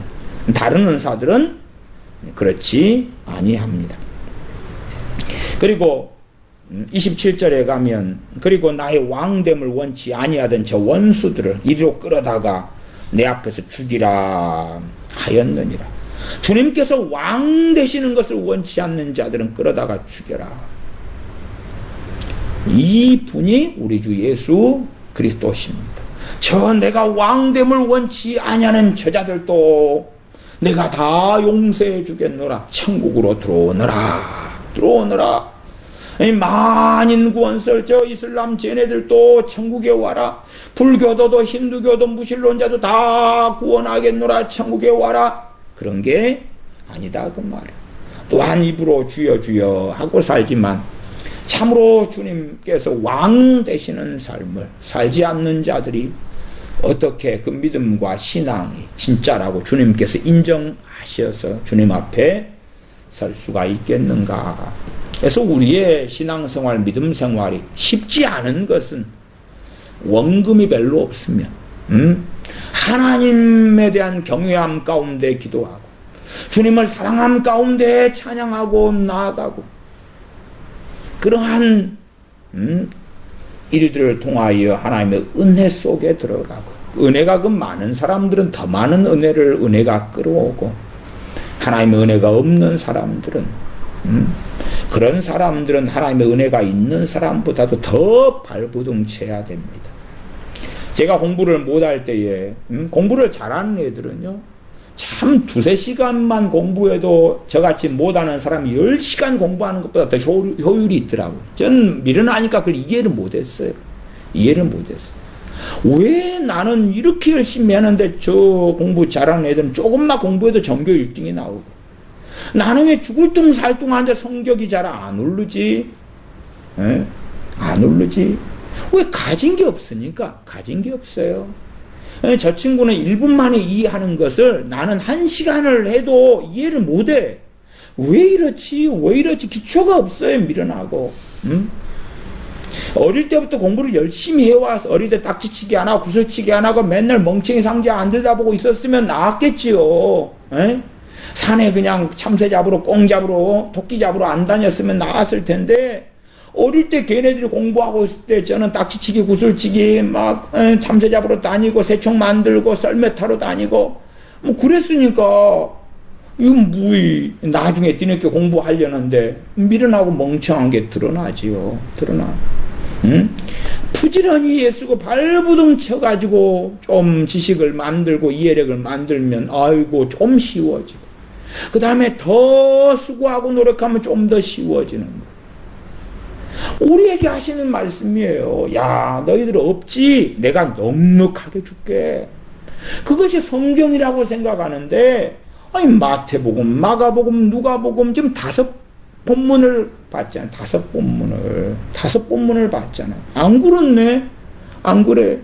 다른 은사들은 그렇지 아니합니다. 그리고 27절에 가면 그리고 나의 왕됨을 원치 아니하던 저 원수들을 이리로 끌어다가 내 앞에서 죽이라 하였느니라. 주님께서 왕 되시는 것을 원치 않는 자들은 끌어다가 죽여라. 이 분이 우리 주 예수 그리스도십니다. 저 내가 왕됨을 원치 아니하는 저자들도 내가 다 용서해 주겠노라. 천국으로 들어오너라. 만인 구원설 저 이슬람 쟤네들도 천국에 와라. 불교도도 힌두교도 무신론자도 다 구원하겠노라. 천국에 와라. 그런 게 아니다 그 말이야. 또한 입으로 주여 주여 하고 살지만 참으로 주님께서 왕 되시는 삶을 살지 않는 자들이 어떻게 그 믿음과 신앙이 진짜라고 주님께서 인정하셔서 주님 앞에 설 수가 있겠는가. 그래서 우리의 신앙생활, 믿음생활이 쉽지 않은 것은 원금이 별로 없으면 하나님에 대한 경외함 가운데 기도하고 주님을 사랑함 가운데 찬양하고 나아가고 그러한 일들을 통하여 하나님의 은혜 속에 들어가고 은혜가 그 많은 사람들은 더 많은 은혜가 끌어오고 하나님의 은혜가 없는 사람들은 그런 사람들은 하나님의 은혜가 있는 사람보다도 더 발부둥쳐야 됩니다. 제가 공부를 못할 때에 공부를 잘하는 애들은요 참 2-3시간만 공부해도 저같이 못하는 사람이 10시간 공부하는 것보다 더 효율이 있더라고요. 저는 미련하니까 그걸 이해를 못했어요. 왜 나는 이렇게 열심히 하는데 저 공부 잘하는 애들은 조금만 공부해도 전교 1등이 나오고 나는 왜 죽을 둥 살 둥 앉아 성적이 잘 안 오르지? 안 오르지? 왜 가진 게 없으니까? 가진 게 없어요. 저 친구는 1분 만에 이해하는 것을 나는 1시간을 해도 이해를 못해. 왜 이렇지? 왜 이렇지? 기초가 없어요. 미련하고. 어릴 때부터 공부를 열심히 해와서 어릴 때 딱지치기 안 하고 구슬치기 안 하고 맨날 멍청이 상자 안 들다보고 있었으면 나았겠지요. 에? 산에 그냥 참새 잡으러 꽁 잡으러 토끼 잡으러 안 다녔으면 나았을 텐데 어릴 때 걔네들이 공부하고 있을 때 저는 딱지치기 구슬치기 막 참새 잡으러 다니고 새총 만들고 썰매 타러 다니고 뭐 그랬으니까 이건 뭐이 나중에 뒤늦게 공부하려는데 미련하고 멍청한 게 드러나지요. 드러나. 부지런히 예수고 발부둥 쳐가지고 좀 지식을 만들고 이해력을 만들면 아이고 좀 쉬워지고 그 다음에 더 수고하고 노력하면 좀 더 쉬워지는 거예요. 우리에게 하시는 말씀이에요. 야 너희들 없지? 내가 넉넉하게 줄게. 그것이 성경이라고 생각하는데 아니 마태복음, 마가복음, 누가복음 지금 5본문을 봤잖아요. 5본문을 봤잖아요. 안 그렇네? 안 그래?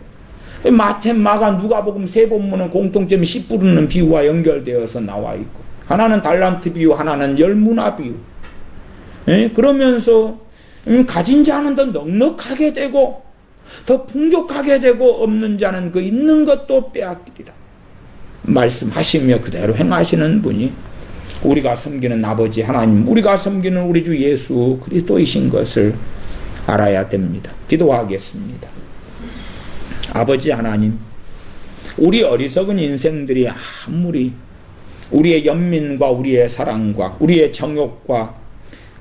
마태, 마가, 누가복음 3본문은 공통점이 씨 뿌리는 비유와 연결되어서 나와 있고 하나는 달란트 비유, 하나는 열문화 비유. 그러면서 가진 자는 더 넉넉하게 되고 더 풍족하게 되고 없는 자는 그 있는 것도 빼앗기리라. 말씀하시며 그대로 행하시는 분이 우리가 섬기는 아버지 하나님, 우리가 섬기는 우리 주 예수 그리스도이신 것을 알아야 됩니다. 기도하겠습니다. 아버지 하나님, 우리 어리석은 인생들이 아무리 우리의 연민과 우리의 사랑과 우리의 정욕과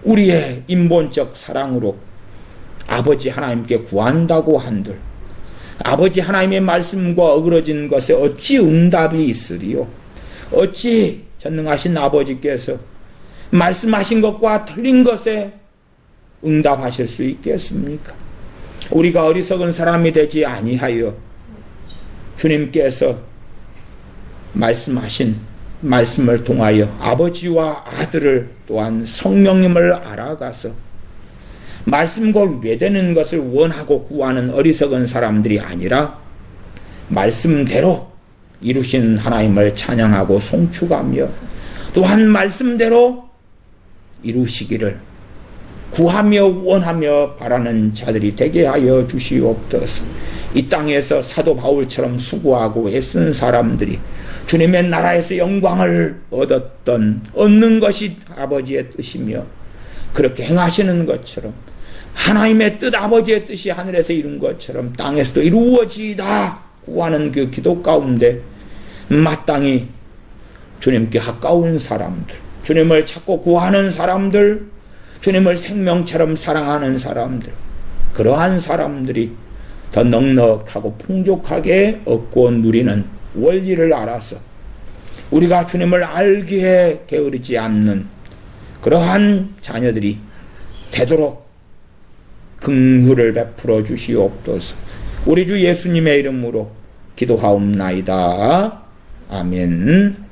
우리의 인본적 사랑으로 아버지 하나님께 구한다고 한들 아버지 하나님의 말씀과 어그러진 것에 어찌 응답이 있으리요? 어찌 전능하신 아버지께서 말씀하신 것과 틀린 것에 응답하실 수 있겠습니까? 우리가 어리석은 사람이 되지 아니하여 주님께서 말씀하신 말씀을 통하여 아버지와 아들을 또한 성령님을 알아가서 말씀과 위배되는 것을 원하고 구하는 어리석은 사람들이 아니라 말씀대로 이루신 하나님을 찬양하고 송축하며 또한 말씀대로 이루시기를 구하며 원하며 바라는 자들이 되게 하여 주시옵소서. 이 땅에서 사도 바울처럼 수고하고 애쓴 사람들이 주님의 나라에서 영광을 얻는 것이 아버지의 뜻이며 그렇게 행하시는 것처럼 하나님의 뜻, 아버지의 뜻이 하늘에서 이룬 것처럼 땅에서도 이루어지이다 구하는 그 기도 가운데 마땅히 주님께 가까운 사람들, 주님을 찾고 구하는 사람들, 주님을 생명처럼 사랑하는 사람들, 그러한 사람들이 더 넉넉하고 풍족하게 얻고 누리는 원리를 알아서 우리가 주님을 알기에 게으르지 않는 그러한 자녀들이 되도록 긍휼을 베풀어 주시옵소서. 우리 주 예수님의 이름으로 기도하옵나이다. 아멘.